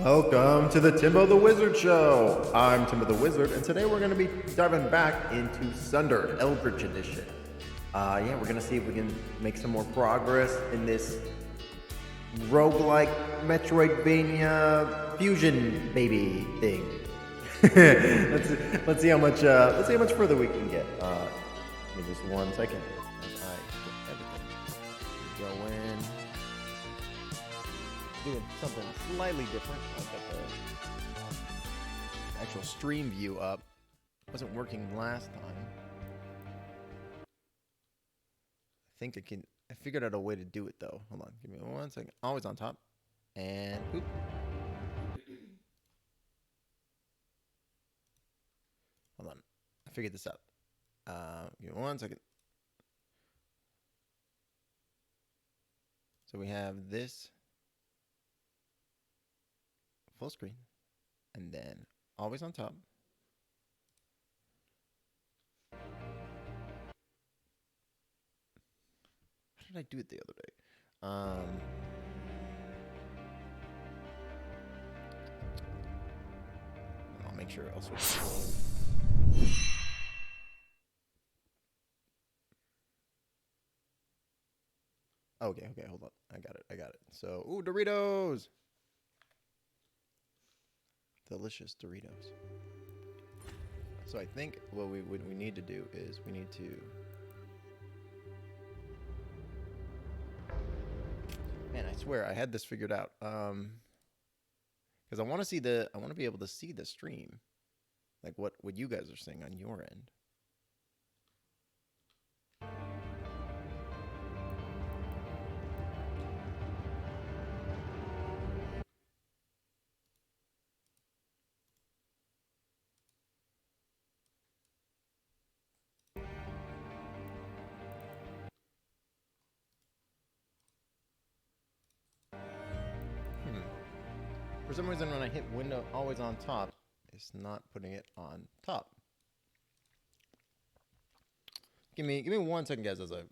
Welcome to the Timbo the Wizard Show. I'm Timbo the Wizard, and today we're going to be diving back into Sundered, Eldritch Edition. We're going to see if we can make some more progress in this roguelike Metroidvania fusion baby thing. let's see how much further we can get. Give me just 1 second. As I get everything going. Doing something slightly different. I've got the actual stream view up. Wasn't working last time. I figured out a way to do it though. Hold on, give me 1 second. Always on top. And oop. Hold on. I figured this out. Give me 1 second. So we have this full screen, and then always on top. How did I do it the other day? I'll make sure I'll switch. Okay, hold on. I got it. So, ooh, Doritos! Delicious Doritos. So I think what we need to do is we need to... Man, I swear I had this figured out. Because I want to be able to see the stream, like what you guys are saying on your end. For some reason, when I hit window always on top, it's not putting it on top. Give me 1 second, guys, as I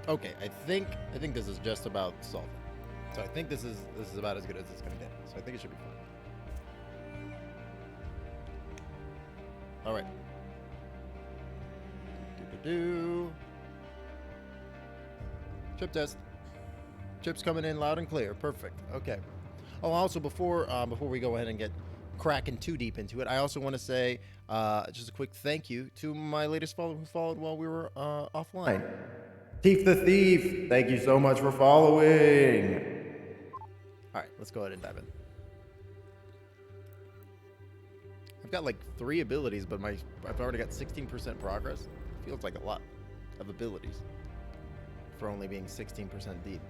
Okay, I think this is just about solving. So I think this is about as good as it's gonna get. So I think it should be fine. All right. Chip test. Chips coming in loud and clear. Perfect. Okay. Oh, also before we go ahead and get cracking too deep into it, I also want to say just a quick thank you to my latest follower who followed while we were offline. Thief the Thief, thank you so much for following. All right, let's go ahead and dive in. I've got like 3 abilities, but I've already got 16% progress. Feels like a lot of abilities for only being 16% deep.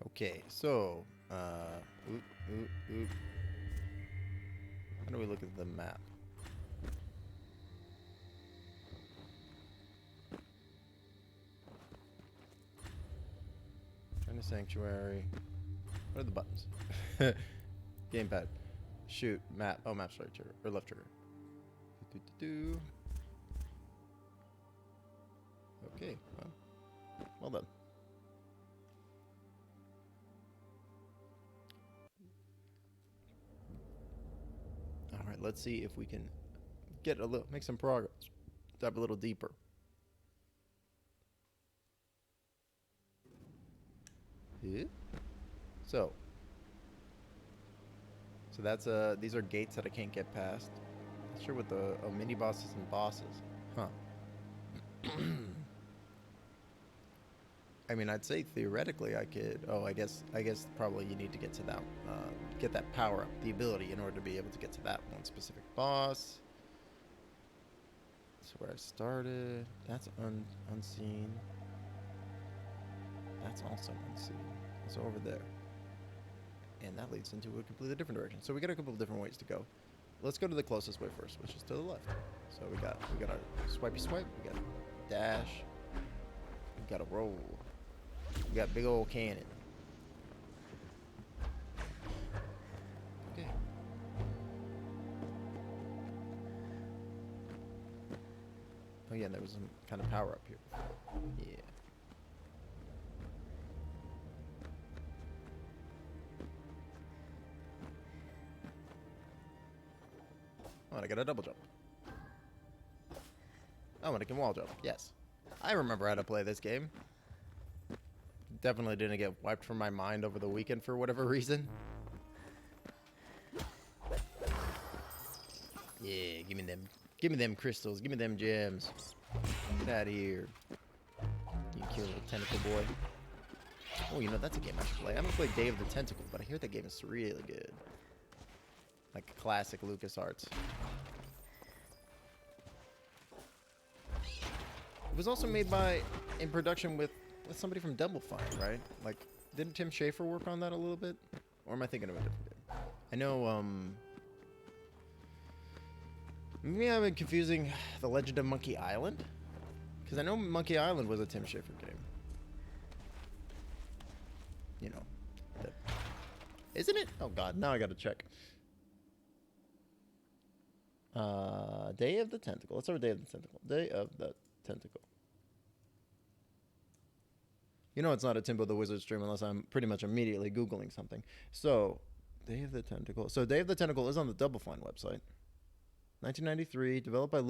Okay, so, how do we look at the map? China Sanctuary. What are the buttons? Gamepad. Shoot. Map. Oh, map's right trigger. Or left trigger. Okay, well done. Alright, let's see if we can make some progress. Dive a little deeper. Yeah. So that's these are gates that I can't get past. Not sure what the mini bosses and bosses. Huh. I mean, I'd say theoretically I could. Oh, I guess probably you need to get to that, get that power up, the ability, in order to be able to get to that one specific boss. That's where I started. That's unseen. That's also unseen. It's over there. And that leads into a completely different direction. So we got a couple of different ways to go. Let's go to the closest way first, which is to the left. So we got a swipey swipe, we got a dash, we got a roll. We got big old cannon. Okay. Oh yeah, there was some kind of power up here. Yeah. Oh, and I got a double jump. Oh, and I can wall jump. Yes. I remember how to play this game. Definitely didn't get wiped from my mind over the weekend for whatever reason. Yeah, give me them crystals, give me them gems. Get out of here. You cute little tentacle boy. Oh, you know, that's a game I should play. I haven't played Day of the Tentacle, but I hear that game is really good. Like classic LucasArts. It was also made in production with somebody from Double Fine, right? Like, didn't Tim Schafer work on that a little bit? Or am I thinking of a different game? I know, maybe I've been confusing The Legend of Monkey Island? Because I know Monkey Island was a Tim Schafer game. You know. Isn't it? Oh god, now I gotta check. Day of the Tentacle. Let's start with Day of the Tentacle. Day of the Tentacle. You know it's not a Timbo the Wizard stream unless I'm pretty much immediately Googling something. So, Day of the Tentacle. So, Day of the Tentacle is on the Double Fine website. 1993, developed by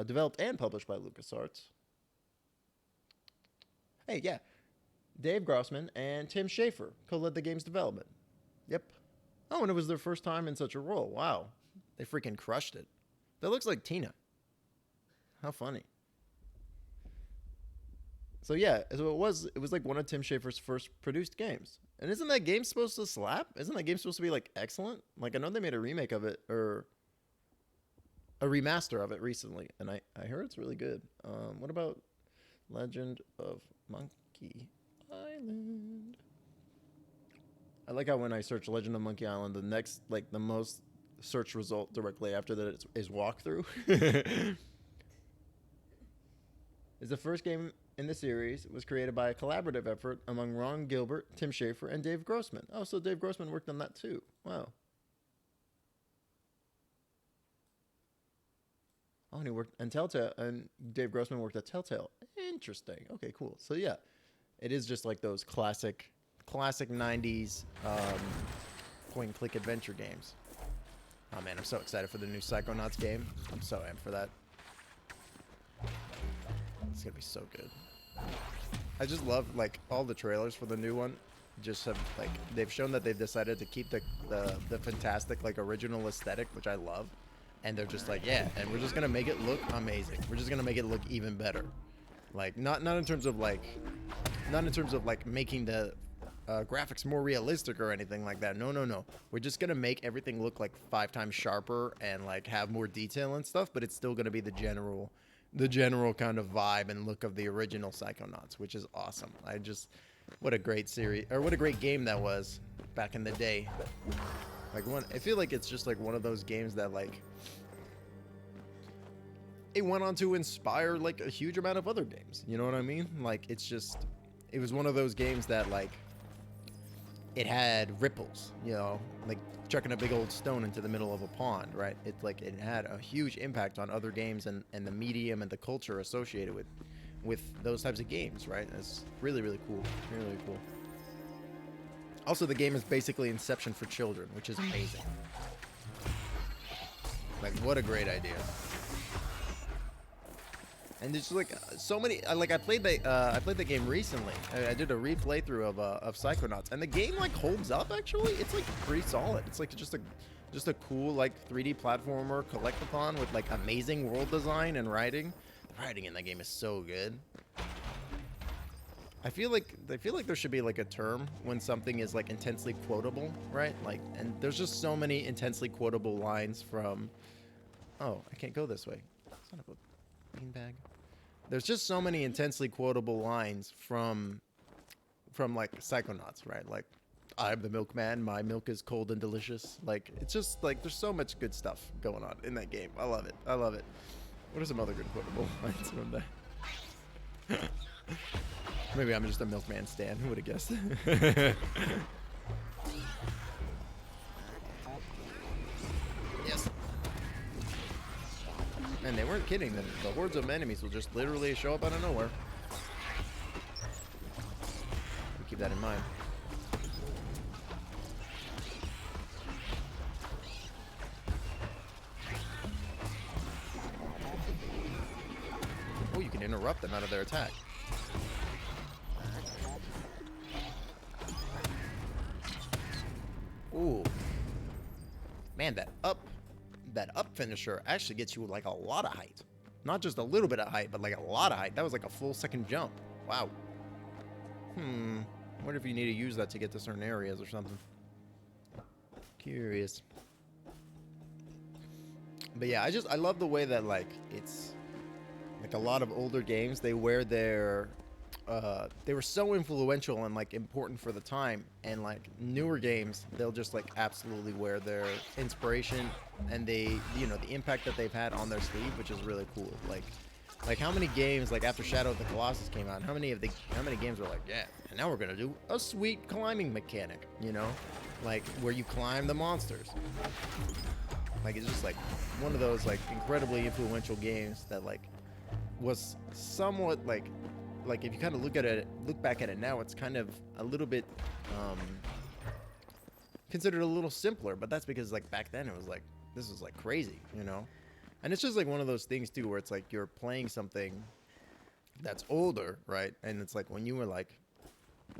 developed and published by LucasArts. Hey, yeah. Dave Grossman and Tim Schafer co-led the game's development. Yep. Oh, and it was their first time in such a role. Wow. They freaking crushed it. That looks like Tina. How funny. So yeah, so it was like one of Tim Schafer's first produced games. And isn't that game supposed to slap? Isn't that game supposed to be like excellent? Like I know they made a remake of it or a remaster of it recently, and I heard it's really good. What about Legend of Monkey Island? I like how when I search Legend of Monkey Island, the next, like the most search result directly after that is walkthrough. It's the first game in the series. It was created by a collaborative effort among Ron Gilbert, Tim Schafer, and Dave Grossman. Oh, so Dave Grossman worked on that too. Wow. Oh, and he worked and Telltale, and Dave Grossman worked at Telltale. Interesting. Okay, cool. So yeah, it is just like those classic 90s point-and-click adventure games. Oh man, I'm so excited for the new Psychonauts game. I'm so amped for that. It's gonna be so good. I just love like all the trailers for the new one. Just have like they've shown that they've decided to keep the fantastic like original aesthetic, which I love. And they're just like, yeah, and we're just gonna make it look amazing. We're just gonna make it look even better. Like not in terms of like making the graphics more realistic or anything like that. No. We're just gonna make everything look like 5 times sharper and like have more detail and stuff, but it's still gonna be the general kind of vibe and look of the original Psychonauts, which is awesome. What a great series, or what a great game that was back in the day. Like I feel like it's just like one of those games that like it went on to inspire like a huge amount of other games. You know what I mean? Like it was one of those games that like it had ripples, you know, like chucking a big old stone into the middle of a pond, right? It's like it had a huge impact on other games and the medium and the culture associated with those types of games, right? It's really, really cool. Really cool. Also, the game is basically Inception for children, which is amazing. Like, what a great idea. And there's like so many. I played the game recently. I did a replay through of Psychonauts, and the game like holds up. Actually, it's like pretty solid. It's like just a cool like 3D platformer collectathon with like amazing world design and writing. The writing in that game is so good. I feel like there should be like a term when something is like intensely quotable, right? Like, and there's just so many intensely quotable lines from. Oh, I can't go this way. Son of a beanbag. There's just so many intensely quotable lines from like Psychonauts, right? Like, I'm the milkman, my milk is cold and delicious. Like, it's just like there's so much good stuff going on in that game. I love it. What are some other good quotable lines from that? Maybe I'm just a milkman stan. Who would have guessed? Yes. Man, they weren't kidding. The hordes of enemies will just literally show up out of nowhere. We'll keep that in mind. Oh, you can interrupt them out of their attack. Ooh. Man, that up finisher actually gets you like a lot of height. Not just a little bit of height, but like a lot of height. That was like a full second jump. Wow. What if you need to use that to get to certain areas or something? Curious. But yeah, I love the way that like it's like a lot of older games, they wear their they were so influential and like important for the time, and like newer games they'll just like absolutely wear their inspiration and they, you know, the impact that they've had on their sleeve, which is really cool. Like how many games like after Shadow of the Colossus came out, how many games were like, yeah, and now we're gonna do a sweet climbing mechanic, you know, like where you climb the monsters. Like it's just like one of those like incredibly influential games that like was somewhat like if you kind of look back at it now, it's kind of a little bit considered a little simpler, but that's because like back then it was like this was like crazy, you know. And it's just like one of those things too where it's like you're playing something that's older, right? And it's like when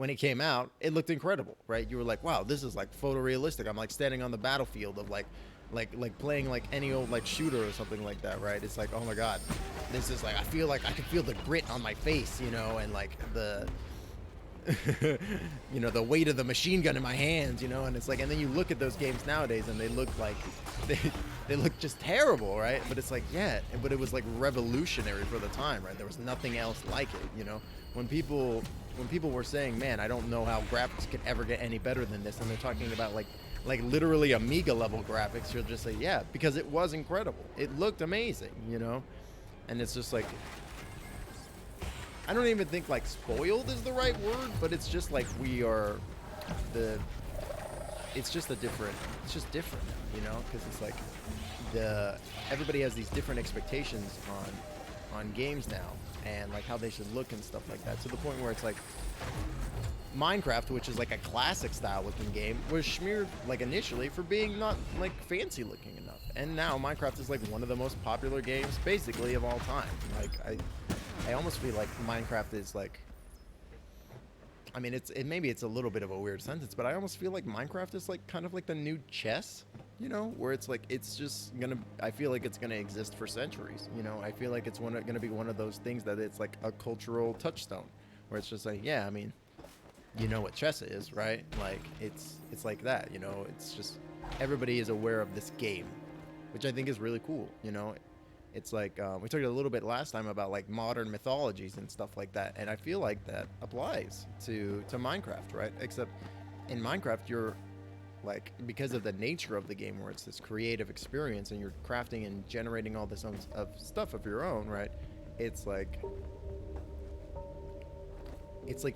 it came out, it looked incredible, right? You were like, wow, this is like photorealistic. I'm like standing on the battlefield of like playing like any old like shooter or something like that, right? It's like, oh my god, this is like, I feel like I can feel the grit on my face, you know, and like the you know, the weight of the machine gun in my hands, you know. And it's like, and then you look at those games nowadays and they look like they look just terrible, right? But it's like, yeah, but it was like revolutionary for the time, right? There was nothing else like it, you know. When people were saying, man, I don't know how graphics could ever get any better than this, and they're talking about like literally Amiga level graphics, you'll just say, yeah, because it was incredible. It looked amazing, you know. And it's just like, I don't even think like spoiled is the right word, but it's just like it's just different now, you know, because it's like everybody has these different expectations on games now, and like how they should look and stuff like that, to the point where it's like Minecraft, which is like a classic style looking game, was smeared like initially for being not like fancy looking enough. And now Minecraft is like one of the most popular games basically of all time. Like I almost feel like Minecraft is like, I mean, maybe it's a little bit of a weird sentence, but I almost feel like Minecraft is like kind of like the new chess, you know, where it's like it's just gonna. I feel like it's gonna exist for centuries. You know, I feel like it's gonna be one of those things that it's like a cultural touchstone, where it's just like, yeah, I mean, you know what chess is, right? Like it's like that, you know. It's just everybody is aware of this game, which I think is really cool. You know, it's like we talked a little bit last time about like modern mythologies and stuff like that, and I feel like that applies to Minecraft, right? Except in Minecraft, you're like, because of the nature of the game, where it's this creative experience and you're crafting and generating all this of stuff of your own, right? It's like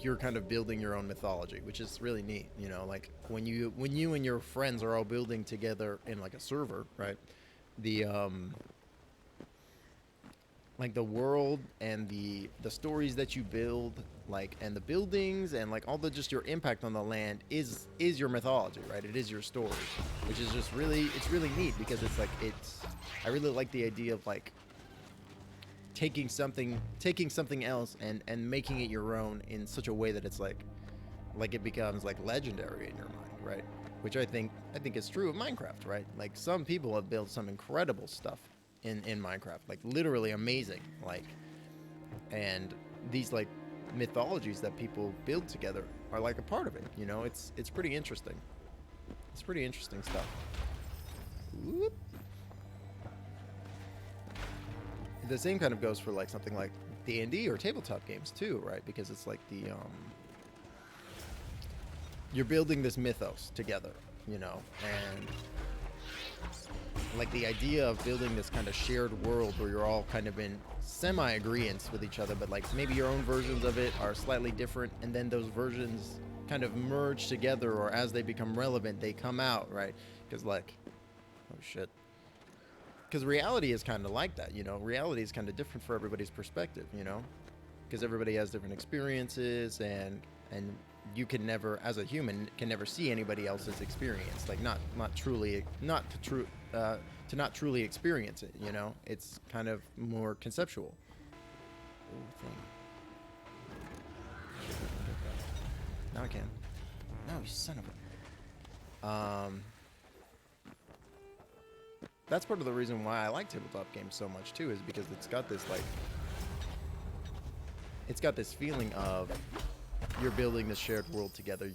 you're kind of building your own mythology, which is really neat, you know. Like when you and your friends are all building together in like a server, right? The like the world and the stories that you build, like, and the buildings and like all the just your impact on the land is your mythology, right? It is your story, which is just really, it's really neat, because it's like, I really like the idea of like taking something else and making it your own in such a way that it's like it becomes like legendary in your mind, right? Which I think is true of Minecraft, right? Like some people have built some incredible stuff in Minecraft, like literally amazing, like, and these like mythologies that people build together are like a part of it, you know. It's pretty interesting. It's pretty interesting stuff. Whoop. The same kind of goes for like something like D&D or tabletop games too, right? Because it's like the you're building this mythos together, you know, and like the idea of building this kind of shared world where you're all kind of in semi-agreeance with each other, but like maybe your own versions of it are slightly different, and then those versions kind of merge together, or as they become relevant, they come out, right? Because like, oh shit. Because reality is kind of like that, you know? Reality is kind of different for everybody's perspective, you know? Because everybody has different experiences, and you can never, as a human, can never see anybody else's experience. Like not truly experience it, you know? It's kind of more conceptual. Ooh, thing. Now I can. No, you son of a... That's part of the reason why I like tabletop games so much too, is because it's got this like, it's got this feeling of you're building this shared world together.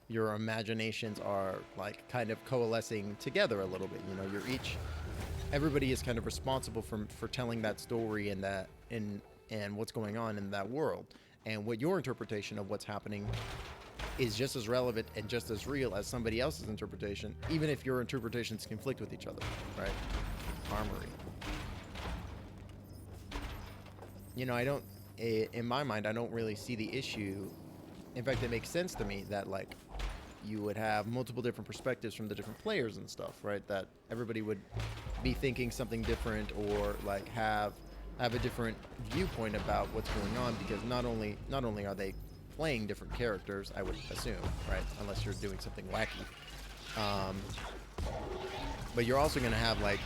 Your imaginations are like kind of coalescing together a little bit. You know, everybody is kind of responsible for telling that story and that and what's going on in that world, and what your interpretation of what's happening is just as relevant and just as real as somebody else's interpretation, even if your interpretations conflict with each other, right? Armory. You know, in my mind, I don't really see the issue. In fact, it makes sense to me that like you would have multiple different perspectives from the different players and stuff, right? That everybody would be thinking something different, or like have a different viewpoint about what's going on, because not only are they playing different characters, I would assume, right? Unless you're doing something wacky. But you're also going to have like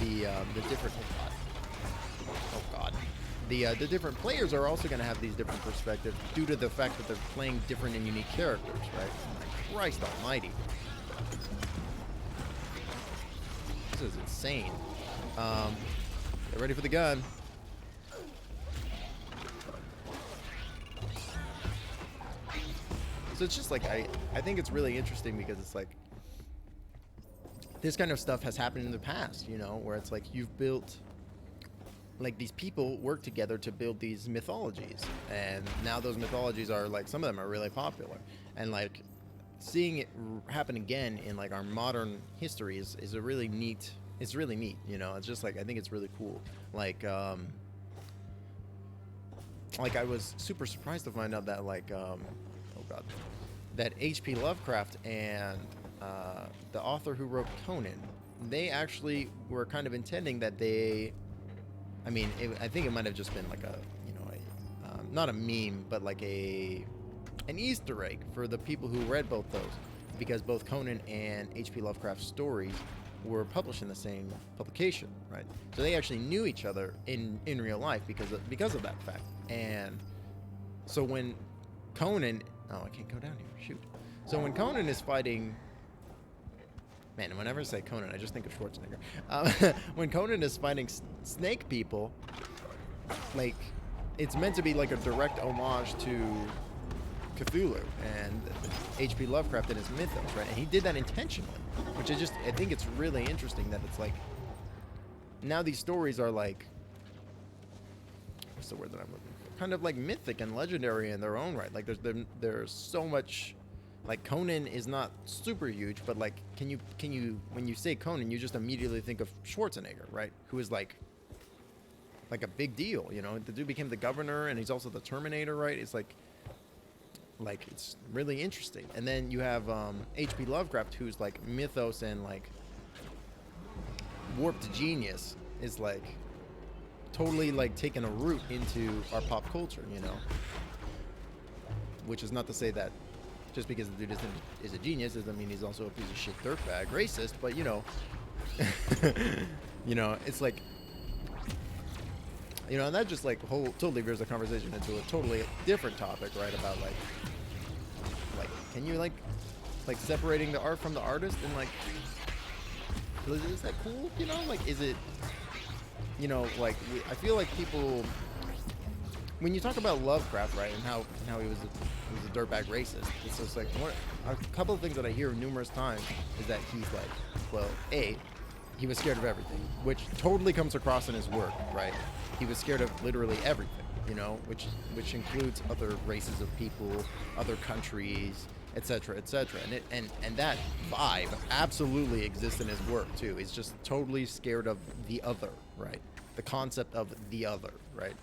the different. Oh God. The different players are also going to have these different perspectives due to the fact that they're playing different and unique characters, right? My Christ Almighty. This is insane. Get ready for the gun. So it's just like, I think it's really interesting, because it's like this kind of stuff has happened in the past, you know, where it's like you've built, like these people work together to build these mythologies, and now those mythologies are like, some of them are really popular, and like seeing it happen again in like our modern history is a really neat, it's really neat, you know. It's just like, I think it's really cool. Like I was super surprised to find out that like oh God, that H.P. Lovecraft and the author who wrote Conan, they actually were kind of intending that they, I mean, I think it might have just been like a, you know, not a meme, but like a an Easter egg for the people who read both those, because both Conan and H.P. Lovecraft's stories were published in the same publication, right? So they actually knew each other in real life because of that fact. And so when Conan, oh, I can't go down here, shoot. So when Conan is fighting, man, whenever I say Conan, I just think of Schwarzenegger. When Conan is fighting snake people, like, it's meant to be like a direct homage to Cthulhu and H.P. Lovecraft and his mythos, right? And he did that intentionally, which I think it's really interesting that it's like, now these stories are like, what's the word that I'm looking for? Kind of like mythic and legendary in their own right. Like there's so much, like Conan is not super huge, but like, can you, when you say Conan, you just immediately think of Schwarzenegger, right? Who is like a big deal, you know? The dude became the governor and he's also the Terminator, right? It's like it's really interesting. And then you have H.P. Lovecraft, who's like mythos and like warped genius is like totally like taken a root into our pop culture, you know? Which is not to say that just because the dude is a genius doesn't mean he's also a piece of shit dirtbag racist, but you know, you know, it's like, you know, and that just like totally veers the conversation into a totally different topic, right? About like can you like separating the art from the artist, and like, is that cool? You know, like, is it, you know, like I feel like people, when you talk about Lovecraft, right, and how he was a dirtbag racist, it's just like a couple of things that I hear numerous times is that he's like, well, he was scared of everything, which totally comes across in his work, right? He was scared of literally everything, you know, which includes other races of people, other countries, etc., etc. And that vibe absolutely exists in his work too. He's just totally scared of the other, right? The concept of the other, right?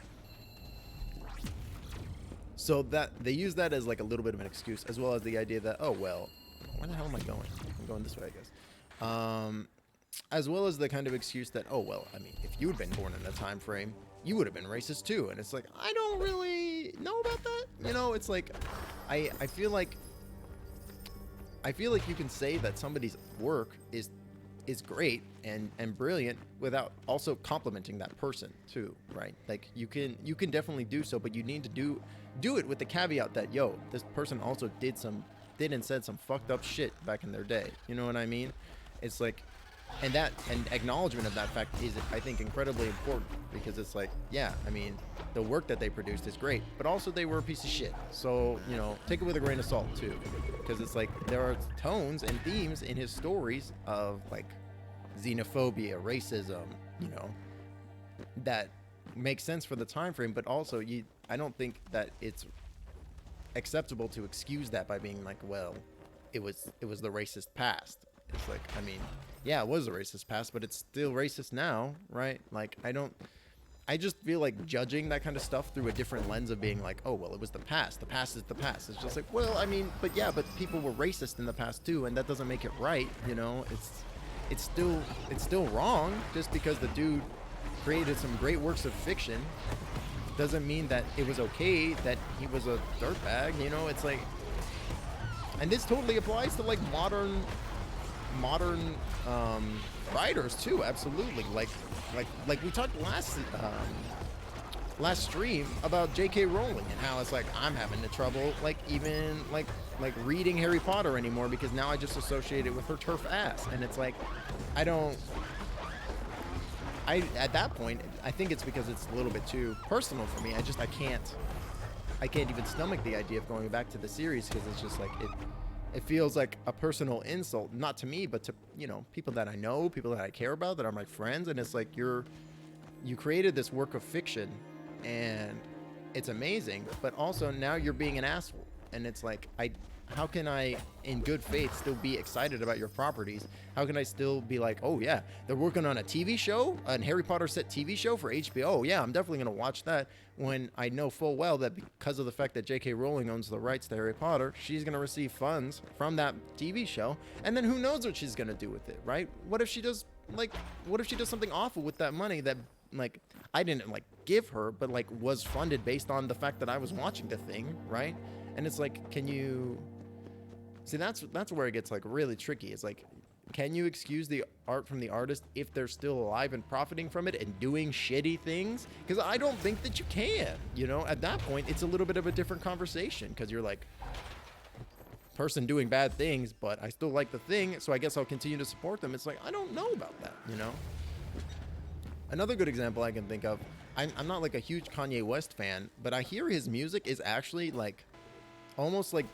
So that they use that as like a little bit of an excuse, as well as the idea that, oh well, where the hell am I going? I'm going this way, I guess. As well as the kind of excuse that, oh well, I mean, if you had been born in that time frame, you would have been racist too. And it's like, I don't really know about that. You know, it's like, I feel like you can say that somebody's work is great and brilliant without also complimenting that person too, right? Like you can definitely do so, but you need to do it with the caveat that, yo, this person also did and said some fucked up shit back in their day. You know what I mean? It's like, and acknowledgement of that fact is, I think, incredibly important, because it's like, yeah, I mean, the work that they produced is great, but also they were a piece of shit. So, you know, take it with a grain of salt too, because it's like there are tones and themes in his stories of like xenophobia, racism, you know, that makes sense for the time frame, but also I don't think that it's acceptable to excuse that by being like, well, it was the racist past. It's like, I mean, yeah, it was a racist past, but it's still racist now, right? Like, I just feel like judging that kind of stuff through a different lens of being like, oh, well, it was the past. The past is the past. It's just like, well, I mean, but yeah, but people were racist in the past too, and that doesn't make it right, you know? It's still wrong. Just because the dude created some great works of fiction doesn't mean that it was okay that he was a dirtbag, you know? It's like, and this totally applies to like modern writers too, absolutely. Like we talked last stream about J.K. Rowling and how it's like, I'm having the trouble like even like reading Harry Potter anymore, because now I just associate it with her turf ass, and it's like, at that point I think it's because it's a little bit too personal for me. I can't even stomach the idea of going back to the series, because it's just like it feels like a personal insult, not to me, but to, you know, people that I know, people that I care about, that are my friends. And it's like, you created this work of fiction and it's amazing, but also now you're being an asshole. And it's like, how can I, in good faith, still be excited about your properties? How can I still be like, oh yeah, they're working on a TV show, a Harry Potter set TV show for HBO. Oh yeah, I'm definitely going to watch that, when I know full well that because of the fact that J.K. Rowling owns the rights to Harry Potter, she's going to receive funds from that TV show. And then who knows what she's going to do with it, right? What if she does something awful with that money that, like, I didn't like give her, but like was funded based on the fact that I was watching the thing, right? And it's like, can you see, that's where it gets like really tricky. It's like, can you excuse the art from the artist if they're still alive and profiting from it and doing shitty things? Because I don't think that you can, you know. At that point, it's a little bit of a different conversation, because you're like, person doing bad things, but I still like the thing, so I guess I'll continue to support them. It's like, I don't know about that, you know. Another good example I can think of, I'm not like a huge Kanye West fan, but I hear his music is actually like almost like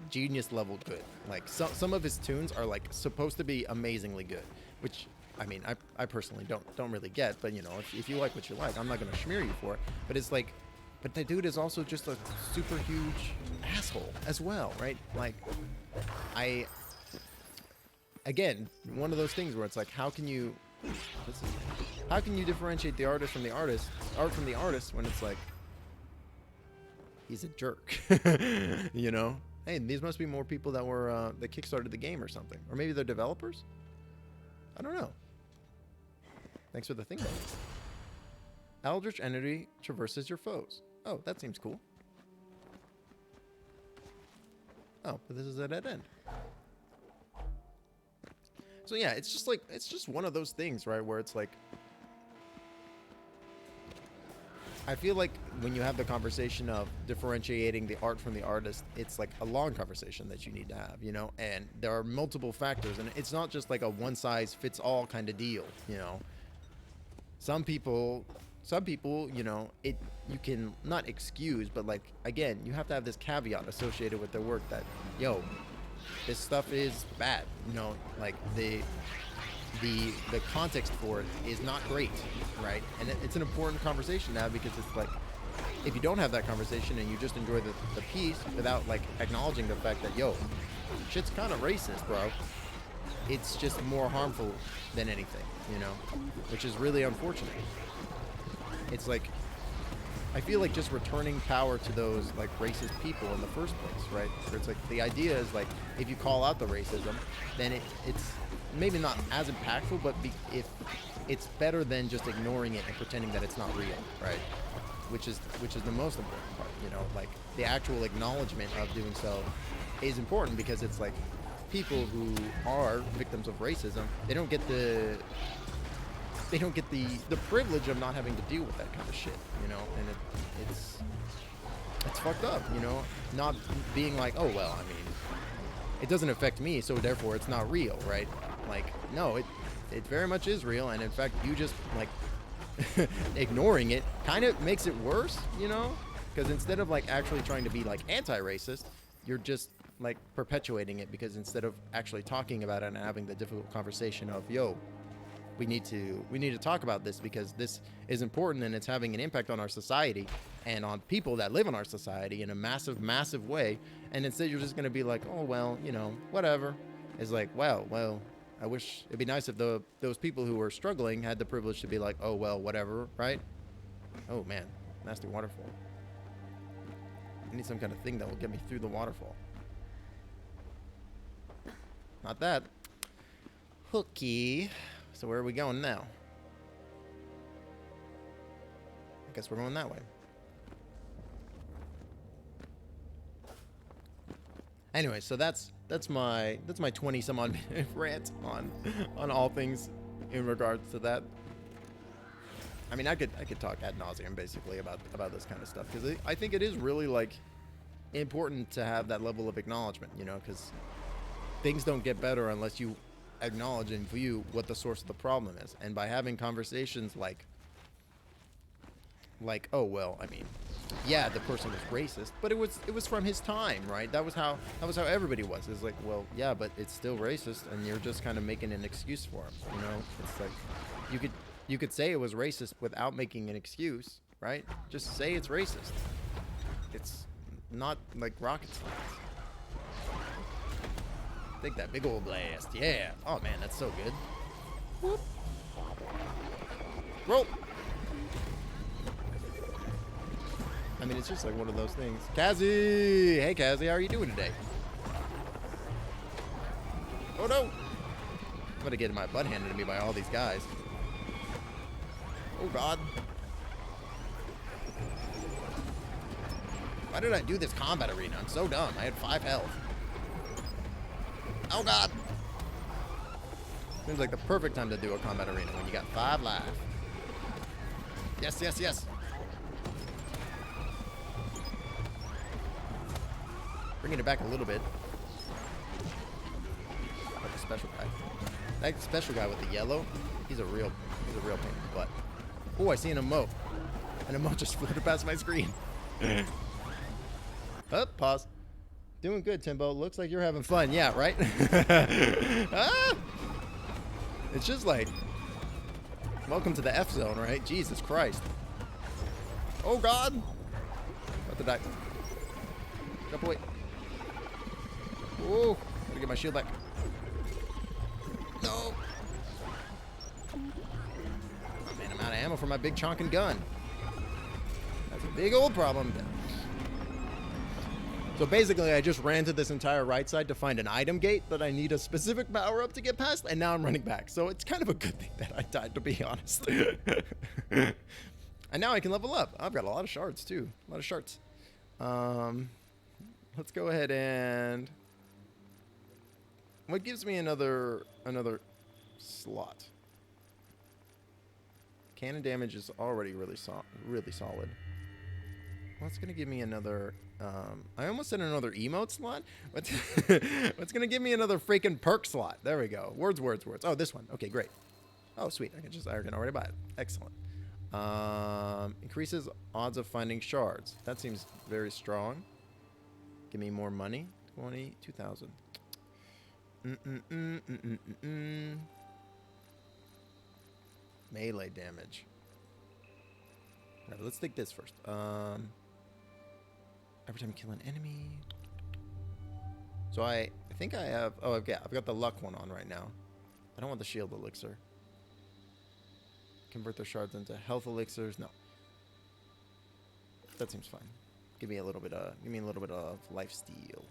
genius level good. Like some of his tunes are like supposed to be amazingly good, which I mean, I personally don't really get, but you know, if you like what you like, I'm not gonna smear you for it. But it's like, but the dude is also just a super huge asshole as well, right? Like, again, one of those things where it's like, how can you differentiate the artist from the artist, art from the artist, when it's like, he's a jerk, you know? Hey, these must be more people that were that kickstarted the game or something, or maybe they're developers. I don't know. Thanks for the thing. Eldritch entity traverses your foes. Oh, that seems cool. Oh, but this is a dead end. So yeah, it's just like, it's just one of those things, right, where it's like, I feel like when you have the conversation of differentiating the art from the artist, it's like a long conversation that you need to have, you know, and there are multiple factors, and it's not just like a one size fits all kind of deal, you know. Some people, you know, you can not excuse, but like, again, you have to have this caveat associated with their work that, yo, this stuff is bad, you know, like the context for it is not great, right? And it's an important conversation now, because it's like, if you don't have that conversation and you just enjoy the piece without like acknowledging the fact that, yo, shit's kind of racist, bro, it's just more harmful than anything, you know, which is really unfortunate. It's like, I feel like just returning power to those like racist people in the first place, right? Where it's like, the idea is like, if you call out the racism, then it's maybe not as impactful, but if it's better than just ignoring it and pretending that it's not real, right? Which is the most important part, you know, like the actual acknowledgement of doing so is important, because it's like, people who are victims of racism, they don't get the privilege of not having to deal with that kind of shit, you know, and it's fucked up, you know, not being like, oh, well, I mean, it doesn't affect me, so therefore it's not real, right? Like, no, it very much is real, and in fact, you just, like, ignoring it kind of makes it worse, you know, because instead of, like, actually trying to be, like, anti-racist, you're just, like, perpetuating it, because instead of actually talking about it and having the difficult conversation of, yo, we need to talk about this, because this is important and it's having an impact on our society and on people that live in our society in a massive, massive way. And instead you're just going to be like, oh, well, you know, whatever. It's like, well, I wish it'd be nice if those people who are struggling had the privilege to be like, oh, well, whatever, right? Oh, man, nasty waterfall. I need some kind of thing that will get me through the waterfall. Not that. Hooky. So where are we going now? I guess we're going that way. Anyway, so that's my 20 some odd minute rant on all things in regards to that. I mean, I could talk ad nauseum basically about this kind of stuff, because I think it is really like important to have that level of acknowledgement, you know, because things don't get better unless you acknowledge and view what the source of the problem is. And by having conversations like, oh, well, I mean, yeah, the person was racist, but it was from his time, right? That was how everybody was. It's like, well, yeah, but it's still racist, and you're just kind of making an excuse for him, you know? It's like, you could say it was racist without making an excuse, right? Just say it's racist. It's not like rocket science. Take that big old blast. Yeah. Oh, man, that's so good. Whoop. Roll. I mean, it's just like one of those things. Kazzy! Hey, Kazzy, how are you doing today? Oh, no. I'm going to get my butt handed to me by all these guys. Oh, God. Why did I do this combat arena? I'm so dumb. I had 5 health. Oh, God. Seems like the perfect time to do a combat arena when you got 5 life. Yes, yes, yes. Bringing it back a little bit. Like the special guy. That special guy with the yellow, he's a real pain in the butt. Oh, I see an emote. An emote just floated past my screen. Pause. Doing good, Timbo. Looks like you're having fun. Yeah, right? Ah! It's just like, welcome to the F zone, right? Jesus Christ. Oh, God. About to die. Jump away. Whoa. Gotta get my shield back. No. Oh, man, I'm out of ammo for my big chonkin' gun. That's a big old problem. So basically, I just ran to this entire right side to find an item gate that I need a specific power up to get past, and now I'm running back. So it's kind of a good thing that I died, to be honest. And now I can level up. I've got a lot of shards, too. A lot of shards. Let's go ahead and... What gives me another slot? Cannon damage is already really solid. What's gonna give me another? I almost said another emote slot. What's gonna give me another freaking perk slot? There we go. Words. Oh, this one. Okay, great. Oh, sweet. I can already buy it. Excellent. Increases odds of finding shards. That seems very strong. Give me more money. 22,000. Melee damage. Alright, let's take this first. Every time you kill an enemy. So I think I have... Oh, I've got the luck one on right now. I don't want the shield elixir. Convert their shards into health elixirs. No. That seems fine. Give me a little bit of life steal.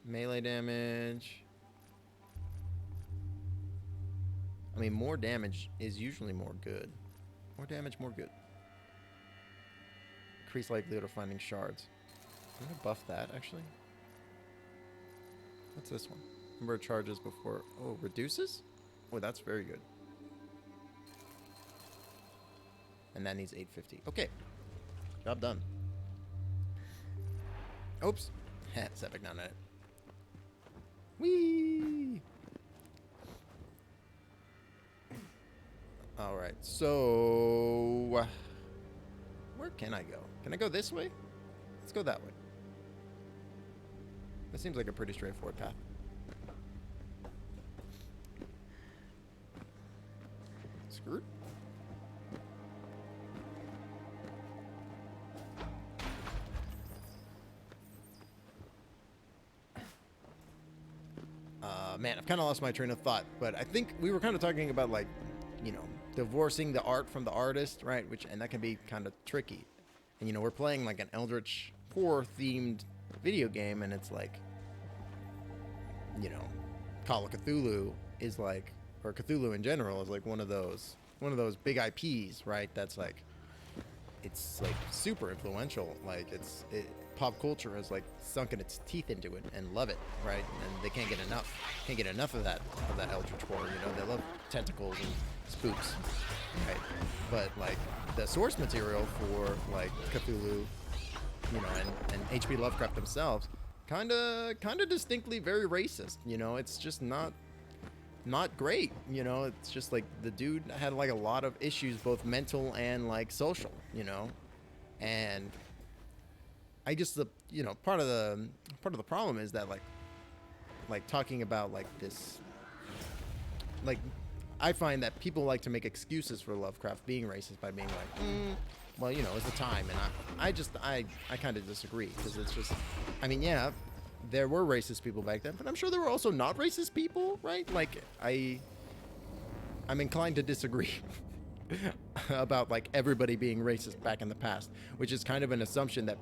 Melee damage. I mean, more damage is usually more good. More damage, more good. Increase likelihood of finding shards. I'm gonna buff that, actually. What's this one? Number of charges before... Oh, reduces? Oh, that's very good. And that needs 850. Okay. Job done. Oops. It's epic now, net. Whee! Alright, so... Where can I go? Can I go this way? Let's go that way. That seems like a pretty straightforward path. Screwed. Man, I've kind of lost my train of thought, but I think we were kind of talking about, like, you know, divorcing the art from the artist, right? And that can be kind of tricky. And, you know, we're playing like an Eldritch horror themed video game, and it's like, you know, Call of Cthulhu is like, or Cthulhu in general is like one of those big IPs, right? That's like, it's like super influential. Like pop culture has like sunken its teeth into it and love it, right? And they can't get enough of that Eldritch horror. You know, they love tentacles and spooks, right? But like the source material for like Cthulhu, you know, and H.P. Lovecraft themselves, kind of distinctly very racist. You know, it's just not great. You know, it's just like the dude had like a lot of issues, both mental and like social. You know, and I just, you know, part of the problem is that like talking about like this, like I find that people like to make excuses for Lovecraft being racist by being like, well, you know, it's the time, and I kind of disagree, because it's just, I mean, yeah, there were racist people back then, but I'm sure there were also not racist people, right? Like I'm inclined to disagree about like everybody being racist back in the past, which is kind of an assumption that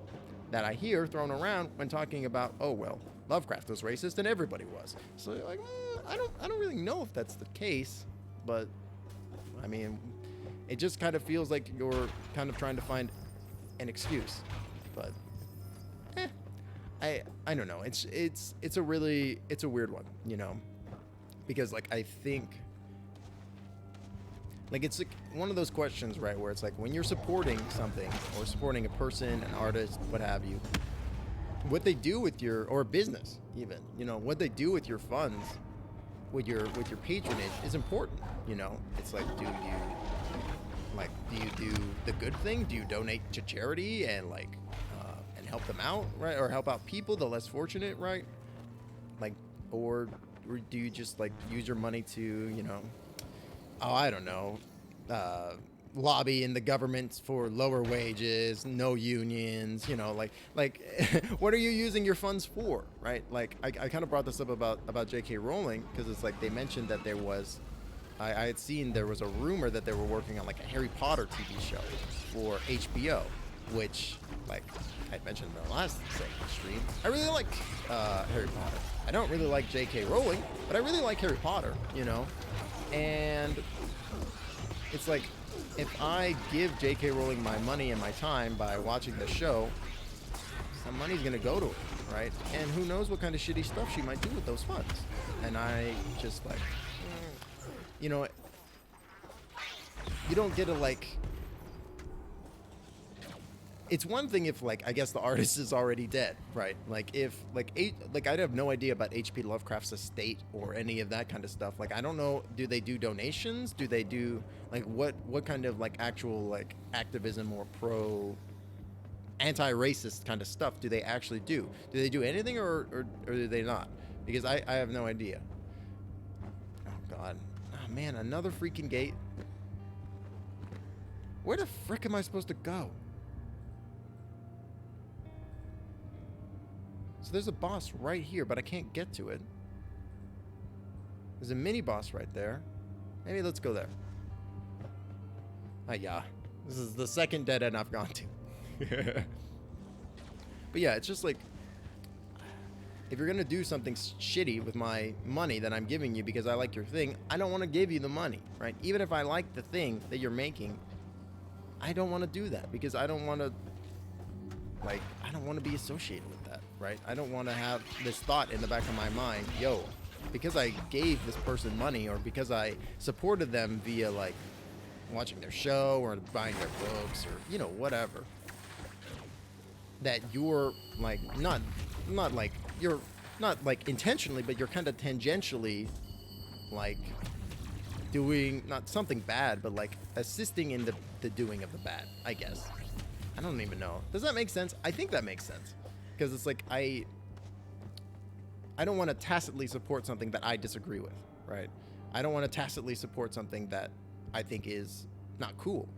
I hear thrown around when talking about, oh, well, Lovecraft was racist and everybody was. So you're like, I don't really know if that's the case, but I mean, it just kind of feels like you're kind of trying to find an excuse. But I don't know. It's a weird one, you know, because like I think like it's like one of those questions, right, where it's like when you're supporting something or supporting a person, an artist, what have you, what they do with your, or a business even, you know, what they do with your funds, with your patronage is important, you know. It's like, do you do the good thing? Do you donate to charity and like and help them out, right, or help out people, the less fortunate, right? Like, or do you just like use your money to, you know, oh, I don't know, lobby in the government for lower wages, no unions, you know, like what are you using your funds for, right? Like I kind of brought this up about J.K. Rowling because it's like they mentioned that there was, I had seen there was a rumor that they were working on like a Harry Potter TV show for HBO, which like I mentioned in the last stream, I really like Harry Potter. I don't really like J.K. Rowling, but I really like Harry Potter, you know. And it's like, if I give J.K. Rowling my money and my time by watching the show, some money's gonna go to it, right? And who knows what kind of shitty stuff she might do with those funds. And I just like, you know, you don't get to like, it's one thing if like, I guess the artist is already dead, right? Like if like I'd have no idea about H.P. Lovecraft's estate or any of that kind of stuff. Like I don't know, do they do donations? Do they do like what kind of like actual like activism or anti-racist kind of stuff do they actually do? Do they do anything or do they not? Because I have no idea. Oh god. Oh man, another freaking gate. Where the frick am I supposed to go? So there's a boss right here, but I can't get to it. There's a mini boss right there. Maybe let's go there. Ah, yeah. This is the second dead end I've gone to. But yeah, it's just like, if you're gonna do something shitty with my money that I'm giving you because I like your thing, I don't want to give you the money, right? Even if I like the thing that you're making, I don't want to do that because I don't want to, like, I don't want to be associated with that, right? I don't want to have this thought in the back of my mind, yo, because I gave this person money or because I supported them via like watching their show or buying their books or, you know, whatever, that you're like not like you're not like intentionally, but you're kind of tangentially like doing not something bad, but like assisting in the doing of the bad, I guess. I don't even know. Does that make sense? I think that makes sense. Because it's like I don't want to tacitly support something that I disagree with, right? I don't want to tacitly support something that I think is not cool.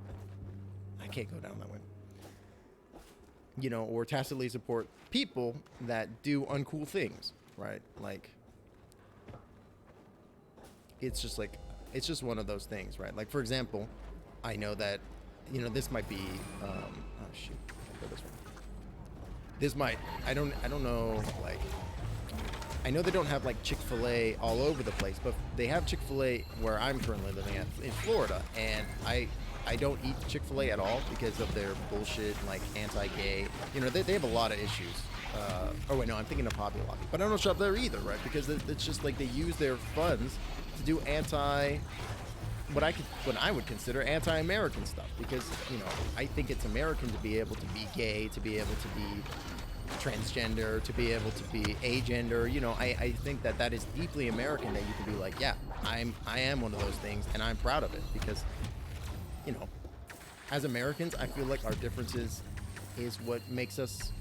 I can't go down that way. You know, or tacitly support people that do uncool things, right? Like, it's just like, it's just one of those things, right? Like, for example, I know that, you know, this might be, oh shoot, I go this way. This might, I don't know, like, I know they don't have like Chick-fil-A all over the place, but they have Chick-fil-A where I'm currently living at in Florida, and I don't eat Chick-fil-A at all because of their bullshit, like anti-gay, you know, they have a lot of issues. Oh wait, no, I'm thinking of Hobby Lobby, but I don't shop there either, right? Because it's just like they use their funds to do what I would consider anti-American stuff, because, you know, I think it's American to be able to be gay, to be able to be transgender, to be able to be agender. You know, I think that is deeply American, that you can be like, yeah, I am one of those things, and I'm proud of it, because, you know, as Americans, I feel like our differences is what makes us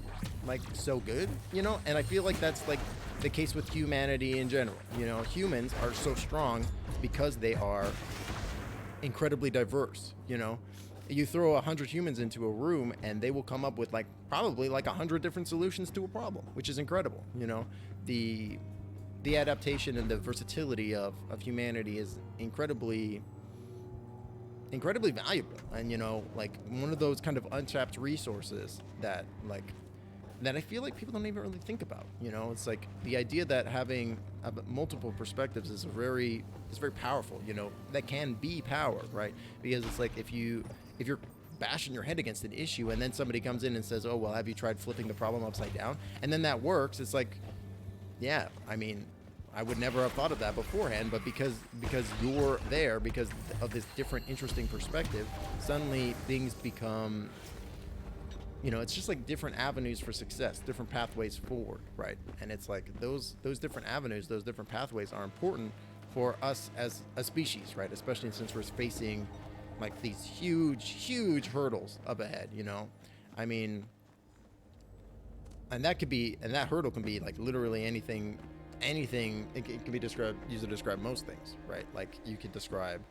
like so good, you know, and I feel like that's like the case with humanity in general. You know, humans are so strong because they are incredibly diverse. You know, you throw 100 humans into a room and they will come up with like probably like 100 different solutions to a problem, which is incredible. You know, the adaptation and the versatility of humanity is incredibly valuable, and, you know, like one of those kind of untapped resources that I feel like people don't even really think about. You know, it's like the idea that having multiple perspectives is very powerful. You know, that can be power, right? Because it's like if you're bashing your head against an issue, and then somebody comes in and says, oh, well, have you tried flipping the problem upside down? And then that works. It's like, yeah, I mean, I would never have thought of that beforehand, but because you're there, because of this different, interesting perspective, suddenly things become, it's just like different avenues for success, different pathways forward, right? And it's like those different avenues, those different pathways are important for us as a species, right? Especially since we're facing like these huge hurdles up ahead, I mean, and that hurdle can be like literally anything. It can be used to describe most things, right? Like you could describe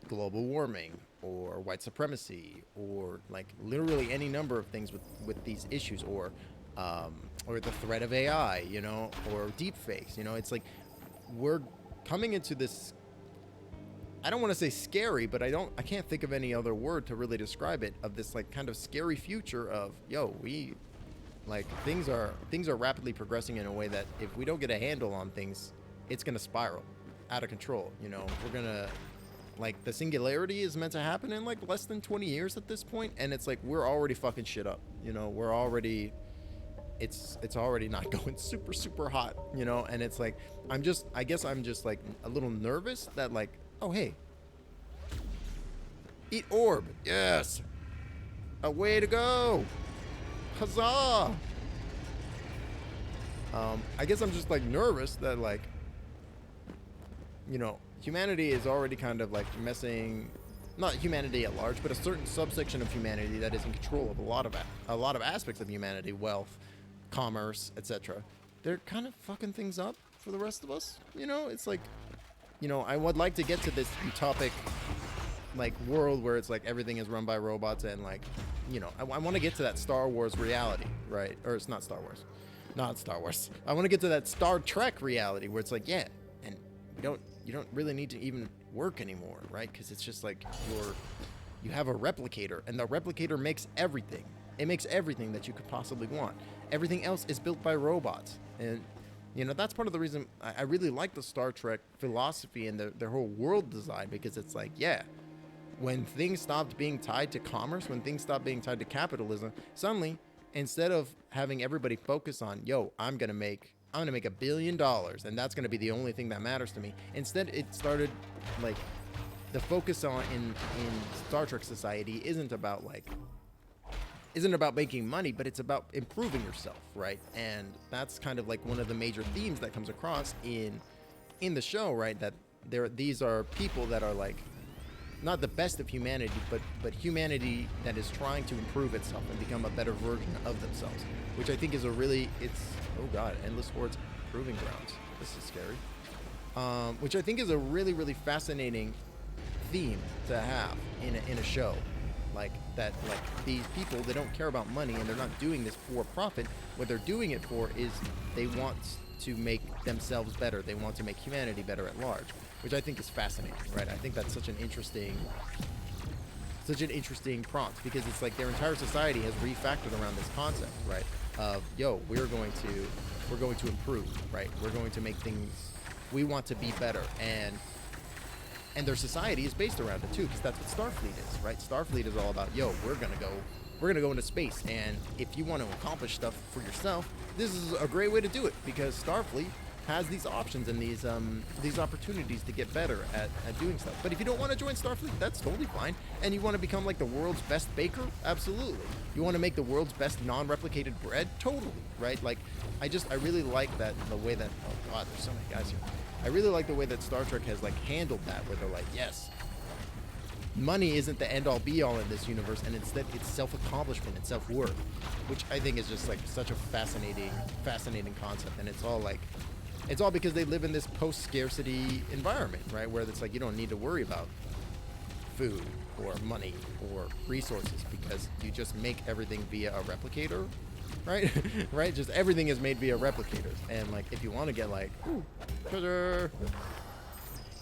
global warming or white supremacy or like literally any number of things with these issues, or the threat of AI, or deep fakes. It's like we're coming into this, I don't want to say scary, but I can't think of any other word to really describe it, of this like kind of scary future of, like things are rapidly progressing in a way that if we don't get a handle on things, it's going to spiral out of control. We're going to, like, the singularity is meant to happen in like less than 20 years at this point, and it's like we're already fucking shit up. We're already, it's already not going super hot, and it's like I guess I'm just like a little nervous that like, oh hey, eat orb, yes, a way to go. Huzzah! I guess I'm just like nervous that like, humanity is already kind of like messing, not humanity at large, but a certain subsection of humanity that is in control of a lot of aspects of humanity, wealth, commerce, etc. They're kind of fucking things up for the rest of us. It's like, I would like to get to this utopic like world where it's like everything is run by robots, and like, I want to get to that Star Wars reality, right? Or it's not Star Wars. I want to get to that Star Trek reality where it's like, yeah, and you don't really need to even work anymore, right? Because it's just like you have a replicator, and the replicator makes everything. It makes everything that you could possibly want. Everything else is built by robots, and that's part of the reason I really like the Star Trek philosophy and their whole world design, because it's like, yeah, when things stopped being tied to commerce, when things stopped being tied to capitalism, suddenly, instead of having everybody focus on, I'm gonna make $1 billion, and that's gonna be the only thing that matters to me. Instead, it started like the focus on in Star Trek society isn't about making money, but it's about improving yourself, right? And that's kind of like one of the major themes that comes across in the show, right? That these are people that are like not the best of humanity, but humanity that is trying to improve itself and become a better version of themselves, which I think is oh god, Endless Horde's proving grounds. This is scary. Which I think is a really fascinating theme to have in a show like that. Like these people, they don't care about money, and they're not doing this for profit. What they're doing it for is they want to make themselves better. They want to make humanity better at large, which I think is fascinating, right? I think that's such an interesting prompt, because it's like their entire society has refactored around this concept, right? Of we're going to improve, right? We're going to make things, we want to be better, and their society is based around it too, because that's what Starfleet is, right? Starfleet is all about, we're gonna go into space, and if you want to accomplish stuff for yourself, this is a great way to do it, because Starfleet has these options and these opportunities to get better at doing stuff. But if you don't want to join Starfleet, that's totally fine. And you want to become like the world's best baker? Absolutely. You want to make the world's best non-replicated bread? Totally, right? Like, I really like that, the way that, oh god, there's so many guys here. I really like the way that Star Trek has like handled that, where they're like, yes, money isn't the end all be all in this universe, and instead it's self-accomplishment and self-worth, which I think is just like such a fascinating concept. And it's all because they live in this post-scarcity environment, right? Where it's like you don't need to worry about food or money or resources, because you just make everything via a replicator, right? Right? Just everything is made via replicators. And like, if you want to get like, treasure,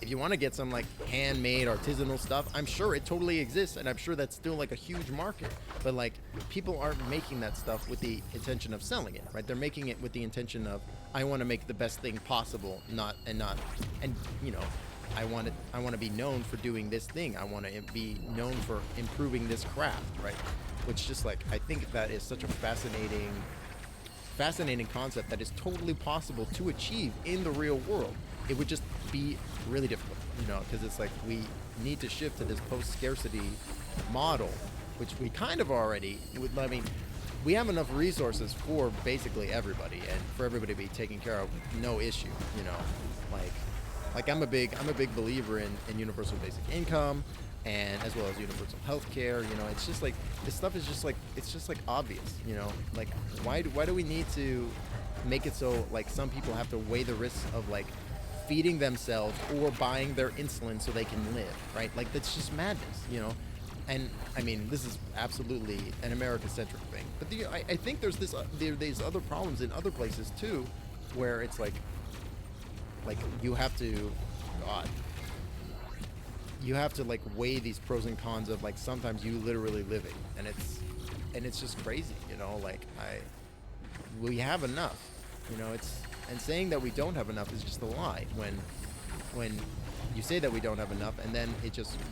if you want to get some like handmade artisanal stuff, I'm sure it totally exists, and I'm sure that's still like a huge market. But like, people aren't making that stuff with the intention of selling it, right? They're making it with the intention of, I want to make the best thing possible, and I want to be known for doing this thing. I want to be known for improving this craft, right? Which just like, I think that is such a fascinating concept that is totally possible to achieve in the real world. It would just be really difficult, you know, because it's like we need to shift to this post-scarcity model, which we kind of already, I mean, we have enough resources for basically everybody and for everybody to be taken care of, no issue, you know, like I'm a big believer in universal basic income, and as well as universal health care. You know, it's just like, this stuff is just like, it's just like obvious, you know, like why do we need to make it so like some people have to weigh the risks of like feeding themselves or buying their insulin so they can live, right? Like, that's just madness, you know. And I mean, this is absolutely an America-centric thing, but I think there's there's other problems in other places too, where it's like you have to, God, you have to like weigh these pros and cons of like sometimes you literally living, and it's just crazy, you know. Like we have enough, you know. And saying that we don't have enough is just a lie. When you say that we don't have enough, and then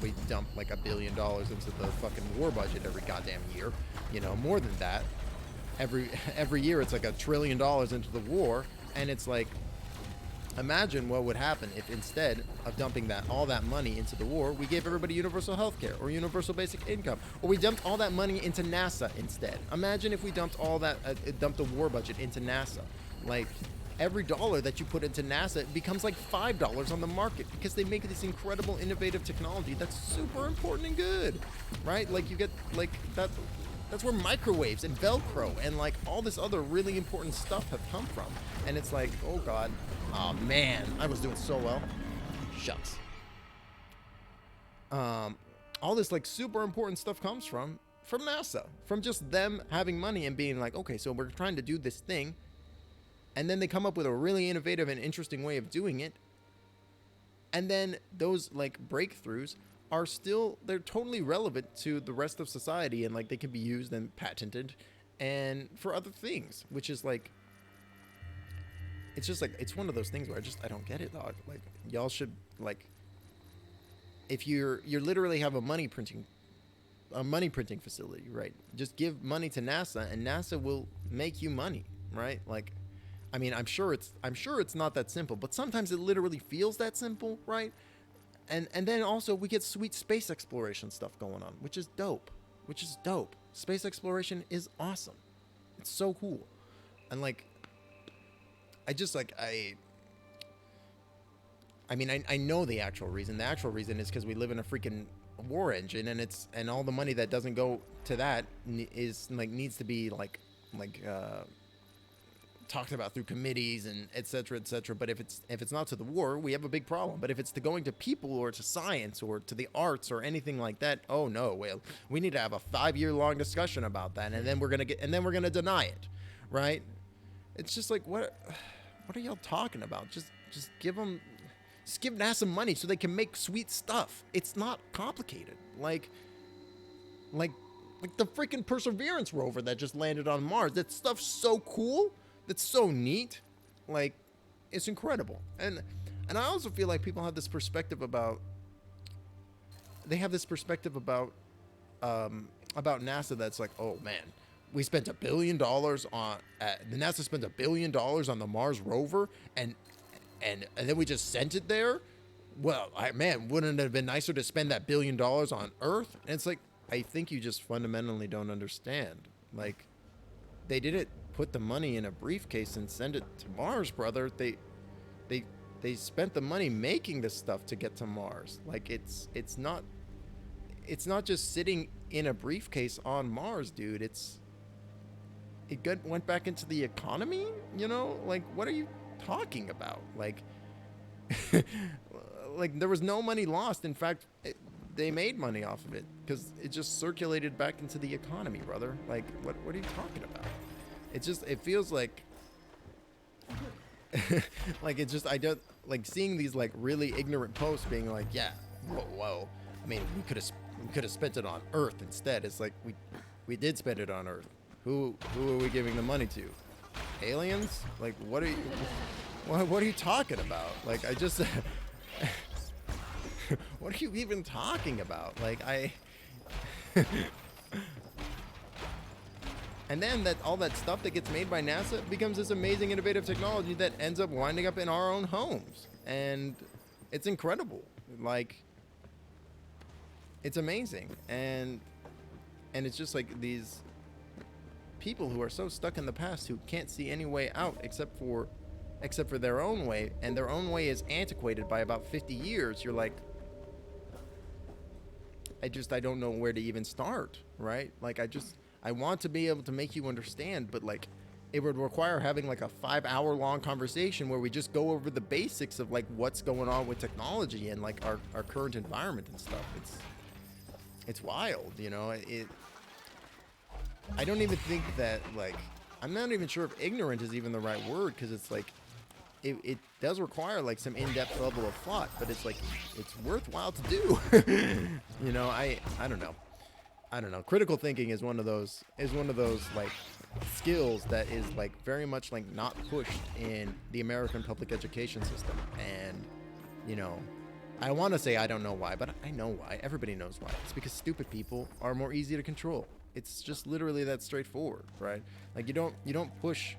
we dump like $1 billion into the fucking war budget every goddamn year, you know, more than that. Every year it's like $1 trillion into the war, and it's like, imagine what would happen if instead of dumping all that money into the war, we gave everybody universal health care or universal basic income, or we dumped all that money into NASA instead. Imagine if we dumped dumped the war budget into NASA. Like, every dollar that you put into NASA becomes like $5 on the market, because they make this incredible innovative technology that's super important and good, right? Like, you get like that's where microwaves and Velcro and like all this other really important stuff have come from. And it's like, oh God, oh man, I was doing so well. Shucks. All this like super important stuff comes from NASA, from just them having money and being like, okay, so we're trying to do this thing. And then they come up with a really innovative and interesting way of doing it. And then those like breakthroughs are they're totally relevant to the rest of society, and like they can be used and patented and for other things, which is like, it's just like, it's one of those things where I don't get it, dog. Like, y'all should, like, if you literally have a money printing facility, right? Just give money to NASA and NASA will make you money, right? Like, I mean, I'm sure it's not that simple, but sometimes it literally feels that simple, right? And then also we get sweet space exploration stuff going on, which is dope. Space exploration is awesome. It's so cool. And like, I mean, I know the actual reason. The actual reason is because we live in a freaking war engine, and all the money that doesn't go to that is like, needs to be like talked about through committees and et cetera, but if it's not to the war, we have a big problem. But if it's to going to people or to science or to the arts or anything like that, oh no, well, we need to have a 5-year long discussion about that, and then we're gonna deny it, right? It's just like, what are y'all talking about? Just give NASA money so they can make sweet stuff. It's not complicated. Like the freaking Perseverance rover that just landed on Mars. That stuff's so cool. That's so neat. Like, it's incredible. And I also feel like people have this perspective about NASA that's like, oh man, we spent $1 billion on the NASA spent $1 billion on the Mars rover, and then we just sent it there. Well, wouldn't it have been nicer to spend that $1 billion on Earth? And it's like, I think you just fundamentally don't understand. Like, they didn't put the money in a briefcase and send it to Mars, brother. They spent the money making this stuff to get to Mars. Like, it's not just sitting in a briefcase on Mars, dude. Went back into the economy, you know? Like, what are you talking about? Like, like, there was no money lost. In fact, they made money off of it because it just circulated back into the economy, brother. Like, what are you talking about? It feels like like, it's just, I don't like seeing these like really ignorant posts being like, yeah, whoa. I mean, we could have spent it on Earth instead. It's like, we did spend it on Earth. Who are we giving the money to? Aliens? Like, what are you talking about? Like, I just what are you even talking about? Like, and then all that stuff that gets made by NASA becomes this amazing innovative technology that ends up winding up in our own homes. And it's incredible. Like, it's amazing. And it's just like these people who are so stuck in the past who can't see any way out except for their own way, and their own way is antiquated by about 50 years. You're like, I don't know where to even start, right? Like, I want to be able to make you understand, but like, it would require having like a 5-hour long conversation where we just go over the basics of like what's going on with technology and like our current environment and stuff. It's wild, you know. I don't even think that, like, I'm not even sure if ignorant is even the right word, because it's like, it does require like some in-depth level of thought, but it's like, it's worthwhile to do. You know, I don't know. Critical thinking is one of those like skills that is like very much like not pushed in the American public education system. And, you know, I want to say I don't know why, but I know why. Everybody knows why. It's because stupid people are more easy to control. It's just literally that straightforward, right? Like, you don't push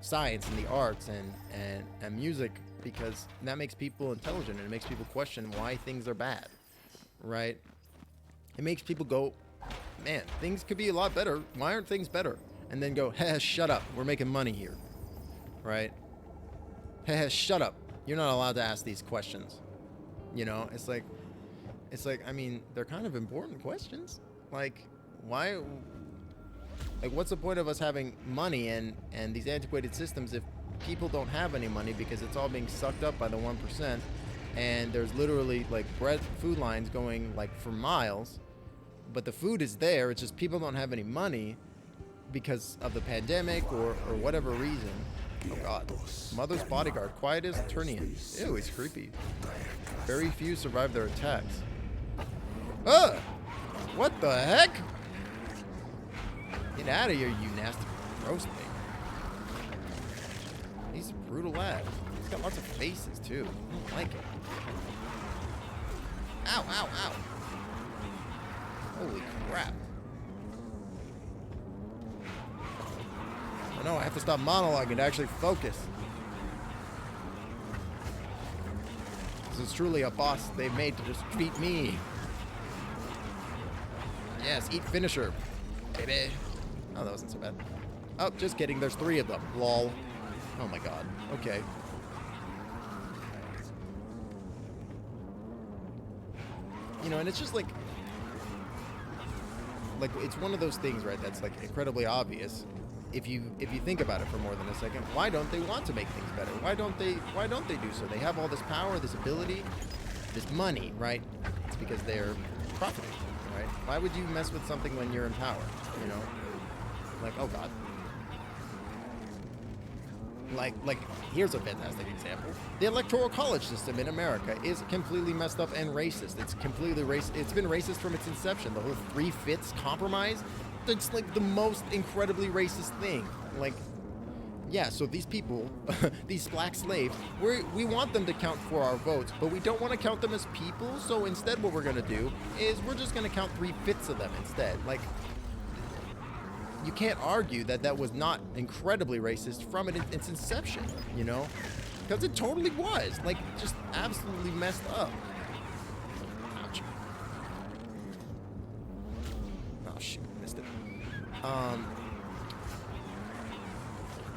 science and the arts and music because that makes people intelligent, and it makes people question why things are bad, right? It makes people go, man, things could be a lot better. Why aren't things better? And then go, hey, shut up. We're making money here, right? Hey, shut up. You're not allowed to ask these questions. You know, it's like, I mean, they're kind of important questions. Like, why, like, what's the point of us having money and these antiquated systems if people don't have any money because it's all being sucked up by the 1%, and there's literally like food lines going like for miles, but the food is there. It's just people don't have any money because of the pandemic or whatever reason. Oh God. Mother's bodyguard, quiet as Turnian. Ew, he's creepy. Very few survive their attacks. Ugh! What the heck? Get out of here, you nasty roast pig. He's a brutal lad. He's got lots of faces, too. I don't like it. Ow, ow, ow. Holy crap. Oh no, I have to stop monologuing to actually focus. This is truly a boss they've made to just defeat me. Yes, eat finisher, baby. Oh, that wasn't so bad. Oh, just kidding. There's 3 of them. Lol. Oh my God. Okay. You know, and it's just like it's one of those things, right? That's like incredibly obvious. If you think about it for more than a second, why don't they want to make things better? Why don't they do so? They have all this power, this ability, this money, right? It's because they're profiting, right? Why would you mess with something when you're in power? You know, like, oh God. Like here's a fantastic example. The electoral college system in America is completely messed up and racist. It's completely racist. It's been racist from its inception. The whole 3/5 compromise. It's like the most incredibly racist thing. Like, yeah, so these people, these black slaves, we want them to count for our votes, but we don't want to count them as people. So instead what we're going to do is we're just going to count 3/5 of them instead. Like, you can't argue that was not incredibly racist from its inception, you know? Because it totally was. Like, just absolutely messed up. Ouch. Oh, shoot. Missed it.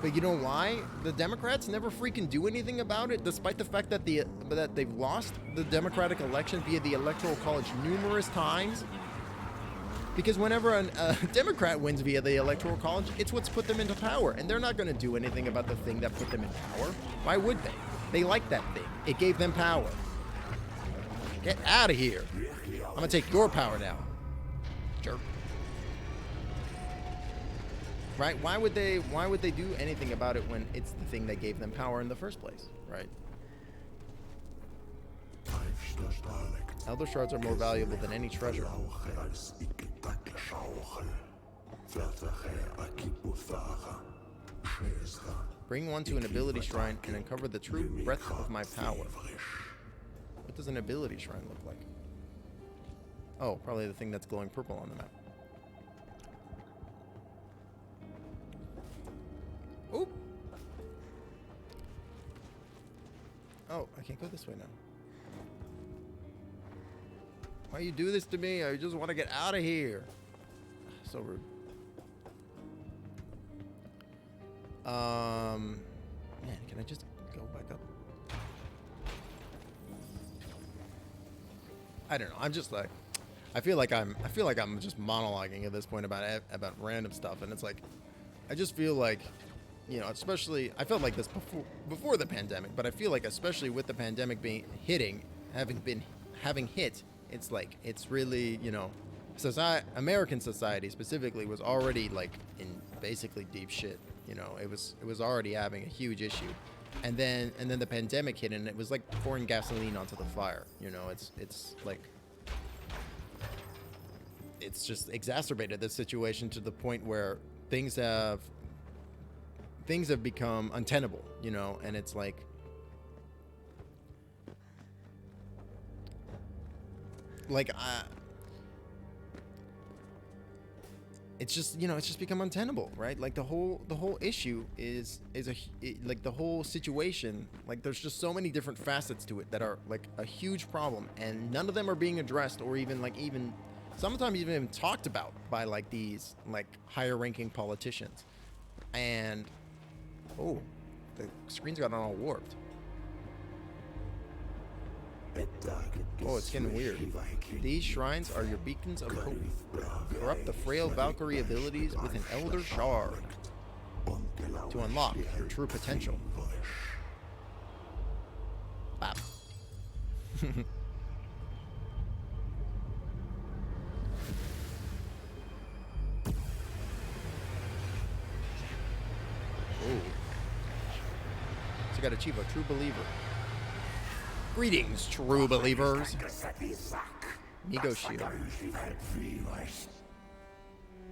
But you know why? The Democrats never freaking do anything about it, despite the fact that they've lost the Democratic election via the Electoral College numerous times. Because whenever a Democrat wins via the Electoral College, it's what's put them into power. And they're not going to do anything about the thing that put them in power. Why would they? They like that thing. It gave them power. Get out of here. I'm going to take your power now. Jerk. Right? Why would they do anything about it when it's the thing that gave them power in the first place? Right? Elder shards are more valuable than any treasure. Bring one to an ability shrine and uncover the true breadth of my power. What does an ability shrine look like? Oh, probably the thing that's glowing purple on the map. Oop! Oh, I can't go this way now. Why you do this to me? I just want to get out of here. So rude. Man, can I just go back up? I don't know. I'm just like, I feel like I'm just monologuing at this point about random stuff, and it's like, I just feel like, you know, especially I felt like this before the pandemic, but I feel like especially with the pandemic having hit, it's like it's really, you know, American society specifically was already like in basically deep shit. You know, it was already having a huge issue, and then the pandemic hit, and it was like pouring gasoline onto the fire. You know, it's like it's just exacerbated this situation to the point where things have become untenable. You know, and it's like it's just, you know, it's just become untenable, right? Like the whole issue is like the whole situation, like there's just so many different facets to it that are like a huge problem, and none of them are being addressed or even sometimes even talked about by like these like higher ranking politicians. And oh, the screen's gotten all warped. Oh, it's getting weird. These shrines are your beacons of hope. Corrupt the frail Valkyrie abilities with an Elder Shard to unlock your true potential. Bop. Oh. So you gotta achieve a true believer. Greetings, true believers. Migo Shield.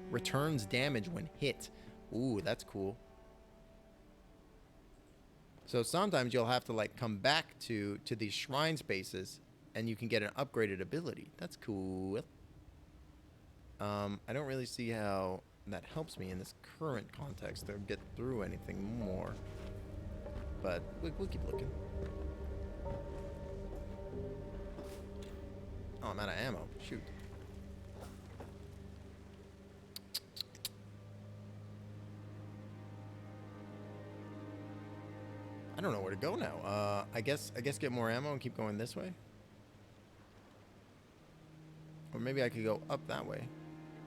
Returns damage when hit. Ooh, that's cool. So sometimes you'll have to like come back to these shrine spaces, and you can get an upgraded ability. That's cool. I don't really see how that helps me in this current context to get through anything more. But we'll keep looking. Oh, I'm out of ammo. Shoot. I don't know where to go now. I guess get more ammo and keep going this way. Or maybe I could go up that way.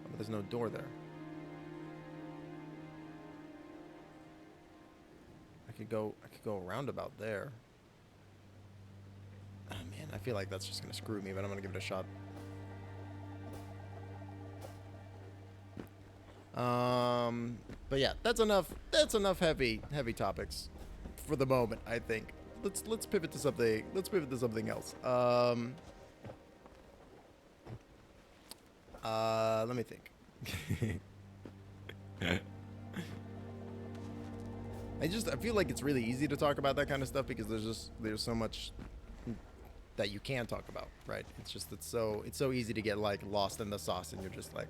Oh, but there's no door there. I could go around about there. Oh man, I feel like that's just gonna screw me, but I'm gonna give it a shot. But yeah, that's enough heavy topics for the moment, I think. Let's pivot to something. Let's pivot to something else. Let me think. I feel like it's really easy to talk about that kind of stuff because there's so much that you can talk about, right? It's so easy to get like lost in the sauce, and you're just like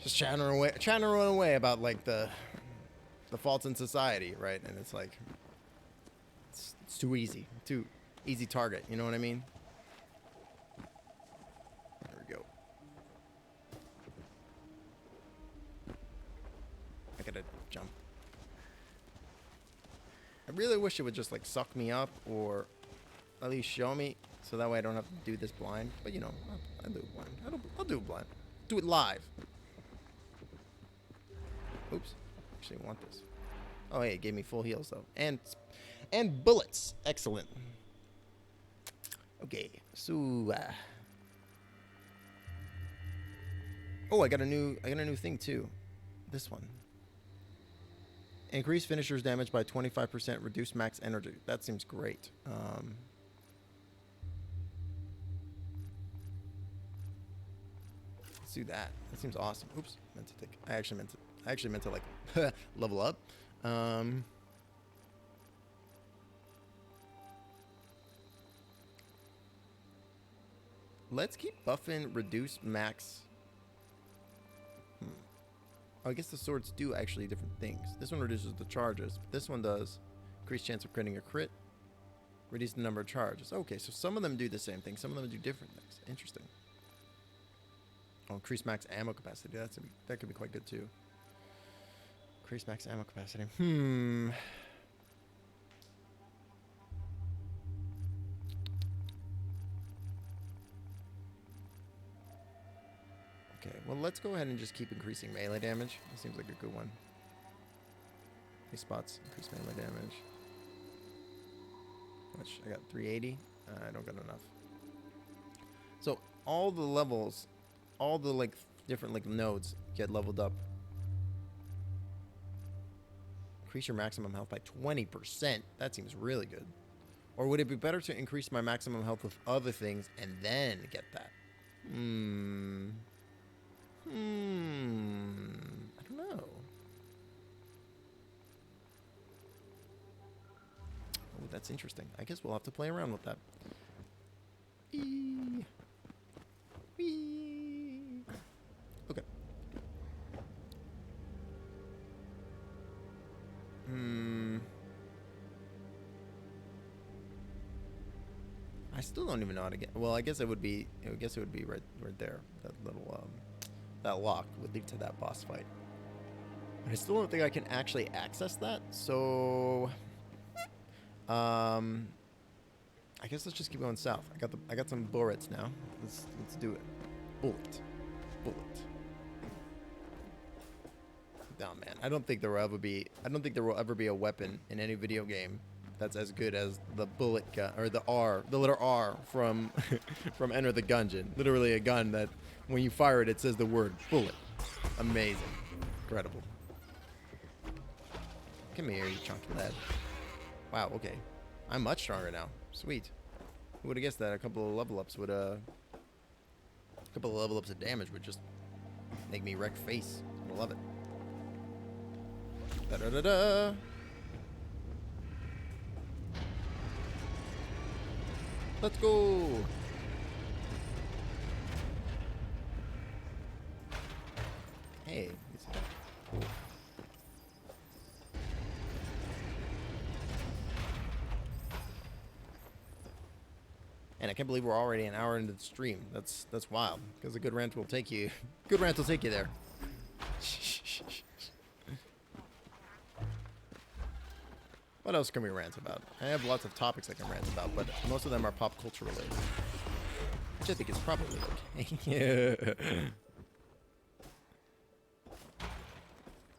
trying to run away about like the faults in society, right? And it's like it's too easy target, you know what I mean? There we go. I gotta jump. I really wish it would just like suck me up, or at least show me, so that way I don't have to do this blind. But you know, I'll do it blind. I'll do it blind. Do it live. Oops. Actually, I want this. Oh, hey, it gave me full heals though, and bullets. Excellent. Okay, so oh, I got a new thing too. This one. Increase finishers damage by 25%. Reduce max energy. That seems great. Let's do that. That seems awesome. Oops, I actually meant to like level up. Let's keep buffing reduce max. Oh, I guess the swords do actually different things. This one reduces the charges. But this one does increase chance of critting a crit. Reduce the number of charges. Okay, so some of them do the same thing. Some of them do different things. Interesting. Oh, increase max ammo capacity. That could be quite good too. Increase max ammo capacity. Okay, well, let's go ahead and just keep increasing melee damage. That seems like a good one. These spots increase melee damage. Which I got 380. I don't got enough. So all the levels, all the like different like nodes get leveled up. Increase your maximum health by 20%. That seems really good. Or would it be better to increase my maximum health with other things and then get that? I don't know. Oh, that's interesting. I guess we'll have to play around with that. Whee. Whee. Okay. I still don't even know how to get. Well, I guess it would be. I guess it would be right there. That little that lock would lead to that boss fight. But I still don't think I can actually access that. So, I guess let's just keep going south. I got some bullets now. Let's do it. Bullet. Oh man, I don't think there will ever be a weapon in any video game that's as good as the bullet gun, or the letter R from from Enter the Gungeon. Literally a gun that when you fire it, it says the word bullet. Amazing. Incredible. Come here, you chunky lad. Wow, okay. I'm much stronger now. Sweet. Who would have guessed that a couple of level ups would of damage would just make me wreck face. I love it. Da-da-da-da. Let's go. Hey, cool. And I can't believe we're already an hour into the stream. That's wild. Because a good rant will take you. Good rant will take you there. What else can we rant about? I have lots of topics I can rant about, but most of them are pop culture related. Which I think is probably okay. Yeah.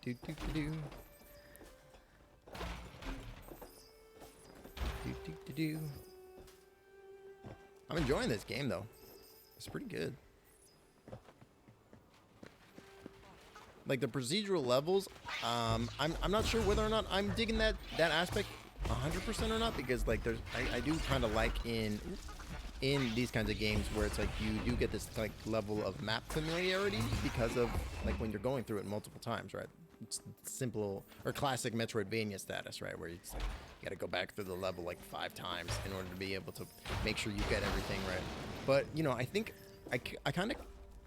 Do. Do. I'm enjoying this game though. It's pretty good. Like the procedural levels, I'm not sure whether or not I'm digging that aspect 100% or not, because like I do kind of like in these kinds of games where it's like you do get this like level of map familiarity because of like when you're going through it multiple times, right? It's simple or classic Metroidvania status, right? Where it's like you got to go back through the level like 5 times in order to be able to make sure you get everything right. But you know, I think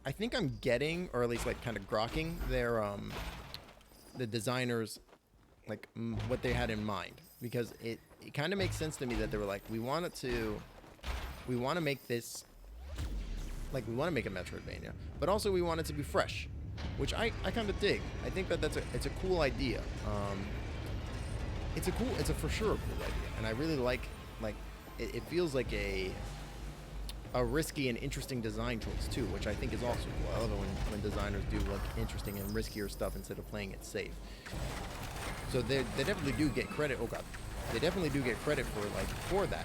I think I'm getting, or at least like kind of grokking their the designers like what they had in mind, because it kind of makes sense to me that they were like, we want to make this like, we want to make a Metroidvania, but also we want it to be fresh, which I kind of dig. I think that it's a cool idea. It's a for sure a cool idea, and I really like it feels like a risky and interesting design choice too, which I think is also cool. I love it when designers do like interesting and riskier stuff instead of playing it safe. So they definitely do get credit. Oh god, they definitely do get credit for that.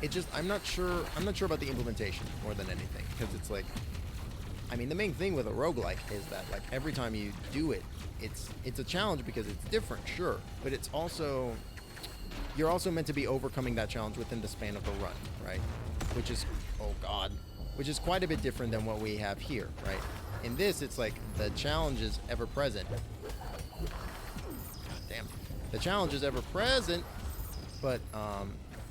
It just I'm not sure about the implementation more than anything, because it's like, I mean, the main thing with a roguelike is that like every time you do it, it's a challenge because it's different, sure, but it's also, you're also meant to be overcoming that challenge within the span of the run, right? Which is, oh god, which is quite a bit different than what we have here, right? In this, it's like the challenge is ever present. God damn, the challenge is ever present, but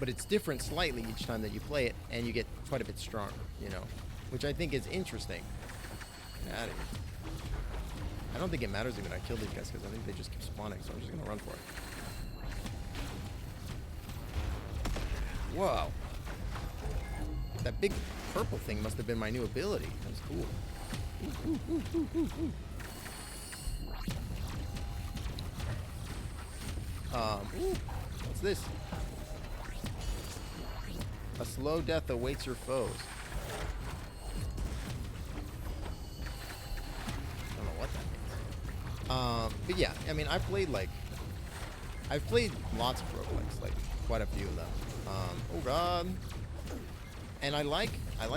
but it's different slightly each time that you play it, and you get quite a bit stronger, you know, which I think is interesting. Get out of here. I don't think it matters even I kill these guys because I think they just keep spawning, so I'm just gonna run for it. Whoa. That big purple thing must have been my new ability. That was cool. Ooh, ooh, ooh, ooh, ooh. Ooh, what's this? A slow death awaits your foes. I don't know what that means. But yeah, I mean, I've played lots of roguelikes, like quite a few of them. Oh god. And I like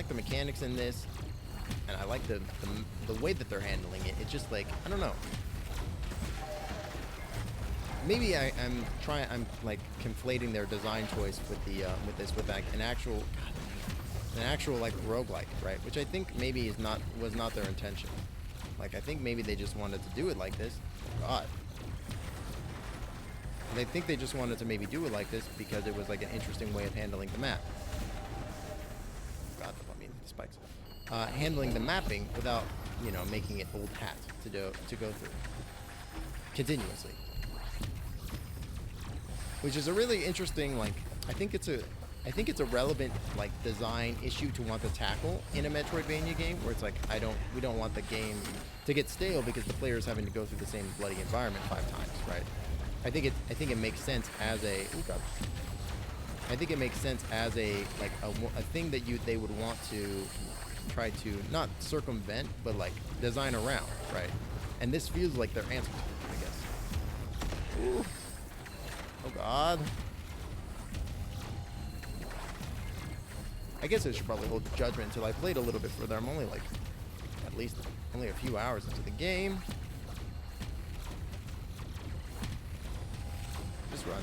the mechanics in this, and I like the way that they're handling it. It's just like, I don't know. Maybe I'm like conflating their design choice with like an actual like roguelike, right? Which I think maybe was not their intention. Like I think maybe they just wanted to do it like this. God. And I think they just wanted to maybe do it like this because it was like an interesting way of handling the map. God, I mean spikes. Handling the mapping without, you know, making it old hat to go through continuously. Which is a really interesting, like, I think it's a relevant like design issue to want to tackle in a Metroidvania game where it's like we don't want the game to get stale because the player is having to go through the same bloody environment 5 times, right? I think it makes sense as a I think it makes sense as a like a thing that they would want to try to not circumvent but like design around, right? And this feels like their answer to it, I guess. Ooh. Oh god. I guess I should probably hold judgment until I played a little bit further. I'm only like at least only a few hours into the game. Just run.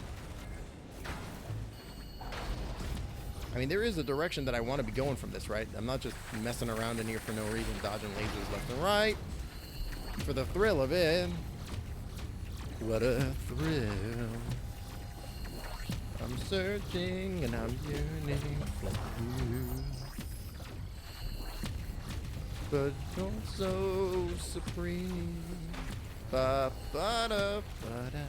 I mean, there is a direction that I want to be going from this, right? I'm not just messing around in here for no reason, dodging lasers left and right. For the thrill of it. What a thrill. I'm searching and I'm yearning for you. But you're so supreme. Ba ba da ba da.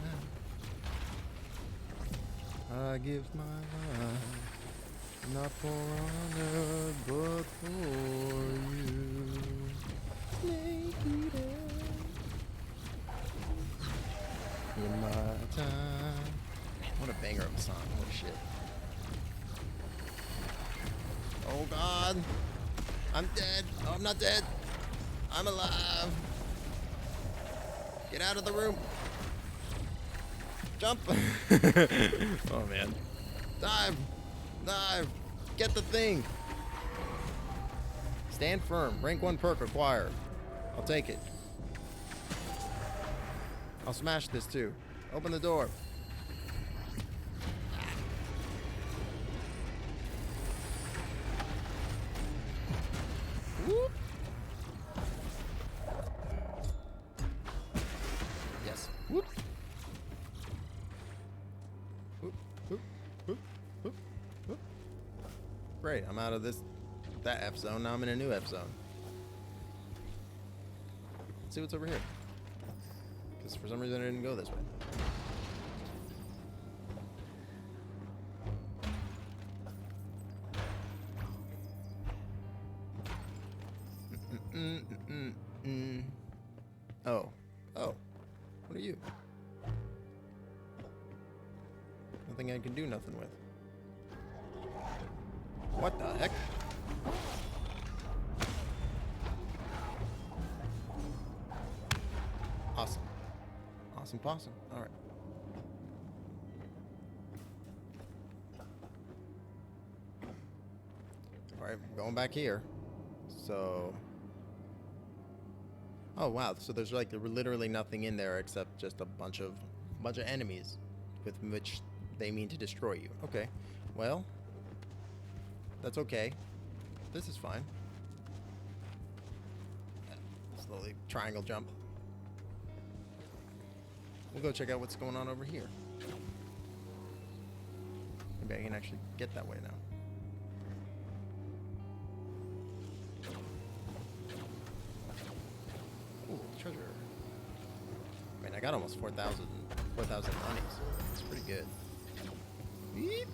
I give my life, not for honor, but for you. Snake eater. In my time. Man, what a banger of a song. Holy shit. Oh god. I'm dead. Oh, I'm not dead. I'm alive. Get out of the room. Jump. Oh man. Dive. Dive. Get the thing. Stand firm. Rank 1 perk acquired. I'll take it. I'll smash this too. Open the door. Whoop. Yes. Whoop. Whoop. Whoop. Whoop. Whoop. Whoop. Great. I'm out of that F zone. Now I'm in a new F zone. Let's see what's over here. Because for some reason I didn't go this way. Oh. Oh. What are you? Nothing I can do nothing with. What the heck? Awesome. Awesome possum. Alright. Alright, going back here. So... Oh wow, so there's like literally nothing in there except just a bunch of enemies with which they mean to destroy you. Okay. Well, that's okay. This is fine. Slowly triangle jump. We'll go check out what's going on over here. Maybe maybe I can actually get that way now. Ooh, treasure. I mean, I got almost 4,000 monies. That's pretty good. Beep.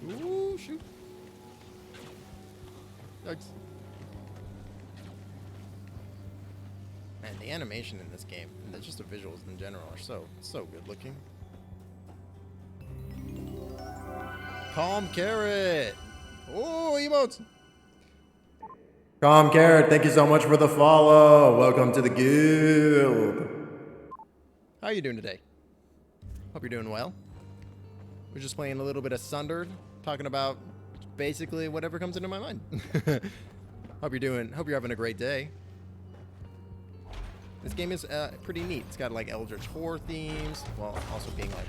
Ooh, shoot. Yikes. Man, the animation in this game, and just the visuals in general, are so good looking. Calm Carrot. Oh, emotes. Calm Carrot, thank you so much for the follow. Welcome to the guild. How are you doing today? Hope you're doing well. We're just playing a little bit of Sundered, talking about basically whatever comes into my mind. Hope you're having a great day. This game is pretty neat. It's got like Eldritch horror themes, while also being like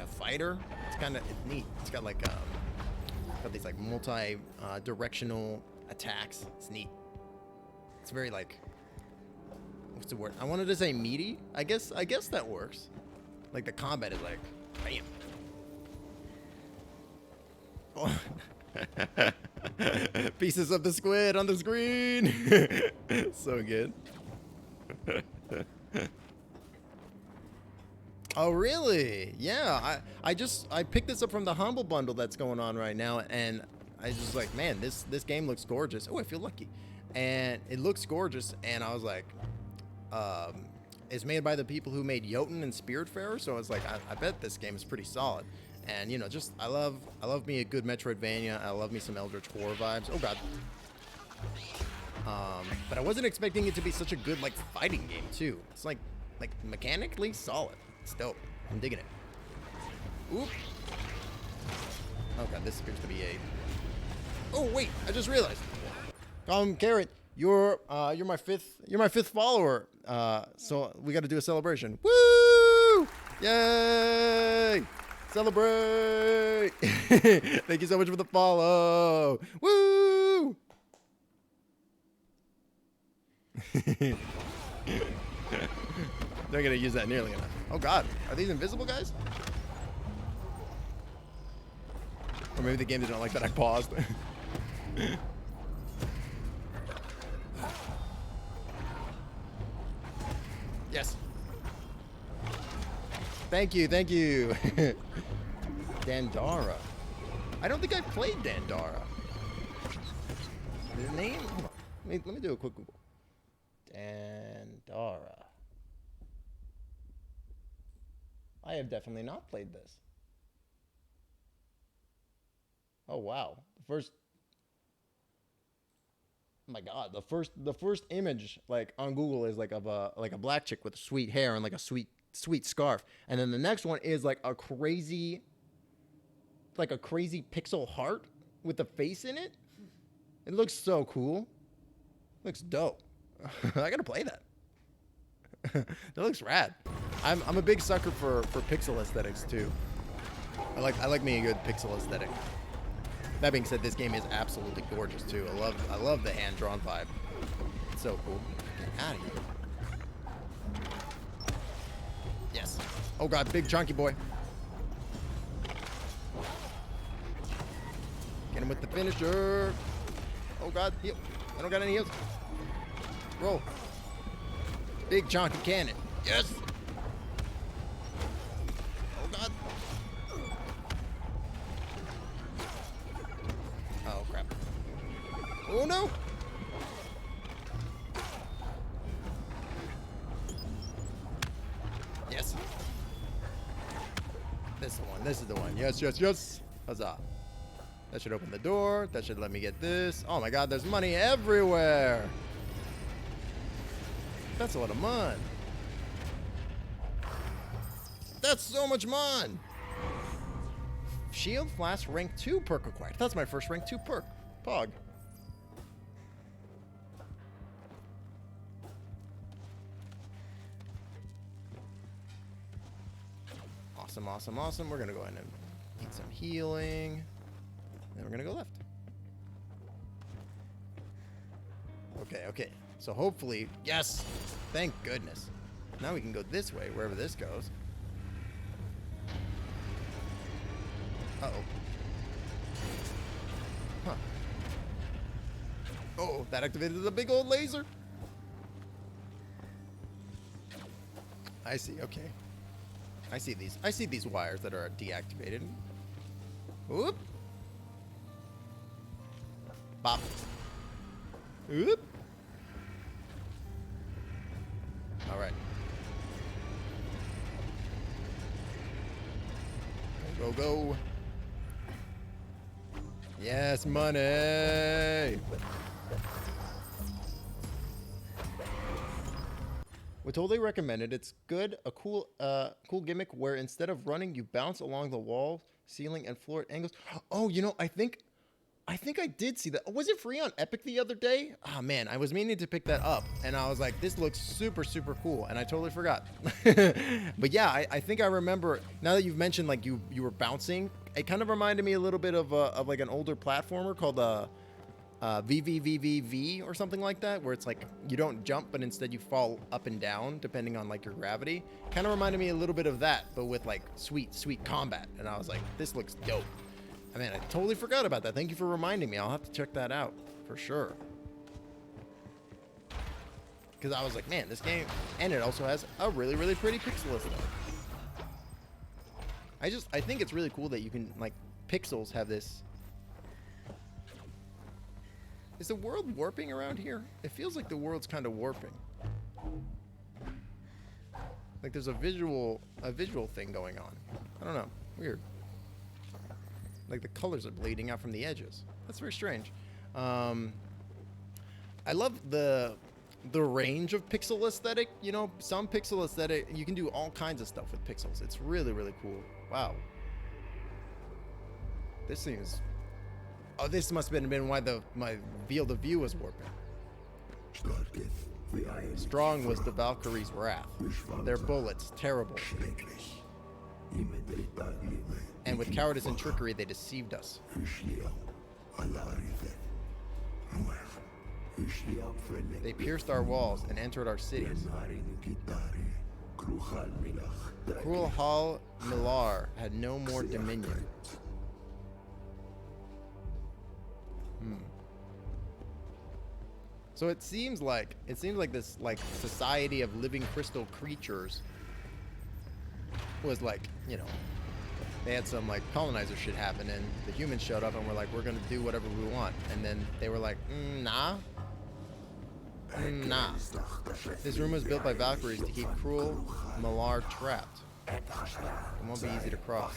a fighter. It's kind of neat. It's got like got these like multi-directional attacks. It's neat. It's very like, what's the word? I wanted to say meaty. I guess that works. Like the combat is like, bam. Oh. Pieces of the squid on the screen. So good. Oh really? Yeah, I picked this up from the Humble Bundle that's going on right now, and I was just like, man, this game looks gorgeous. Oh, I feel lucky. And it looks gorgeous, and I was like, it's made by the people who made Jotun and Spiritfarer, so I was like, I bet this game is pretty solid. And you know, just I love me a good Metroidvania. I love me some Eldritch horror vibes. Oh god. But I wasn't expecting it to be such a good like fighting game too. It's like mechanically solid. It's dope. I'm digging it. Oop. Oh god, this appears to be a. Oh wait, I just realized. Carrot, you're my fifth follower. So we got to do a celebration. Woo! Yay! Celebrate! Thank you so much for the follow. Woo! They're gonna use that nearly enough. Oh god, are these invisible guys? Or maybe the game didn't like that I paused. Yes. Thank you. Dandara. I don't think I've played Dandara. The name? Hold on. Let me do a quick Google. Dandara. I have definitely not played this. Oh wow. Oh my god, the first image like on Google is like of a black chick with sweet hair and like a sweet scarf. And then the next one is like a crazy pixel heart with a face in it. It looks so cool. Looks dope. I gotta play that. That looks rad. I'm a big sucker for pixel aesthetics too. I like me a good pixel aesthetic. That being said, this game is absolutely gorgeous too. I love the hand drawn vibe. It's so cool. Get out of here. Yes. Oh god, big chunky boy. Get him with the finisher. Oh god, heal. I don't got any heals. Roll. Big chunky cannon. Yes. Oh god. Oh crap. Oh no. Yes. This is the one. This is the one. Yes, yes, yes. Huzzah. That should open the door. That should let me get this. Oh my god, there's money everywhere. That's a lot of mon. That's so much mon. Shield Flask rank 2 perk acquired. That's my first rank 2 perk. Pog. Awesome, awesome, awesome. We're gonna go ahead and eat some healing. Then we're gonna go left. Okay, okay. So hopefully, yes, thank goodness. Now we can go this way, wherever this goes. Uh-oh. Huh. Oh, that activated the big old laser. I see, okay. I see these wires that are deactivated. Whoop. Bop. Whoop. All right. Go, go, go. Yes, money. We totally recommend it. It's good, a cool gimmick where instead of running, you bounce along the wall, ceiling, and floor at angles. Oh, you know, I think I did see that. Was it free on Epic the other day? Oh man, I was meaning to pick that up, and I was like, this looks super, super cool, and I totally forgot. But yeah, I think I remember. Now that you've mentioned like you were bouncing, it kind of reminded me a little bit of like an older platformer called VVVVV or something like that, where it's like you don't jump, but instead you fall up and down depending on like your gravity. Kind of reminded me a little bit of that, but with like sweet combat. And I was like, this looks dope. I mean, I totally forgot about that. Thank you for reminding me. I'll have to check that out for sure. Because I was like, man, this game, and it also has a really, really pretty pixel list though. I think it's really cool that you can, like, pixels have this. Is the world warping around here? It feels like the world's kind of warping. Like there's a visual thing going on. I don't know. Weird. Like the colors are bleeding out from the edges. That's very strange. I love the range of pixel aesthetic. You know, some pixel aesthetic, you can do all kinds of stuff with pixels. It's really, really cool. Wow. This seems... Oh, this must have been why my field of view was warping. Strong was the Valkyrie's wrath. Their bullets, terrible. And with cowardice and trickery, they deceived us. They pierced our walls and entered our cities. Cruel Hal Millar had no more dominion. So it seems like this like society of living crystal creatures was like, you know, they had some like colonizer shit happen, and the humans showed up and were like, we're gonna do whatever we want, and then they were like, nah. This room was built by Valkyries to keep cruel Millar trapped. It won't be easy to cross.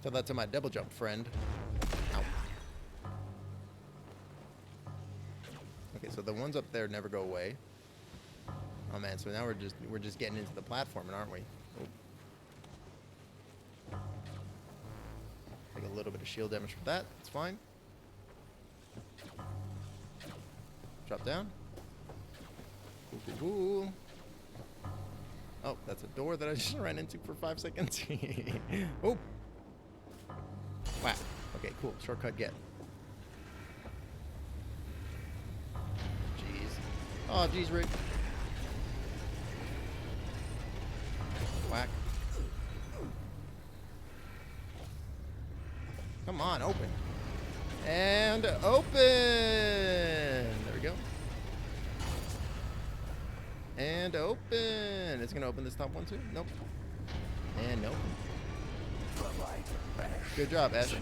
Tell that to my double jump friend. Ow. Okay, so the ones up there never go away. Oh man, so now we're just getting into the platforming, aren't we? Oh. Take a little bit of shield damage for that. It's fine. Drop down. Ooh. Oh, that's a door that I just ran into for 5 seconds. Oh. Wow. Okay, cool. Shortcut get. Jeez. Oh, jeez, Rick. Whack. Come on, open. And open! There we go. And open! It's gonna open this top one too? Nope. And nope. Good job, Ash.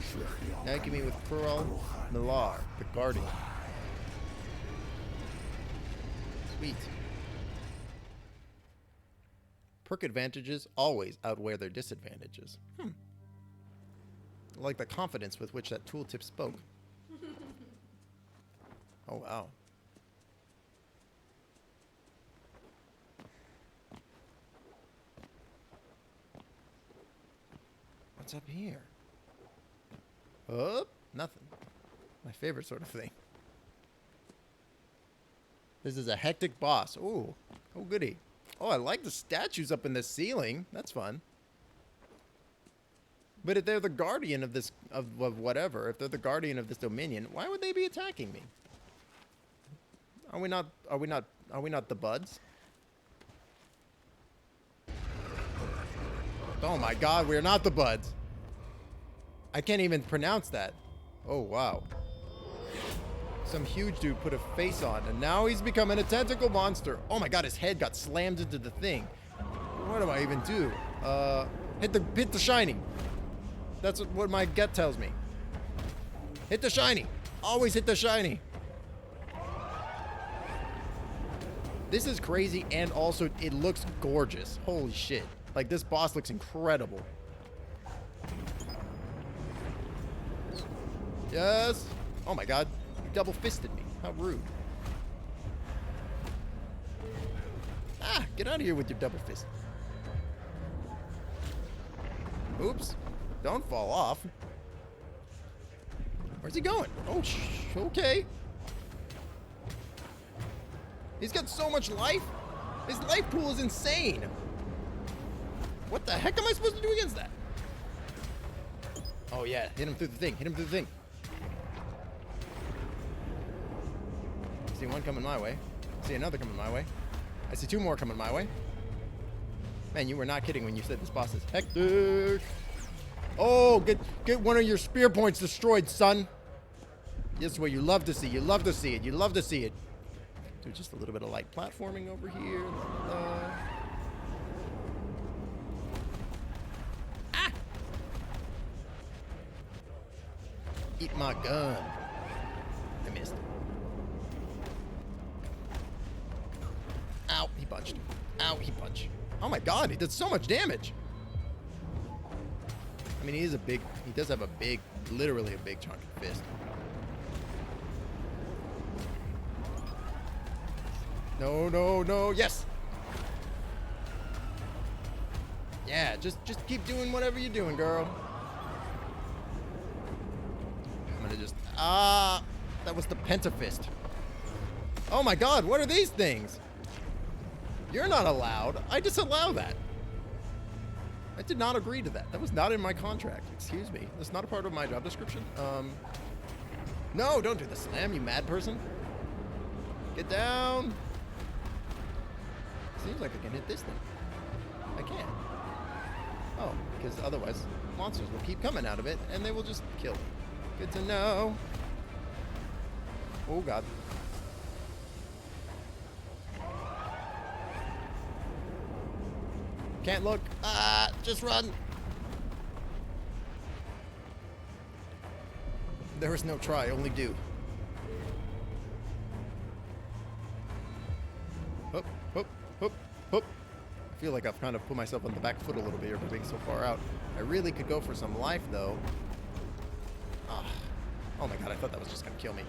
Now you can meet with Cruel Millar, the Guardian. Sweet. Perk advantages always outweigh their disadvantages. I like the confidence with which that tooltip spoke. Oh, wow. What's up here? Oh, nothing. My favorite sort of thing. This is a hectic boss. Ooh. Oh, goody. Oh, I like the statues up in the ceiling. That's fun. But if they're the guardian of this, of whatever, if they're the guardian of this dominion, why would they be attacking me? Are we not the buds? Oh my god, we are not the buds. I can't even pronounce that. Oh wow. Some huge dude put a face on, and now he's becoming a tentacle monster. Oh my god, his head got slammed into the thing. What do I even do? Hit the shiny. That's what my gut tells me. Hit the shiny. Always hit the shiny. This is crazy, and also it looks gorgeous. Holy shit. Like, this boss looks incredible. Yes. Oh my god. You double fisted me. How rude. Ah, get out of here with your double fist. Oops. Don't fall off. Where's he going? Oh, okay. He's got so much life. His life pool is insane. What the heck am I supposed to do against that? Oh, yeah. Hit him through the thing. Hit him through the thing. I see one coming my way. I see another coming my way. I see two more coming my way. Man, you were not kidding when you said this boss is hectic. Oh, get one of your spear points destroyed, son. This is what you love to see. You love to see it. You love to see it. Do just a little bit of light platforming over here. Ah! Eat my gun. I missed. Ow, he punched. Ow, he punched. Oh my god, he did so much damage. I mean, he does have a big, literally a big chunky fist. No, no, no, yes! Yeah, just keep doing whatever you're doing, girl. I'm gonna just, that was the pentafist. Oh my god, what are these things? You're not allowed. I disallow that. I did not agree to that. That was not in my contract. Excuse me. That's not a part of my job description. No, don't do the slam, you mad person. Get down. Seems like I can hit this thing. I can't. Oh, because otherwise monsters will keep coming out of it and they will just kill me. Good to know. Oh god. Can't look. Just run. There is no try, only do. Hoop, hoop, hoop, hoop. I feel like I've kind of put myself on the back foot a little bit here for being so far out. I really could go for some life, though. Oh my god, I thought that was just going to kill me.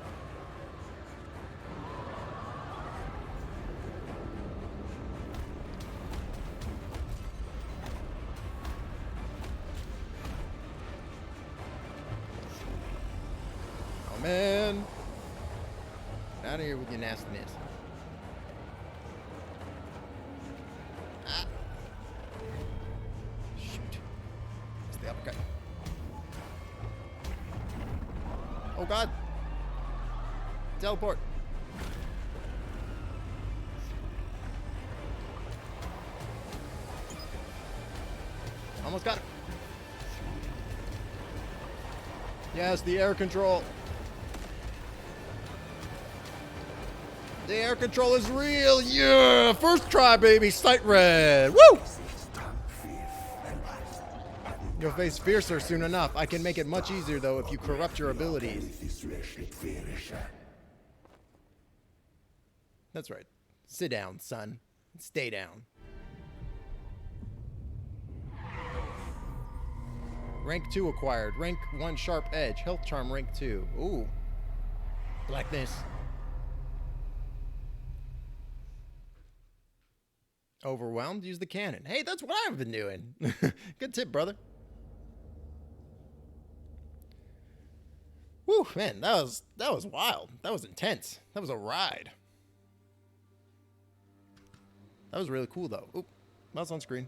Oh man. Get out of here with your nastiness. The uppercut. Oh god. Teleport. Almost got it. Yes, the air control. The air control is real. Yeah, first try, baby. Sight red. Woo! You'll face fiercer soon enough. I can make it much easier, though, if you corrupt your abilities. That's right. Sit down, son. Stay down. Rank 2 acquired. Rank 1 sharp edge. Health charm rank 2. Ooh. Blackness. Overwhelmed? Use the cannon. Hey, that's what I've been doing. Good tip, brother. Whew, man, that was wild. That was intense. That was a ride. That was really cool, though. Oop, mouse on screen.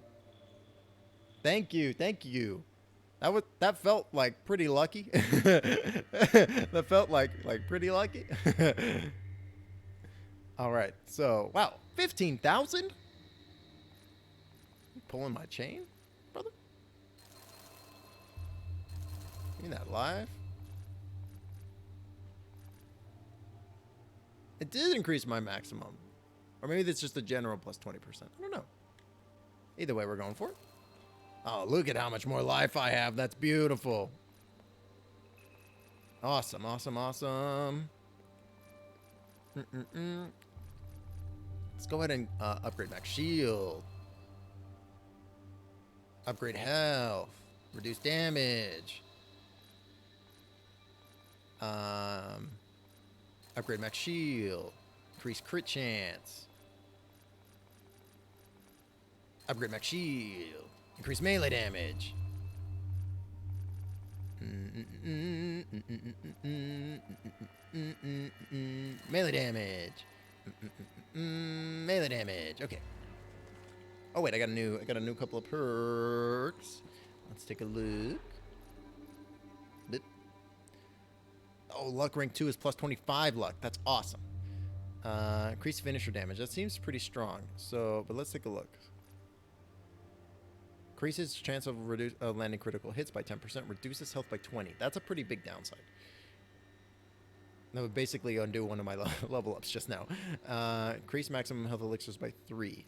Thank you, thank you. That felt like pretty lucky. That felt like pretty lucky. All right. So, wow, 15,000? Pulling my chain, brother? You that live? It did increase my maximum. Or maybe that's just a general plus 20%. I don't know. Either way, we're going for it. Oh, look at how much more life I have. That's beautiful. Awesome, awesome, awesome. Let's go ahead and upgrade max shield. Upgrade health. Reduce damage. Upgrade max shield. Increase crit chance. Upgrade max shield. Increase melee damage. Melee damage. Melee damage. Okay. Oh wait, I got a new couple of perks. Let's take a look. Bip. Oh, luck rank 2 is plus 25 luck. That's awesome. Increase finisher damage. That seems pretty strong. So, but let's take a look. Increases chance of landing critical hits by 10%. Reduces health by 20. That's a pretty big downside. That would basically undo one of my level ups just now. Increase maximum health elixirs by 3.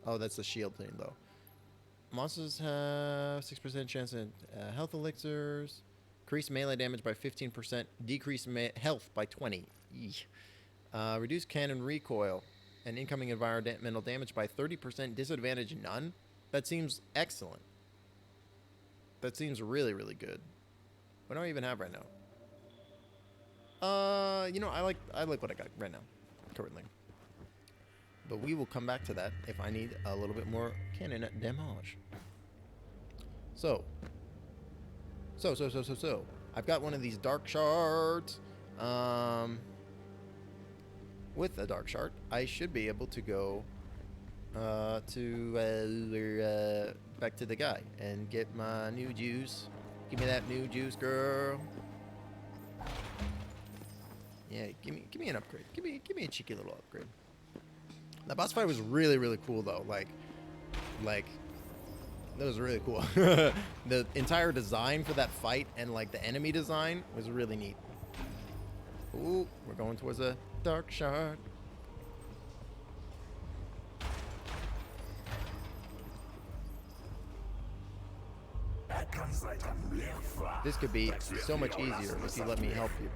Oh, that's the shield thing, though. Monsters have 6% chance in health elixirs. Increase melee damage by 15%. Decrease health by 20. Reduce cannon recoil and incoming environmental damage by 30%. Disadvantage none. That seems excellent. That seems really, really good. What do I even have right now? You know, I like what I got right now, currently. But we will come back to that if I need a little bit more cannon damage. So. I've got one of these dark shards. With a dark shard, I should be able to go back to the guy and get my new juice. Give me that new juice, girl. Yeah, give me an upgrade. Give me a cheeky little upgrade. That boss fight was really, really cool though. Like that was really cool. The entire design for that fight and like the enemy design was really neat. Ooh, we're going towards a dark shard. This could be so much easier if you let me help you.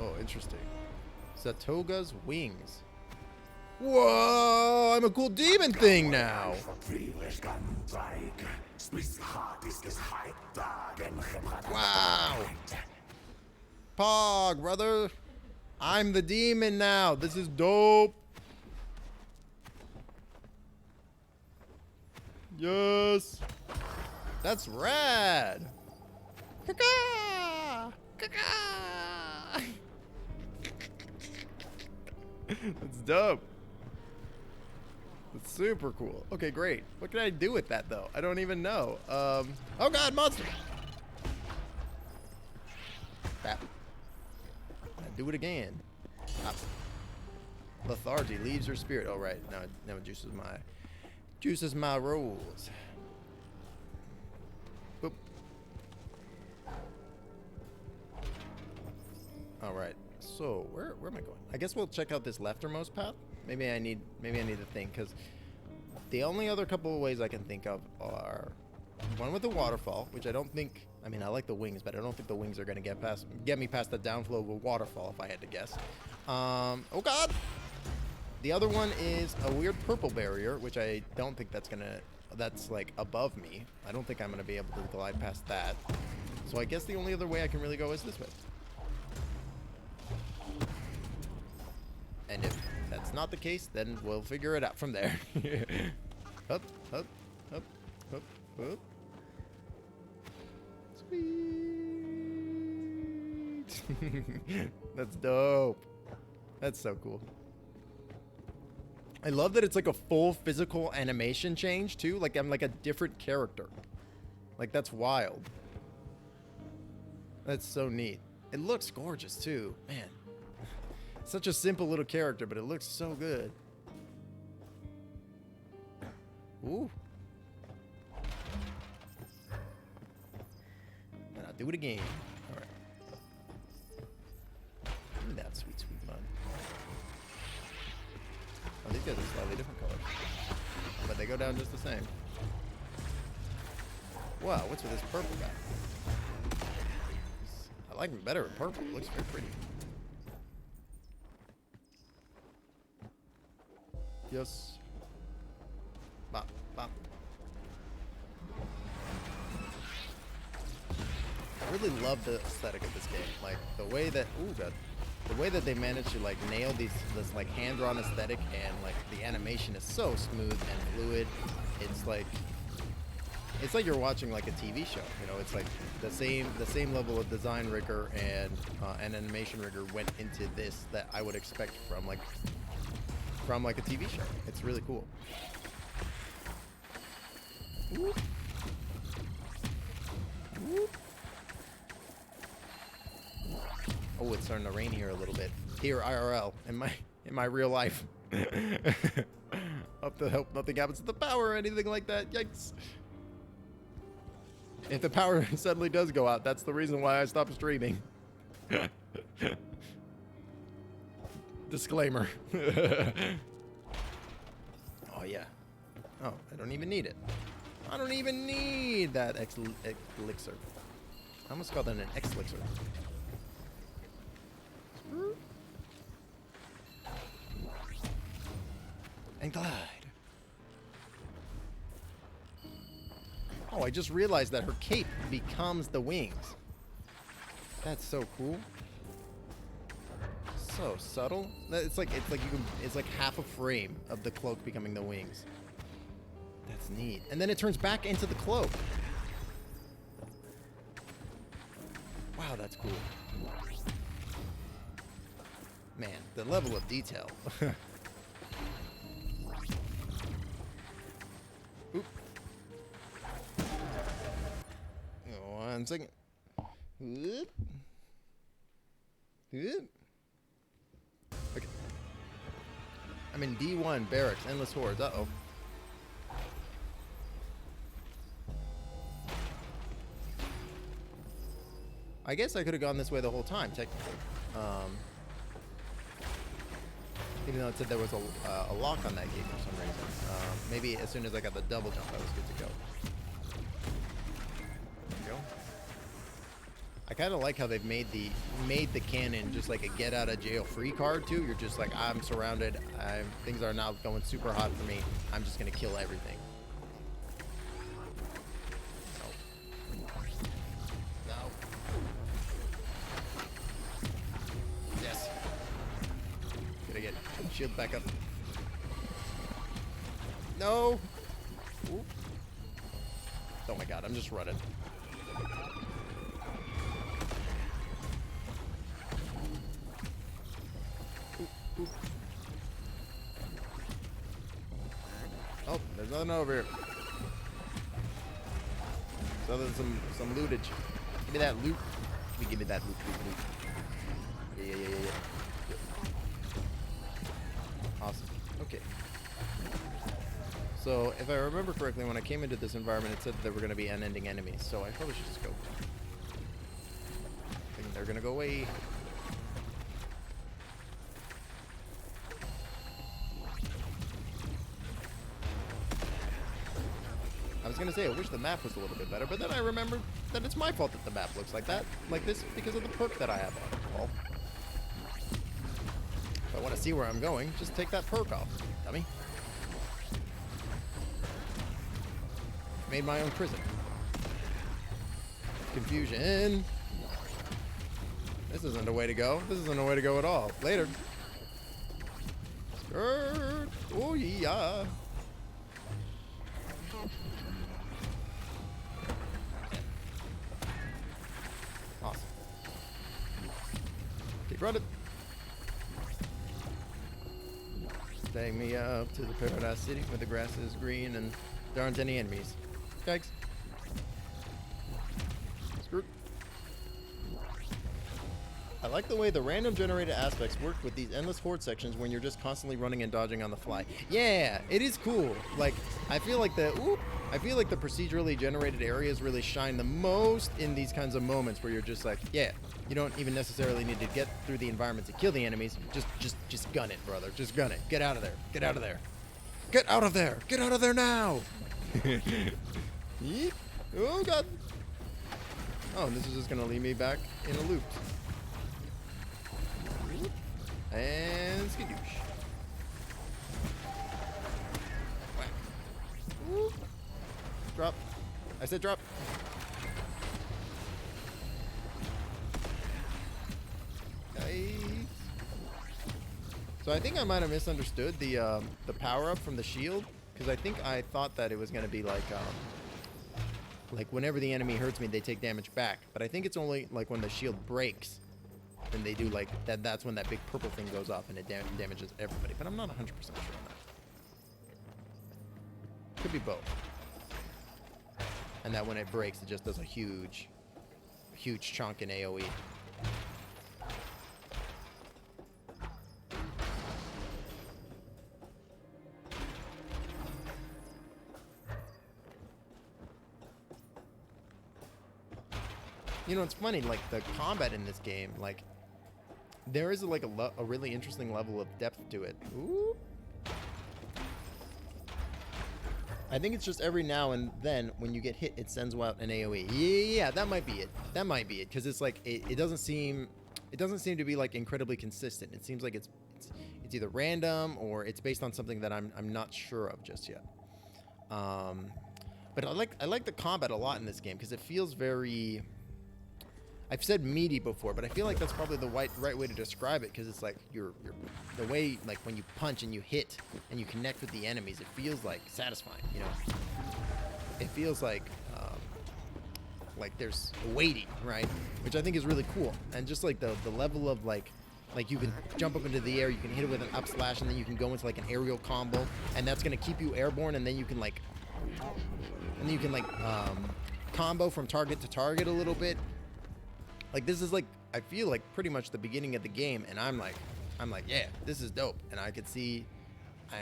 Oh, interesting. Satoga's wings. Whoa, I'm a cool demon thing now. Wow. Pog, brother. I'm the demon now. This is dope. Yes. That's rad. Caca. Caca. That's dope. That's super cool. Okay, great. What can I do with that, though? I don't even know. Oh, God, monster! Bap. Do it again. Bap. Lethargy leaves your spirit. Oh, right. Now it juices my rolls. Boop. All right. So where am I going? I guess we'll check out this leftermost path. Maybe I need to think, because the only other couple of ways I can think of are one with the waterfall, which I don't think. I mean, I like the wings, but I don't think the wings are gonna get me past the downflow of a waterfall if I had to guess. Oh God! The other one is a weird purple barrier, which I don't think that's like above me. I don't think I'm gonna be able to glide past that. So I guess the only other way I can really go is this way. And if that's not the case, then we'll figure it out from there. Up, up, up, Hup, hup. Sweet. That's dope. That's so cool. I love that it's like a full physical animation change too. Like I'm like a different character. Like that's wild. That's so neat. It looks gorgeous too, man. Such a simple little character, but it looks so good. Ooh. And I'll do it again. All right. Give me that sweet, sweet mud. Oh, these guys are slightly different colors. But they go down just the same. Wow, what's with this purple guy? I like him better in purple. It looks very pretty. Yes. Bop, bop. I really love the aesthetic of this game. Like the way that the way that they managed to like nail this like hand-drawn aesthetic, and like the animation is so smooth and fluid. It's like you're watching like a TV show. You know, it's like the same level of design rigor and animation rigor went into this that I would expect from like a TV show. It's really cool. Whoop. Whoop. Oh, it's starting to rain here a little bit. Here, IRL, in my real life. Up to hope nothing happens to the power or anything like that. Yikes. If the power suddenly does go out, that's the reason why I stopped streaming. Disclaimer. Oh, yeah. Oh, I don't even need it. I don't even need that elixir. I almost called that an elixir. And glide. Oh, I just realized that her cape becomes the wings. That's so cool. So subtle. It's like half a frame of the cloak becoming the wings. That's neat. And then it turns back into the cloak. Wow, that's cool. Man, the level of detail. Oop. 1 second. Oop. Oop. Okay. I'm in D1, barracks, endless hordes. Uh-oh. I guess I could have gone this way the whole time, technically. Even though it said there was a lock on that gate for some reason. Maybe as soon as I got the double jump, I was good to go. There we go. I kind of like how they've made the cannon just like a get out of jail free card too. You're just like, I'm surrounded. Things are now going super hot for me. I'm just gonna kill everything. No. Yes. Gotta get shield back up. No. Ooh. Oh my god, I'm just running. Oh, there's nothing over here. So there's some lootage. Give me that loot. Give me that loot. Yeah. Awesome. Okay. So if I remember correctly, when I came into this environment, it said there were going to be unending enemies. So I probably should just go. I think they're going to go away. I was gonna say I wish the map was a little bit better, but then I remembered that it's my fault that the map looks like that, like this, because of the perk that I have on it. Well, if I want to see where I'm going, just take that perk off, dummy. Made my own prison. Confusion. This isn't a way to go. This isn't a way to go at all. Later. Skirt. Oh yeah. They brought it. Take me up to the Paradise City where the grass is green and there aren't any enemies. Yikes. Screw. I like the way the random generated aspects work with these endless horde sections when you're just constantly running and dodging on the fly. Yeah, it is cool. Like, I feel like the procedurally generated areas really shine the most in these kinds of moments where you're just like, yeah, you don't even necessarily need to get through the environment to kill the enemies. Just gun it, brother. Just gun it. Get out of there. Get out of there. Get out of there. Get out of there now. Yeet. Oh, God. Oh, this is just going to lead me back in a loop. And skadoosh. Whack. Whoop. Drop. I said drop. Nice. So I think I might have misunderstood the power up from the shield, because I think I thought that it was going to be like whenever the enemy hurts me, they take damage back. But I think it's only like when the shield breaks. And they do like that. That's when that big purple thing goes off and it damages everybody. But I'm not 100% sure on that. Could be both. And that when it breaks, it just does a huge chunk in AoE. You know, it's funny, like the combat in this game, like there is like a really interesting level of depth to it. Ooh. I think it's just every now and then when you get hit, it sends out an AoE. Yeah, that might be it. That might be it, because it's like it doesn't seem to be like incredibly consistent. It seems like it's either random or it's based on something that I'm not sure of just yet. But I like the combat a lot in this game because it feels very. I've said meaty before, but I feel like that's probably the right way to describe it, because it's like the way, like when you punch and you hit and you connect with the enemies, it feels like satisfying, you know. It feels like there's weighty, right? Which I think is really cool. And just like the level of like you can jump up into the air, you can hit it with an up slash, and then you can go into like an aerial combo, and that's gonna keep you airborne, and then you can combo from target to target a little bit. Like this is like, I feel like pretty much the beginning of the game, and I'm like, yeah, this is dope. And I could see,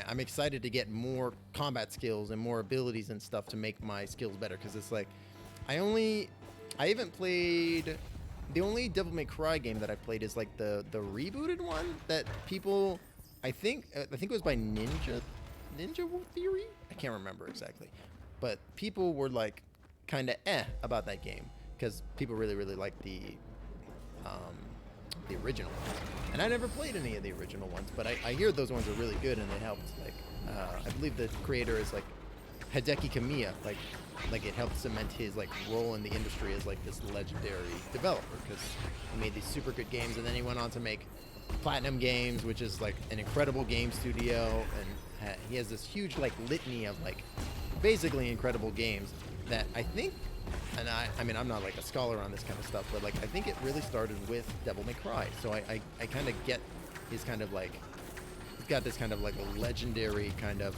I'm excited to get more combat skills and more abilities and stuff to make my skills better. Cause it's like, I haven't played, the only Devil May Cry game that I played is like the rebooted one that people, I think it was by Ninja Theory? I can't remember exactly. But people were like kind of about that game, because people really, really like the original ones. And I never played any of the original ones, but I hear those ones are really good, and they helped. Like, I believe the creator is like Hideki Kamiya. Like it helped cement his like role in the industry as like this legendary developer, because he made these super good games, and then he went on to make Platinum Games, which is like an incredible game studio, and he has this huge like litany of like basically incredible games that I think. And I mean, I'm not like a scholar on this kind of stuff, but like I think it really started with Devil May Cry. So I kind of get his kind of like, he's got this kind of like a legendary kind of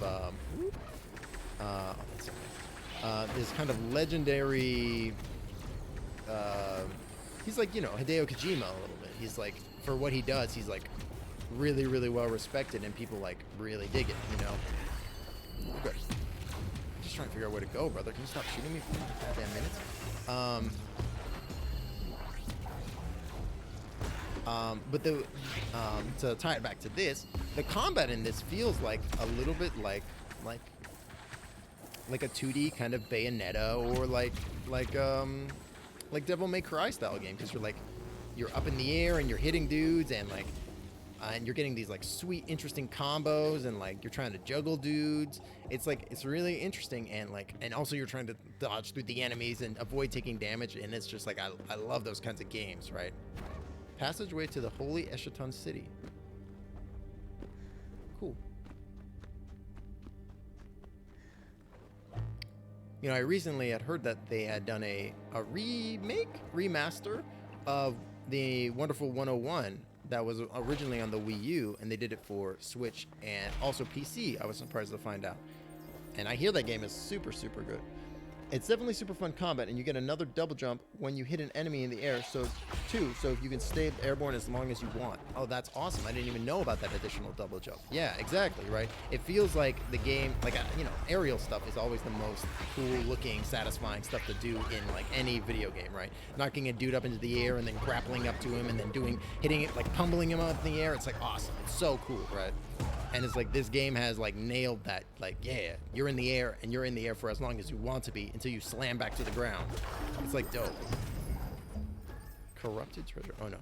this kind of legendary. He's like, you know, Hideo Kojima a little bit. He's like, for what he does, he's like really, really well respected, and people like really dig it. You know. Good. Just trying to figure out where to go, brother. Can you stop shooting me for 10 minutes? But to tie it back to this, the combat in this feels like a little bit like a 2D kind of Bayonetta, or like Devil May Cry style game, because you're up in the air and you're hitting dudes, and like and you're getting these like sweet, interesting combos, and like you're trying to juggle dudes. It's like, it's really interesting, and like, and also you're trying to dodge through the enemies and avoid taking damage, and it's just like, I love those kinds of games, right? Passageway to the Holy Eschaton City. Cool. You know, I recently had heard that they had done a remaster of the Wonderful 101 that was originally on the Wii U, and they did it for Switch and also PC. I was surprised to find out. And I hear that game is super, super good. It's definitely super fun combat, and you get another double jump when you hit an enemy in the air, so you can stay airborne as long as you want. Oh, that's awesome. I didn't even know about that additional double jump. Yeah, exactly, right? It feels like the game, like, aerial stuff is always the most cool-looking, satisfying stuff to do in, like, any video game, right? Knocking a dude up into the air and then grappling up to him and then hitting it, like, pummeling him up in the air. It's, like, awesome. It's so cool, right? And it's like this game has like nailed that, like, yeah, you're in the air and you're in the air for as long as you want to be until you slam back to the ground. It's like dope. Corrupted treasure. Oh no.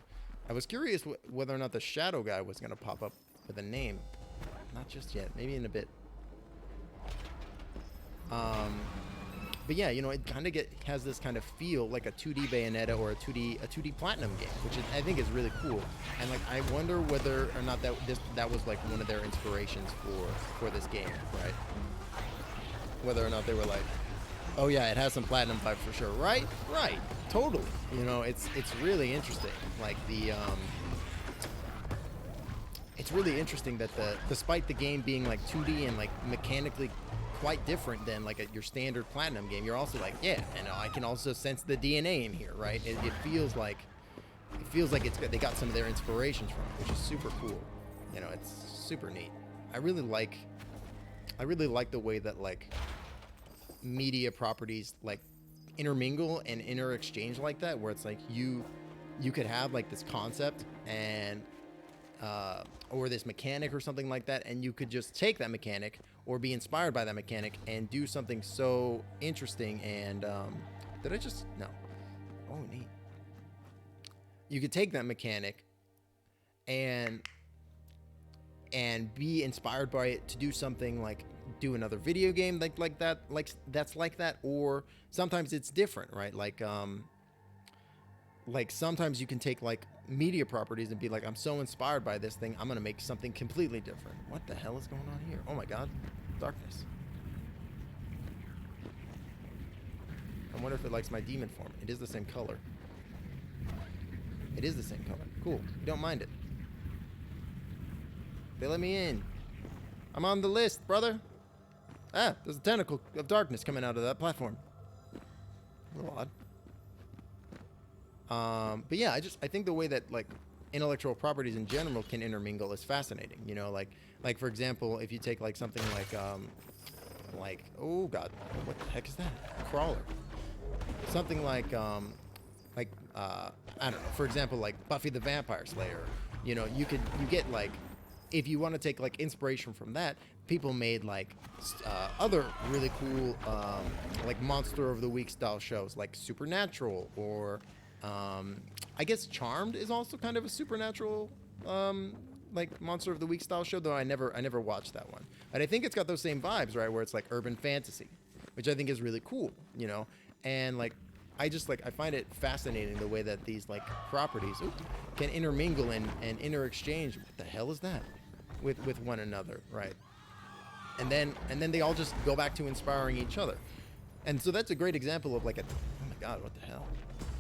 I was curious whether or not the shadow guy was going to pop up with a name. Not just yet. Maybe in a bit. But yeah, it kind of has this kind of feel like a 2D Bayonetta or a 2D Platinum game, which I think is really cool. And like, I wonder whether or not that was like one of their inspirations for this game, right? Whether or not they were like, oh yeah, it has some Platinum vibe for sure, right? Right, totally. It's really interesting. Like it's really interesting that despite the game being like 2D and like mechanically quite different than like your standard Platinum game, you're also like, yeah, and I can also sense the DNA in here, right? It feels like they got some of their inspirations from it, which is super cool. It's super neat. I really like the way that like media properties like intermingle and interexchange like that, where it's like you could have like this concept and or this mechanic or something like that, and you could just take that mechanic or be inspired by that mechanic and do something so interesting. And did I just no? Oh, neat. You could take that mechanic and be inspired by it to do something, like do another video game like that, that's like that. Or sometimes it's different, right? Like sometimes you can take like media properties and be like, I'm so inspired by this thing, I'm gonna make something completely different. What the hell is going on here? Oh my god, darkness. I wonder if it likes my demon form. It is the same color. It is the same color. Cool. You don't mind it. They let me in. I'm on the list, brother. Ah, there's a tentacle of darkness coming out of that platform. A little odd. But yeah, I think the way that like intellectual properties in general can intermingle is fascinating. Like for example, if you take like something like oh god, what the heck is that? A crawler. Something like I don't know. For example, like Buffy the Vampire Slayer. You get like, if you want to take like inspiration from that, people made like other really cool like Monster of the Week style shows like Supernatural, or I guess Charmed is also kind of a supernatural like Monster of the Week style show, though I never watched that one. But I think it's got those same vibes, right, where it's like urban fantasy, which I think is really cool, and like I find it fascinating the way that these like properties can intermingle and interexchange. What the hell is that? With one another, right? And then they all just go back to inspiring each other. And so that's a great example of like oh my god, what the hell?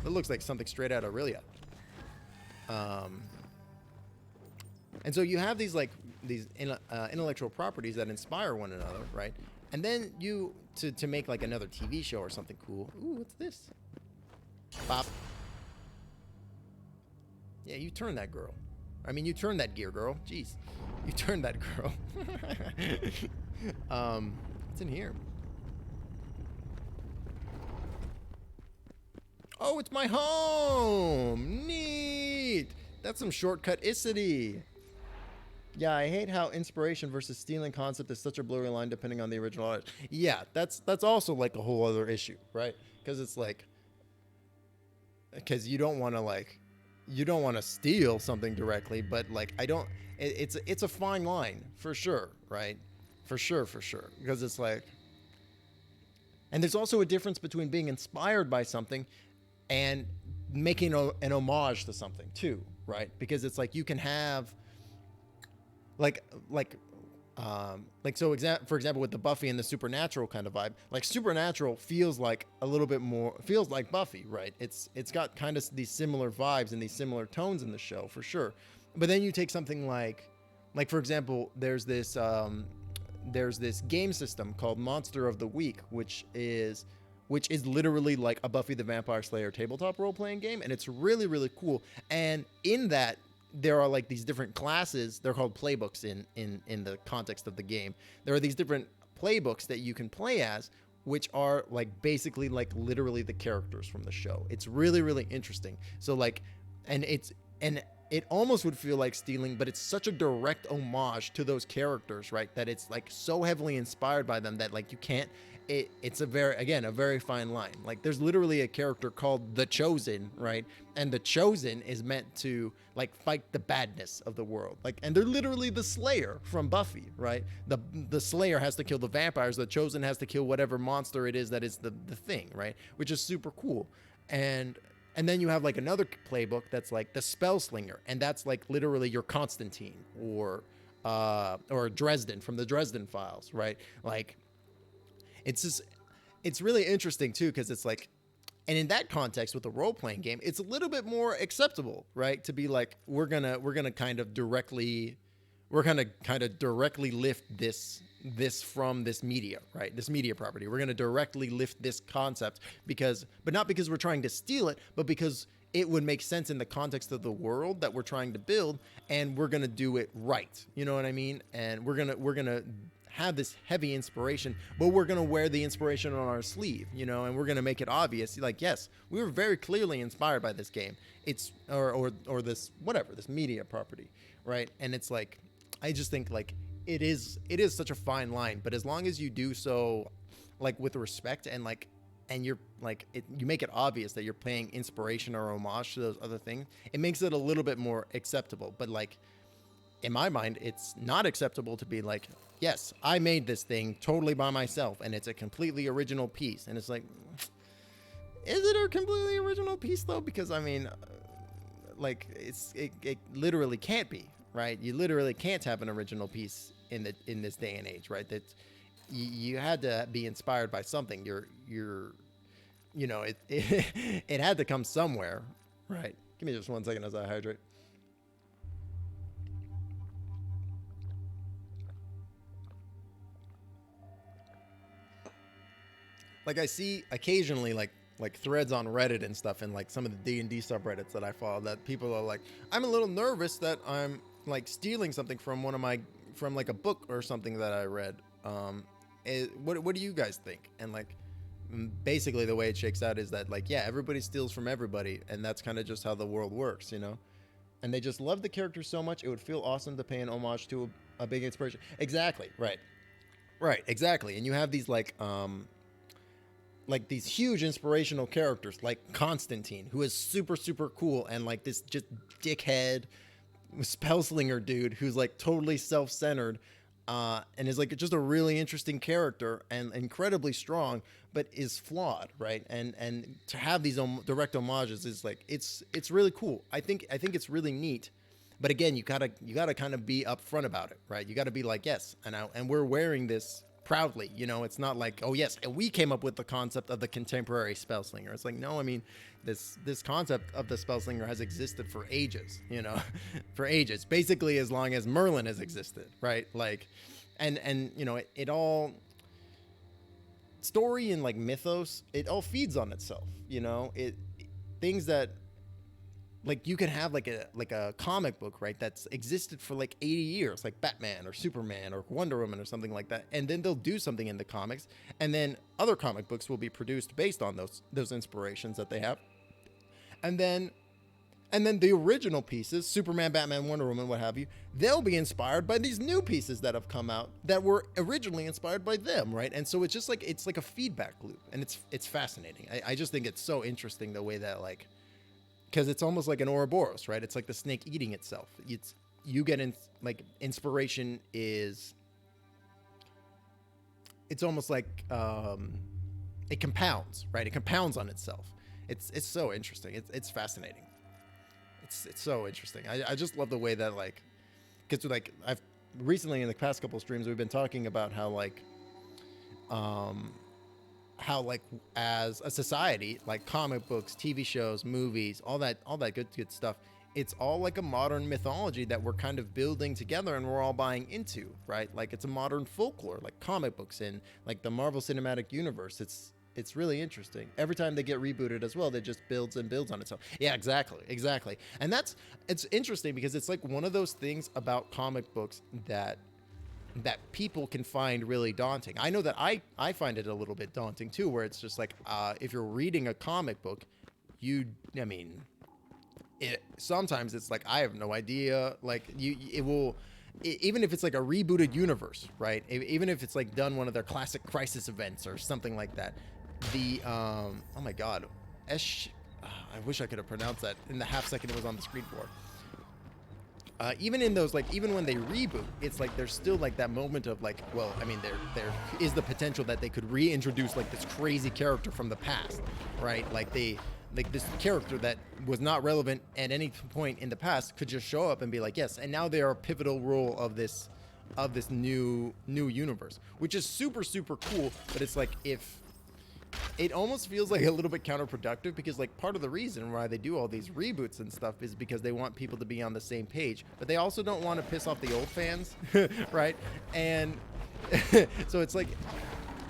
It looks like something straight out of Aurelia. And so you have these intellectual properties that inspire one another, right? And then to make like another TV show or something cool. Ooh, what's this? Bop. Yeah, you turn that girl. I mean, you turn that gear, girl. Jeez. You turned that girl. What's in here? Oh, it's my home! Neat! That's some shortcut-icity. Yeah, I hate how inspiration versus stealing concept is such a blurry line depending on the original artist. Yeah, that's also like a whole other issue, right? Because it's like, because you don't want to steal something directly, but like it's a fine line for sure, right? For sure, because it's like, and there's also a difference between being inspired by something and making an homage to something too, right? Because it's like you can have for example with the Buffy and the Supernatural kind of vibe, like Supernatural feels like Buffy, right? It's got kind of these similar vibes and these similar tones in the show for sure, But then you take something like for example, there's this game system called Monster of the Week, which is literally like a Buffy the Vampire Slayer tabletop role playing game, and it's really really cool. And in that, there are like these different classes. They're called playbooks in the context of the game. There are these different playbooks that you can play as, which are like basically like literally the characters from the show. It's really really interesting. So like, and it almost would feel like stealing, but it's such a direct homage to those characters, right? That it's like so heavily inspired by them that like you can't. It's a very fine line. Like there's literally a character called the Chosen, right? And the Chosen is meant to like fight the badness of the world. Like, and they're literally the Slayer from Buffy, right? The Slayer has to kill the vampires. The Chosen has to kill whatever monster it is that is the thing, right? Which is super cool. And then you have like another playbook that's like the Spellslinger, and that's like literally your Constantine or Dresden from the Dresden Files, right? Like it's really interesting too, because it's like, and in that context with the role playing game, it's a little bit more acceptable, right? To be like, we're gonna kind of directly lift this from this media, right? This media property. We're going to directly lift this concept but not because we're trying to steal it, but because it would make sense in the context of the world that we're trying to build, and we're going to do it right. You know what I mean? And we're going to have this heavy inspiration, but we're going to wear the inspiration on our sleeve, you know, and we're going to make it obvious. Like, yes, we were very clearly inspired by this game. It's, or this, whatever, this media property, right? And it's like, I just think like, it is such a fine line, but as long as you do so like with respect and like, and you're like you make it obvious that you're paying inspiration or homage to those other things, it makes it a little bit more acceptable. But like in my mind, it's not acceptable to be like, yes, I made this thing totally by myself and it's a completely original piece. And it's like, is it a completely original piece though? Because I mean, like it literally can't be. Right, you literally can't have an original piece in this day and age, right? That you had to be inspired by something. You know, it had to come somewhere, right? Give me just 1 second as I hydrate. Like I see occasionally like threads on Reddit and stuff, and like some of the D&D subreddits that I follow, that people are like, I'm a little nervous that I'm like stealing something from from like a book or something that I read. What do you guys think? And like basically the way it shakes out is that like, yeah, everybody steals from everybody, and that's kind of just how the world works, you know. And they just love the characters so much, it would feel awesome to pay an homage to a big inspiration. Exactly, right, exactly. And you have these like these huge inspirational characters like Constantine, who is super super cool, and like this just dickhead Spellslinger dude who's like totally self-centered, and is like just a really interesting character and incredibly strong, but is flawed, right? And to have these direct homages is like, it's really cool. I think it's really neat. But again, you gotta kind of be upfront about it, right? You gotta be like, yes, and we're wearing this proudly, you know. It's not like, oh yes, we came up with the concept of the contemporary Spellslinger. It's like, no, I mean, this concept of the Spellslinger has existed for ages, you know, for ages, basically as long as Merlin has existed, right? Like, and you know, it all, story and like mythos, it all feeds on itself, you know. Things that, like, you can have like a comic book, right, that's existed for like 80 years, like Batman or Superman or Wonder Woman or something like that, and then they'll do something in the comics, and then other comic books will be produced based on those inspirations that they have, and then the original pieces, Superman, Batman, Wonder Woman, what have you, they'll be inspired by these new pieces that have come out that were originally inspired by them, right? And so it's just like, it's like a feedback loop, and it's fascinating. I just think it's so interesting the way that, like, because it's almost like an Ouroboros, right? It's like the snake eating itself. You get in, like, inspiration is, it's almost like it compounds, right? It compounds on itself. It's so interesting. It's fascinating. It's so interesting. I just love the way that, like, because like I've recently in the past couple of streams we've been talking about how like as a society, like comic books, TV shows, movies, all that good stuff it's all like a modern mythology that we're kind of building together and we're all buying into, right? Like it's a modern folklore, like comic books and like the Marvel Cinematic Universe. It's really interesting. Every time they get rebooted as well, they just builds and builds on itself. Yeah, exactly. And it's interesting because it's like one of those things about comic books that people can find really daunting. I know that I find it a little bit daunting too, where it's just like if you're reading a comic book, sometimes it's like I have no idea. Like even if it's like a rebooted universe, right? Even if it's like done one of their classic crisis events or something like that. Oh my god, I wish I could have pronounced that in the half second it was on the screen for. Even in those, like, even when they reboot, it's like there's still like that moment of like, well, I mean, there is the potential that they could reintroduce like this crazy character from the past, right? Like this character that was not relevant at any point in the past could just show up and be like, yes, and now they are a pivotal role of this new universe, which is super cool. But it's like if it almost feels like a little bit counterproductive because like part of the reason why they do all these reboots and stuff is because they want people to be on the same page, but they also don't want to piss off the old fans, right? And so it's like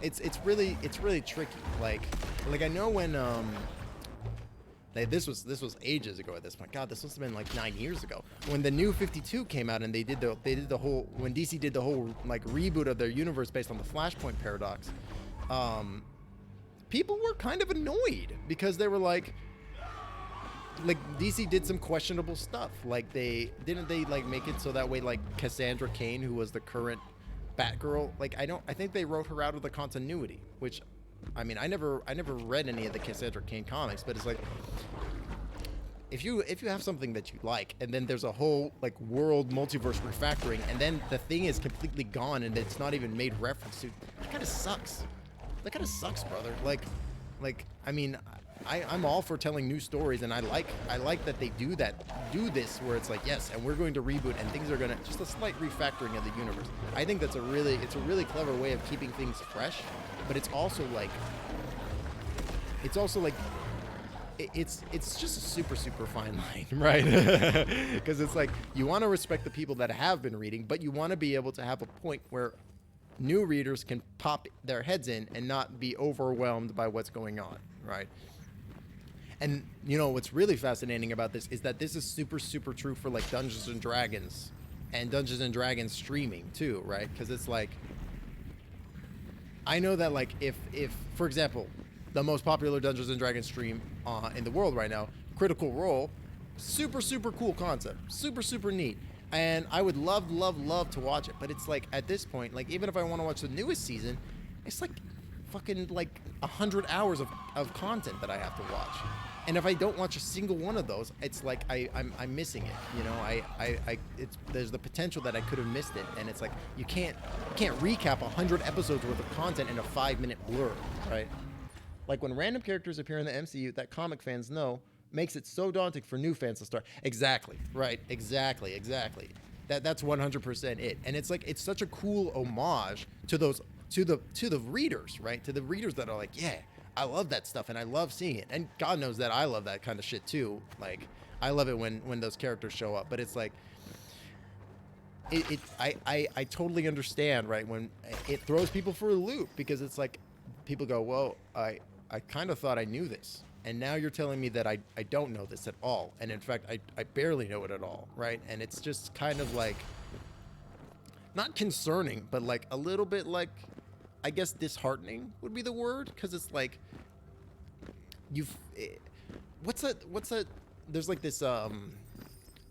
it's really tricky. Like I know when this was ages ago at this point. God, this must have been like 9 years ago when the New 52 came out and they did the whole, when DC did the whole like reboot of their universe based on the Flashpoint paradox. People were kind of annoyed because they were like DC did some questionable stuff. Like they like make it so that way like Cassandra Cain, who was the current Batgirl, like I think they wrote her out of the continuity, which I mean I never read any of the Cassandra Cain comics, but it's like if you have something that you like and then there's a whole like world multiverse refactoring and then the thing is completely gone and it's not even made reference to, that kind of sucks. That kind of sucks, brother. Like, I mean, I'm all for telling new stories, and I like that they do this, where it's like, yes, and we're going to reboot, and things are gonna just a slight refactoring of the universe. I think it's a really clever way of keeping things fresh, but it's also like, it's just a super fine line, right? Because it's like you want to respect the people that have been reading, but you want to be able to have a point where new readers can pop their heads in and not be overwhelmed by what's going on, right? And you know what's really fascinating about this is that this is super true for like Dungeons and Dragons and Dungeons and Dragons streaming too, right? Because it's like, I know that like if for example, the most popular Dungeons and Dragons stream in the world right now, Critical Role, super cool concept, super neat. And I would love to watch it. But it's like, at this point, like, even if I want to watch the newest season, it's like fucking like 100 hours of content that I have to watch. And if I don't watch a single one of those, it's like I'm missing it. You know, there's the potential that I could have missed it. And it's like, you can't recap 100 episodes worth of content in a 5-minute blur, right? Like when random characters appear in the MCU that comic fans know, makes it so daunting for new fans to start. Exactly, right? Exactly. That's 100% it. And it's like, it's such a cool homage to those, to the readers, right? To the readers that are like, yeah, I love that stuff and I love seeing it. And God knows that I love that kind of shit too. Like, I love it when those characters show up. But it's like, I totally understand, right? When it throws people for a loop because it's like, people go, well, I kind of thought I knew this. And now you're telling me that I don't know this at all. And in fact, I barely know it at all, right? And it's just kind of like, not concerning, but like a little bit like, I guess disheartening would be the word. Because it's like, what's that, there's like this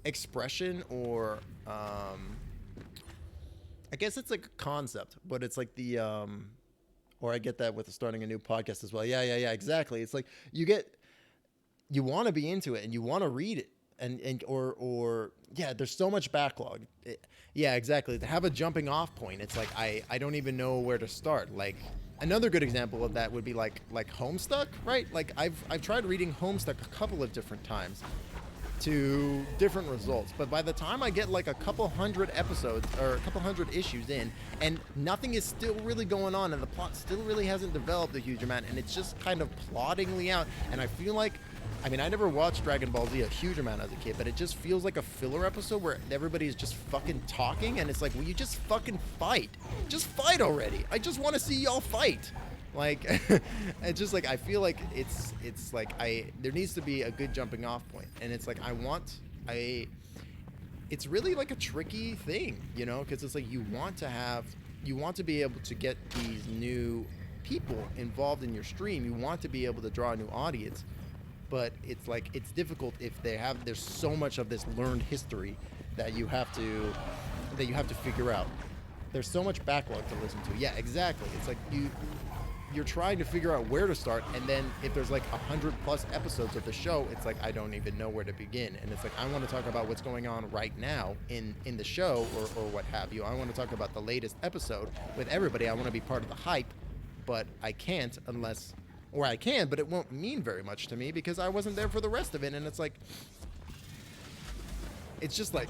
expression or, I guess it's like a concept, but it's like the, or I get that with starting a new podcast as well. Yeah, exactly. It's like you want to be into it and you want to read it or there's so much backlog. Yeah, exactly. To have a jumping off point, it's like, I don't even know where to start. Like another good example of that would be like Homestuck, right? Like I've tried reading Homestuck a couple of different times to different results, but by the time I get like a couple hundred episodes or a couple hundred issues in and nothing is still really going on and the plot still really hasn't developed a huge amount and it's just kind of ploddingly out, and I feel like I mean, I never watched Dragon Ball Z a huge amount as a kid, but it just feels like a filler episode where everybody's just fucking talking, and it's like, will you just fucking fight? Just fight already. I just want to see y'all fight. Like, it's just like, I feel like it's like, there needs to be a good jumping off point. And it's like, it's really like a tricky thing, you know, because it's like, you want to be able to get these new people involved in your stream. You want to be able to draw a new audience, but it's like, it's difficult if there's so much of this learned history that you have to figure out. There's so much backlog to listen to. Yeah, exactly. It's like you're trying to figure out where to start, and then if there's like 100+ episodes of the show, it's like, I don't even know where to begin. And it's like, I want to talk about what's going on right now in the show, or what have you. I want to talk about the latest episode with everybody. I want to be part of the hype, but I can't unless, or I can, but it won't mean very much to me because I wasn't there for the rest of it. And it's like, it's just like,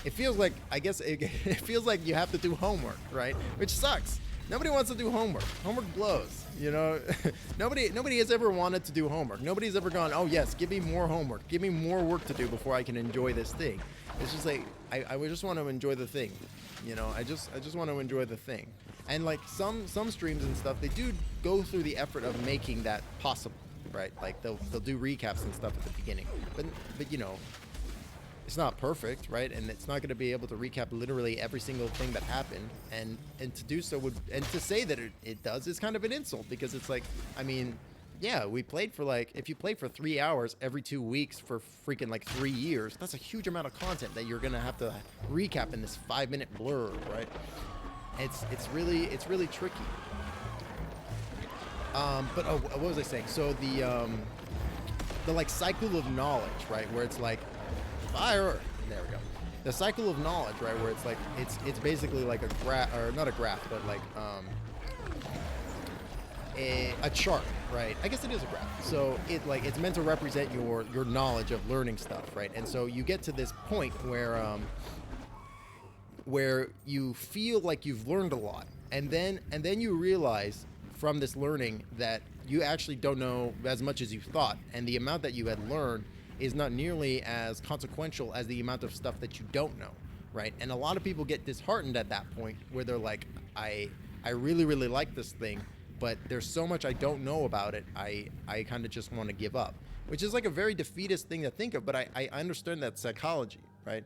it feels like, I guess it feels like you have to do homework, right? Which sucks. Nobody wants to do homework. Homework blows, you know? Nobody has ever wanted to do homework. Nobody's ever gone, oh yes, give me more homework. Give me more work to do before I can enjoy this thing. It's just like, I would just want to enjoy the thing. You know, I just want to enjoy the thing. And like some streams and stuff, they do go through the effort of making that possible, right? Like they'll do recaps and stuff at the beginning. But you know, it's not perfect, right? And it's not going to be able to recap literally every single thing that happened. And to do so and to say that it does is kind of an insult, because it's like, I mean, yeah, we played for like, if you play for 3 hours every 2 weeks for freaking like 3 years, that's a huge amount of content that you're going to have to recap in this 5-minute blur, right? It's really tricky. But what was I saying? So the like cycle of knowledge, right? Where it's like, fire. There we go. The cycle of knowledge, right? Where it's like, it's basically like a graph, or not a graph, but like a chart, right? I guess it is a graph. So it's meant to represent your knowledge of learning stuff, right? And so you get to this point where you feel like you've learned a lot, and then you realize from this learning that you actually don't know as much as you thought, and the amount that you had learned is not nearly as consequential as the amount of stuff that you don't know, right? And a lot of people get disheartened at that point, where they're like, I really, really like this thing, but there's so much I don't know about it, I kind of just want to give up, which is like a very defeatist thing to think of, but I understand that psychology, right?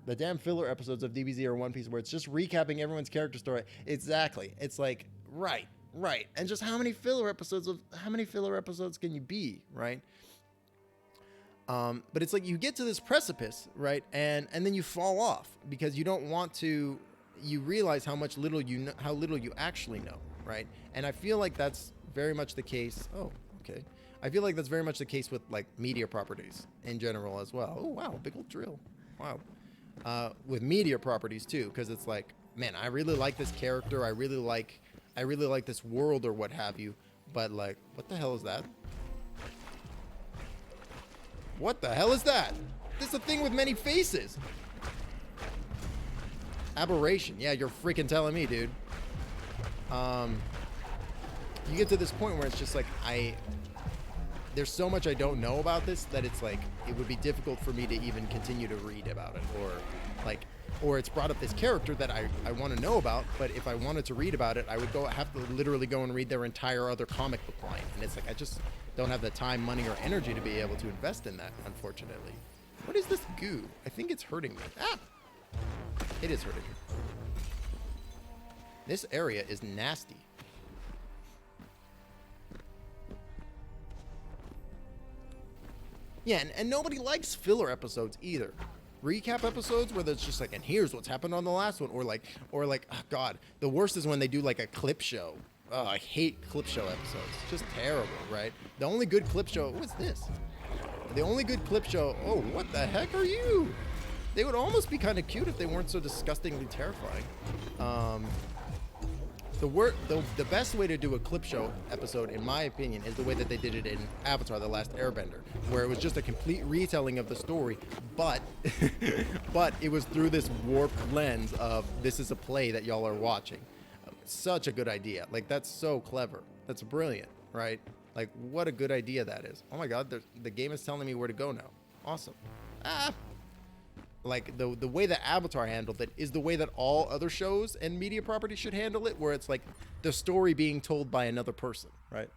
The damn filler episodes of DBZ or One Piece where it's just recapping everyone's character story. Exactly. It's like, right. And just how many filler episodes can you be, right? But it's like you get to this precipice, right? And then you fall off because you don't want to, you realize how little you actually know, right? And I feel like that's very much the case. Oh, okay. I feel like that's very much the case with like media properties in general as well. Oh, wow. Big old drill. Wow. With media properties too, because it's like, man, I really like this character. I really like this world or what have you. But like, what the hell is that? What the hell is that? This is a thing with many faces. Aberration. Yeah, you're freaking telling me, dude. You get to this point where it's just like, there's so much I don't know about this that it's like, it would be difficult for me to even continue to read about it, or it's brought up this character that I want to know about, but if I wanted to read about it, I would have to literally go and read their entire other comic book line, and it's like, I just don't have the time, money, or energy to be able to invest in that, unfortunately. What is this goo? I think it's hurting me. Ah! It is hurting me. This area is nasty. Yeah, and nobody likes filler episodes either. Recap episodes where it's just like, and here's what's happened on the last one, or like, oh God, the worst is when they do like a clip show. Oh, I hate clip show episodes. It's just terrible, right? The only good clip show, what's this? The only good clip show, oh, what the heck are you? They would almost be kind of cute if they weren't so disgustingly terrifying. The best way to do a clip show episode, in my opinion, is the way that they did it in Avatar: The Last Airbender, where it was just a complete retelling of the story, but but it was through this warped lens of, this is a play that y'all are watching. Such a good idea. Like, that's so clever. That's brilliant, right? Like, what a good idea that is. Oh my God, the game is telling me where to go now. Awesome. Like the way that Avatar handled it is the way that all other shows and media properties should handle it, where it's like the story being told by another person, right?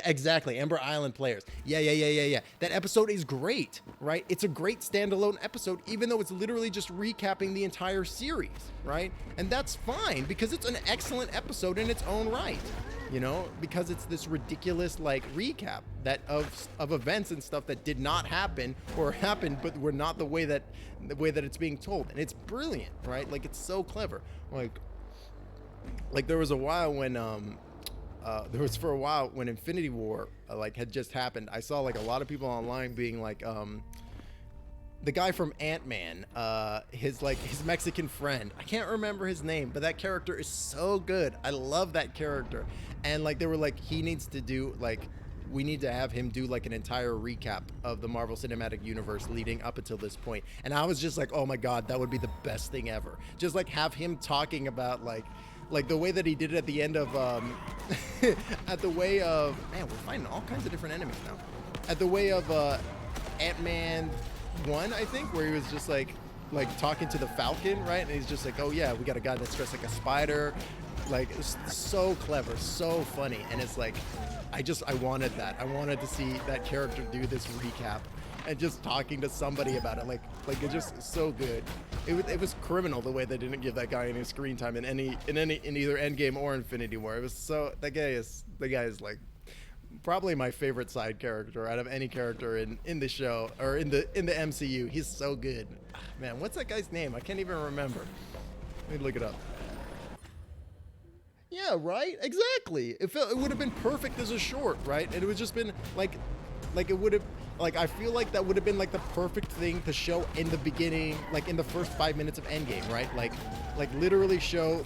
Exactly, Ember Island players. Yeah. That episode is great, right? It's a great standalone episode, even though it's literally just recapping the entire series, right? And that's fine because it's an excellent episode in its own right, you know, because it's this ridiculous like recap that of events and stuff that did not happen or happened, but were not the way that it's being told, and it's brilliant, right? Like it's so clever. Like there was a while when for a while when Infinity War like had just happened, I saw like a lot of people online being like, the guy from Ant-Man, his Mexican friend, I can't remember his name, but that character is so good. I love that character. And like they were like, he needs to do like, we need to have him do like an entire recap of the Marvel Cinematic Universe leading up until this point. And I was just like, oh my God, that would be the best thing ever. Just like have him talking about like the way that he did it at the end of, at the way of, man, we're fighting all kinds of different enemies now. At the way of Ant-Man 1, I think, where he was just like talking to the Falcon, right? And he's just like, oh yeah, we got a guy that's dressed like a spider. Like, it's so clever, so funny. And it's like, I wanted that. I wanted to see that character do this recap and just talking to somebody about it. Like it's just so good. It was criminal the way they didn't give that guy any screen time in either Endgame or Infinity War. It was so, the guy is like probably my favorite side character out of any character in the show or in the MCU. He's so good. Man, what's that guy's name? I can't even remember. Let me look it up. Yeah, right? Exactly. It would have been perfect as a short, right? And it would just been like it would have, like, I feel like that would have been like the perfect thing to show in the beginning, like in the first 5 minutes of Endgame, right? Like literally show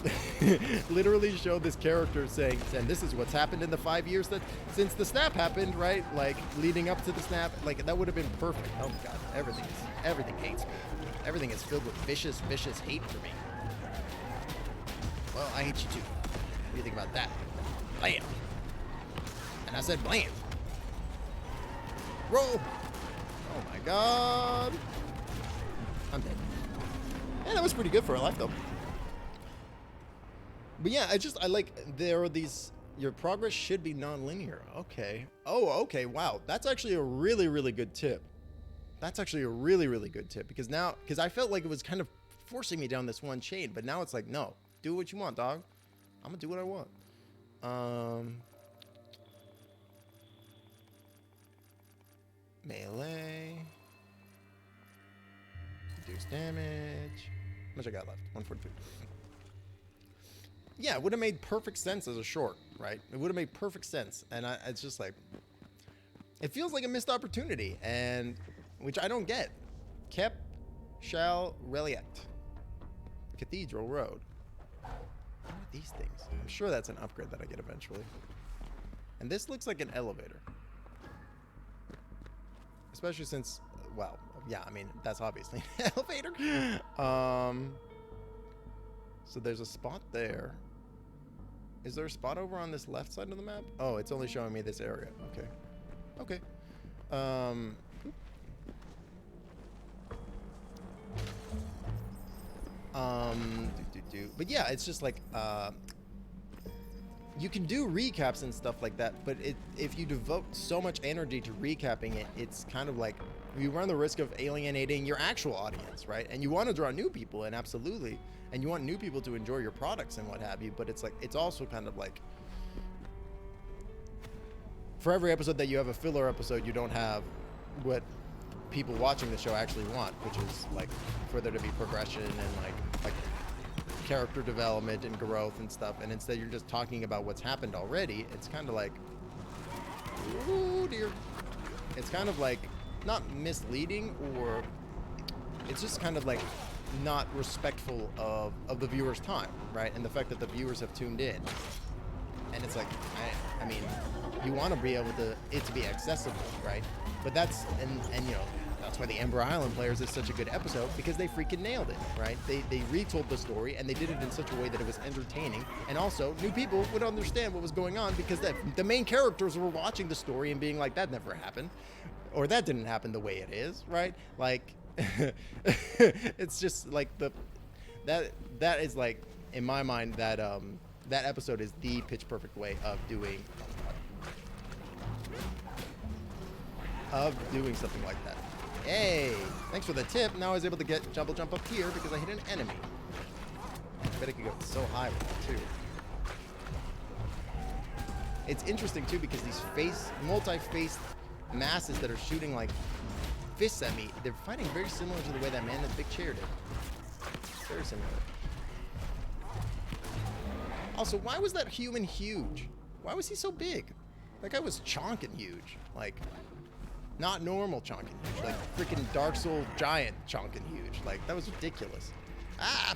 this character saying, and this is what's happened in the 5 years that since the snap happened, right? Like leading up to the snap, like that would have been perfect. Oh my God, everything hates me. Everything is filled with vicious hate for me. Well, I hate you too. What do you think about that? Blam. And I said blam. Roll. Oh my God. I'm dead. Yeah, that was pretty good for a life though. But yeah, I like, there are these, your progress should be non-linear. Okay. Oh, okay. Wow. That's actually a really, really good tip. That's actually a really, really good tip because I felt like it was kind of forcing me down this one chain, but now it's like, no, do what you want, dog. I'm gonna do what I want. Melee. Reduce damage. How much I got left? 142. Yeah, it would have made perfect sense as a short, right? It would have made perfect sense. And it's just like, it feels like a missed opportunity, and which I don't get. Cap Shall Reliet. Cathedral Road. What are these things? I'm sure that's an upgrade that I get eventually. And this looks like an elevator. Especially since, well, yeah, I mean, that's obviously an elevator. So there's a spot there. Is there a spot over on this left side of the map? Oh, it's only showing me this area. Okay. Okay. But yeah, it's just like, you can do recaps and stuff like that, but if you devote so much energy to recapping it, it's kind of like you run the risk of alienating your actual audience, right? And you want to draw new people in, absolutely, and you want new people to enjoy your products and what have you, but it's like, it's also kind of like, for every episode that you have a filler episode, you don't have what people watching the show actually want, which is like for there to be progression and like character development and growth and stuff, and instead you're just talking about what's happened already. It's kind of like, ooh dear, it's kind of like not misleading, or it's just kind of like not respectful of the viewer's time, right? And the fact that the viewers have tuned in, and it's like, I mean, you want to be able to it to be accessible, right? But that's and you know, that's why the Ember Island Players is such a good episode, because they freaking nailed it, right? They retold the story, and they did it in such a way that it was entertaining, and also new people would understand what was going on, because the main characters were watching the story and being like, that never happened, or that didn't happen the way it is, right? Like, it's just like that is like, in my mind, that episode is the pitch perfect way of doing something like that. Hey, thanks for the tip. Now I was able to get jump up here because I hit an enemy. I bet I could go so high with that too. It's interesting too because these multi-faced masses that are shooting like fists at me, they're fighting very similar to the way that man in the big chair did. Very similar. Also, why was that human huge? Why was he so big? That guy was chonking huge. Like, not normal chonking huge. Like, freaking Dark Soul giant chonking huge. Like, that was ridiculous. Ah!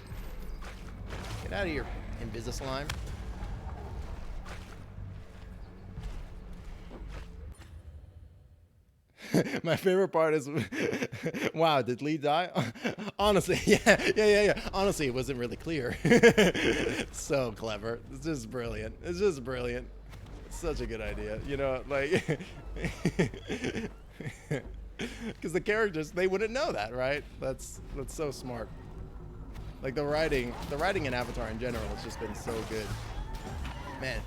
Get out of here, Invisi-Slime. My favorite part is, wow, did Lee die? Honestly, yeah. Honestly, it wasn't really clear. So clever. It's just brilliant. It's just brilliant. It's such a good idea. You know, like, because the characters, they wouldn't know that, right? That's so smart. Like the writing in Avatar in general has just been so good. Man.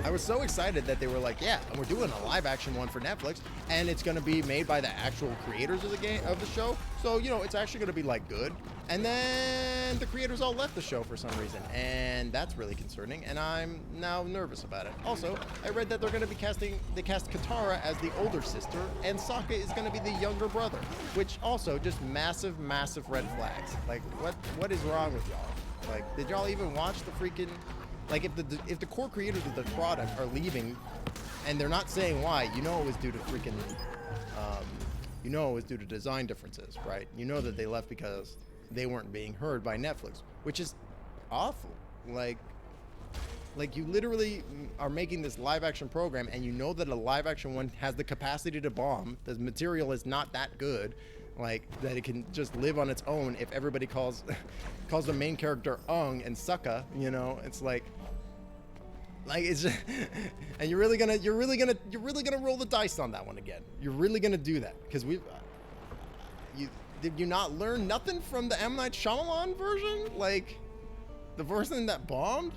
I was so excited that they were like, yeah, and we're doing a live action one for Netflix, and it's going to be made by the actual creators of the show. So, you know, it's actually going to be like good. And then the creators all left the show for some reason, and that's really concerning, and I'm now nervous about it. Also, I read that they're going to be they cast Katara as the older sister, and Sokka is going to be the younger brother, which also just massive red flags. Like, what is wrong with y'all? Like, did y'all even watch the freaking... Like, if the core creators of the product are leaving, and they're not saying why, you know it was due to freaking, you know it was due to design differences, right? You know that they left because they weren't being heard by Netflix, which is awful. Like you literally are making this live action program, and you know that a live action one has the capacity to bomb. The material is not that good. Like, that it can just live on its own if everybody calls the main character Ung and Sokka, you know. It's like it's just, and you're really gonna roll the dice on that one again. You're really gonna do that because did you not learn nothing from the M. Night Shyamalan version? Like, the version that bombed?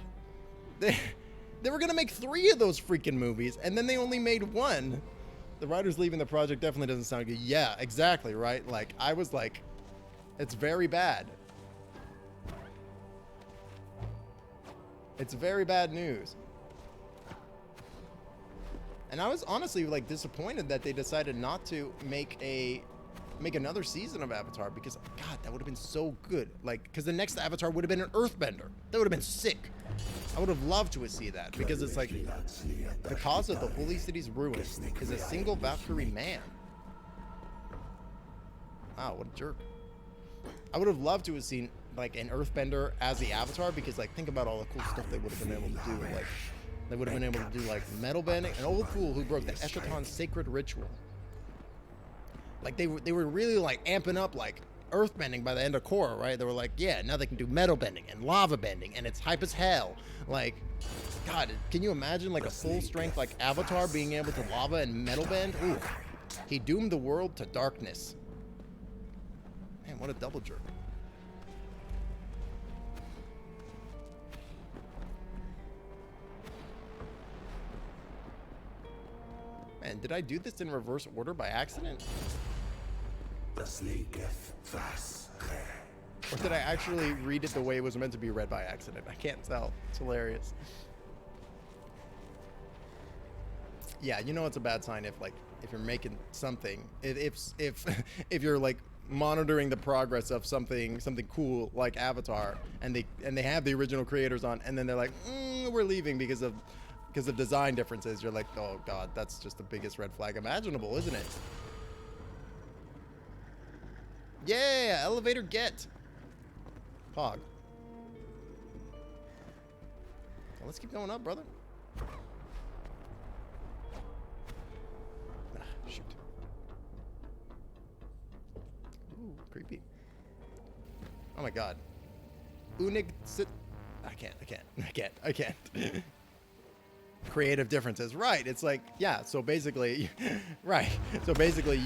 They were gonna make 3 of those freaking movies, and then they only made 1. The writers leaving the project definitely doesn't sound good. Yeah, exactly, right? Like, I was like, it's very bad. It's very bad news. And I was honestly, like, disappointed that they decided not to make another season of Avatar, because, God, that would have been so good. Like, because the next Avatar would have been an Earthbender. That would have been sick. I would have loved to see that, because it's like, the cause of the holy city's ruin is a single Valkyrie man. Wow, what a jerk. I would have loved to have seen, like, an Earthbender as the Avatar, because, like, think about all the cool stuff they would have been able to do. Like, they would have been able to do, like, metal bending, an old fool who broke the Eschaton's sacred ritual. Like, they were really, like, amping up, like, earthbending by the end of Korra, right? They were like, yeah, now they can do metal bending and lava bending, and it's hype as hell. Like, God, can you imagine, like, a full-strength, like, Avatar being able to lava and metal bend? Ooh, he doomed the world to darkness. Man, what a double jerk. Man, did I do this in reverse order by accident? Or did I actually read it the way it was meant to be read by accident? I can't tell. It's hilarious. Yeah, you know it's a bad sign if you're making something, if you're like monitoring the progress of something cool like Avatar, and they have the original creators on, and then they're like, we're leaving because of design differences. You're like, oh God, that's just the biggest red flag imaginable, isn't it? Yeah, elevator get. Pog. Well, let's keep going up, brother. Shoot. god. Unig sit. I can't. Creative differences, right? It's like, yeah. So basically, right. So basically,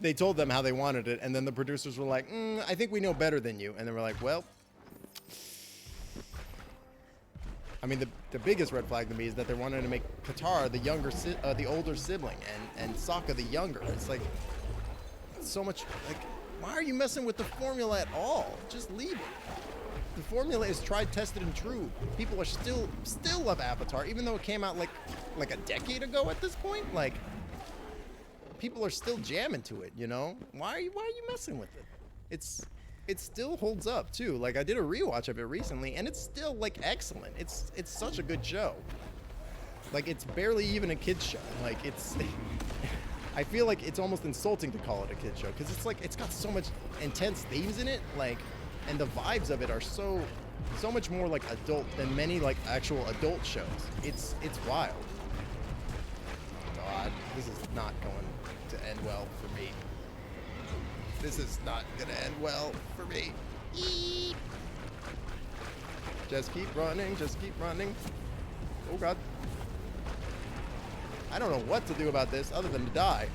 they told them how they wanted it, and then the producers were like, I think we know better than you, and they were like, well. I mean, the biggest red flag to me is that they wanted to make Katara the older sibling, and Sokka the younger. It's like, so much, like, why are you messing with the formula at all? Just leave it. The formula is tried, tested, and true. People are still love Avatar, even though it came out like a decade ago at this point. Like, people are still jamming to it, you know? Why are you messing with it? It still holds up too. Like, I did a rewatch of it recently, and it's still like excellent. It's such a good show. Like, it's barely even a kid's show. Like, it's I feel like it's almost insulting to call it a kid's show, because it's like, it's got so much intense themes in it, like, and the vibes of it are so much more like adult than many like actual adult shows. It's wild. God, this is not going to end well for me. This is not gonna end well for me. Eep. Just keep running, just keep running. Oh god. I don't know what to do about this other than to die.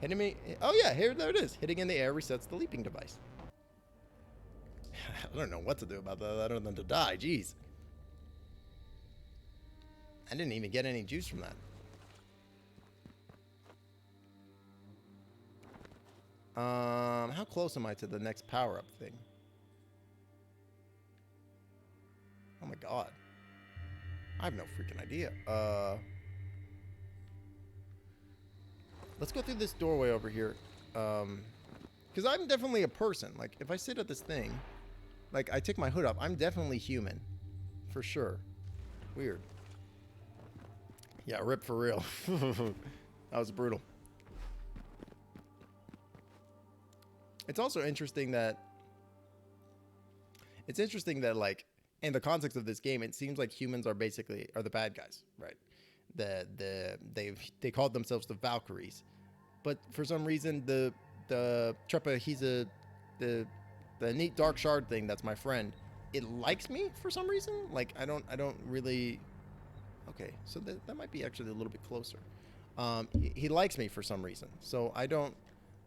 Hitting me. Oh yeah, there it is. Hitting in the air resets the leaping device. I don't know what to do about that other than to die. Jeez. I didn't even get any juice from that. How close am I to the next power-up thing? Oh my god. I have no freaking idea. Let's go through this doorway over here. Because I'm definitely a person. Like, if I sit at this thing, like, I take my hood up, I'm definitely human. For sure. Weird. Yeah, rip for real. That was brutal. It's also interesting that like, in the context of this game, it seems like humans are the bad guys, right? They called themselves the Valkyries, but for some reason the Trepahisa, the neat dark shard thing that's my friend, it likes me for some reason. Like, I don't really. Okay, so that might be actually a little bit closer. He likes me for some reason, so I don't.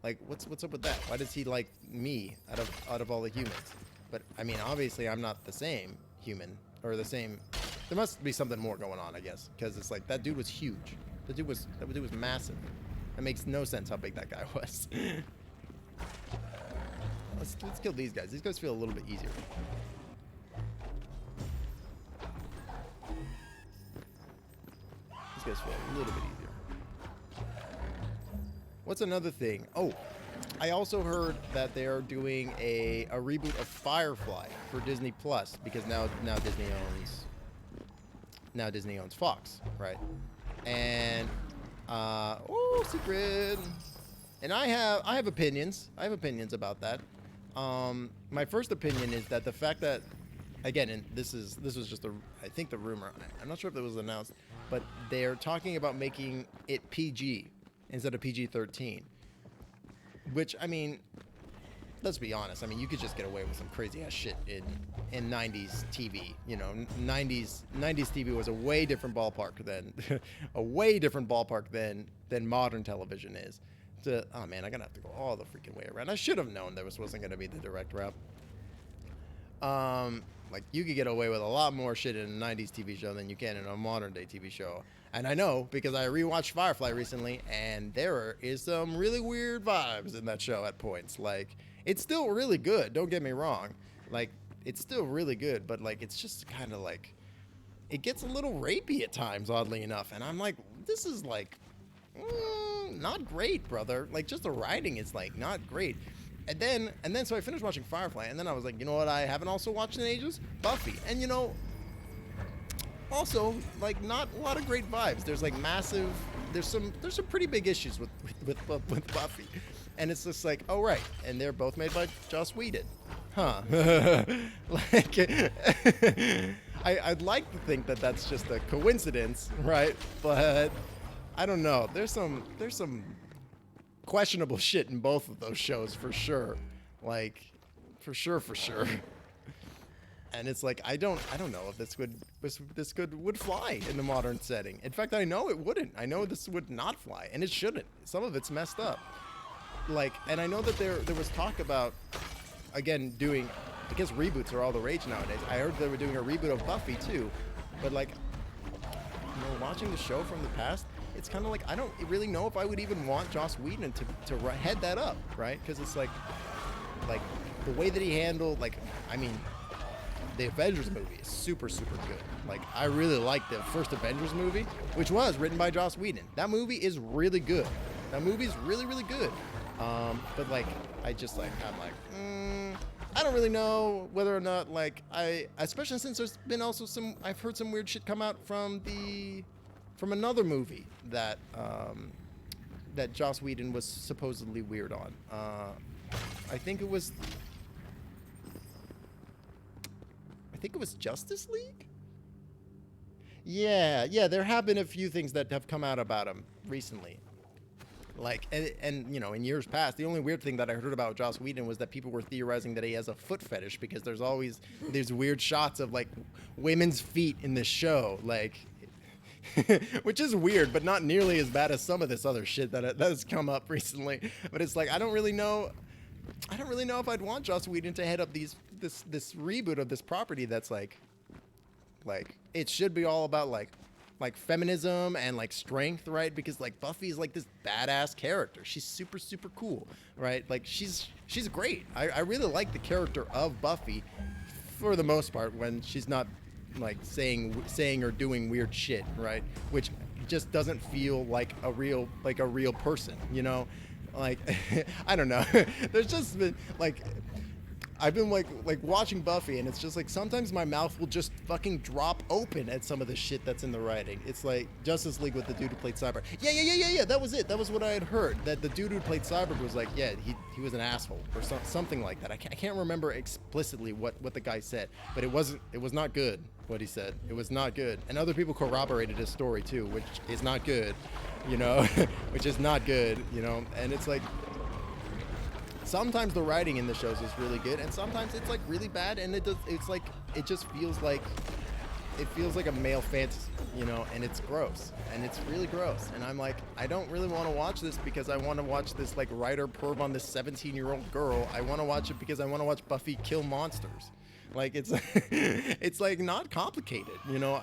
Like, what's up with that? Why does he like me out of all the humans? But I mean, obviously, I'm not the same human or the same. There must be something more going on, I guess, because it's like that dude was huge. That dude was massive. It makes no sense how big that guy was. Let's kill these guys. These guys feel a little bit easier. These guys feel a little bit easier. What's another thing? Oh, I also heard that they are doing a reboot of Firefly for Disney Plus, because now Disney owns Fox, right? And secret. And I have opinions. I have opinions about that. My first opinion is that the fact that, again, and this was just I think the rumor. I'm not sure if it was announced, but they're talking about making it PG instead of PG-13, which, I mean, let's be honest. I mean, you could just get away with some crazy ass shit in 90s TV. You know, 90s TV was a way different ballpark than modern television is. Oh man, I'm gonna have to go all the freaking way around. I should have known that this wasn't gonna be the direct route. Like, you could get away with a lot more shit in a 90s TV show than you can in a modern day TV show. And I know because I rewatched Firefly recently, and there is some really weird vibes in that show at points. Like, it's still really good, don't get me wrong. Like, it's still really good, but like, it's just kind of like, it gets a little rapey at times, oddly enough. And I'm like, this is like, not great, brother. Like, just the writing is like not great. And then so I finished watching Firefly, and then I was like, you know what I haven't also watched in ages? Buffy. And you know, also, like, not a lot of great vibes. There's like there's some pretty big issues with Buffy. And it's just like, oh right, and they're both made by Joss Whedon. Huh. Like, I'd like to think that that's just a coincidence, right? But I don't know. There's some questionable shit in both of those shows for sure. Like, for sure. And it's like I don't know if this would fly in the modern setting. In fact, I know it wouldn't. I know this would not fly, and it shouldn't. Some of it's messed up. Like, and I know that there was talk about, again, doing, I guess reboots are all the rage nowadays. I heard they were doing a reboot of Buffy too, but like, watching the show from the past, it's kind of like I don't really know if I would even want Joss Whedon to head that up, right? Because it's like the way that he handled, like, I mean, the Avengers movie is super good. Like, I really like the first Avengers movie, which was written by Joss Whedon. That movie is really good. That movie is really good. But like, I'm like, I don't really know whether or not, like, especially since there's been also I've heard some weird shit come out from another movie that Joss Whedon was supposedly weird on. I think it was Justice League? Yeah, there have been a few things that have come out about him recently. Like, and you know, in years past, the only weird thing that I heard about Joss Whedon was that people were theorizing that he has a foot fetish because there's always weird shots of like women's feet in the show, like, which is weird, but not nearly as bad as some of this other shit that has come up recently. But it's like I don't really know if I'd want Joss Whedon to head up this reboot of this property that's like it should be all about like feminism and like strength, right? Because like Buffy's like this badass character. She's super cool, right? Like she's great. I really like the character of Buffy for the most part when she's not like saying or doing weird shit, right? Which just doesn't feel like a real person, you know? Like I don't know. There's just been like I've been like watching Buffy, and it's just like sometimes my mouth will just fucking drop open at some of the shit that's in the writing. It's like Justice League with the dude who played Cyborg. Yeah. That was it. That was what I had heard. That the dude who played Cyborg was like, yeah, he was an asshole or something like that. I can't remember explicitly what the guy said, but it was not good what he said. It was not good, and other people corroborated his story too, which is not good, you know, which is not good, you know, and it's like. Sometimes the writing in the shows is really good, and sometimes it's like really bad, and it just feels like a male fantasy, you know, and it's gross, and it's really gross, and I'm like, I don't really want to watch this because I want to watch this like writer perv on this 17-year-old girl. I want to watch it because I want to watch Buffy kill monsters. Like it's like not complicated, you know.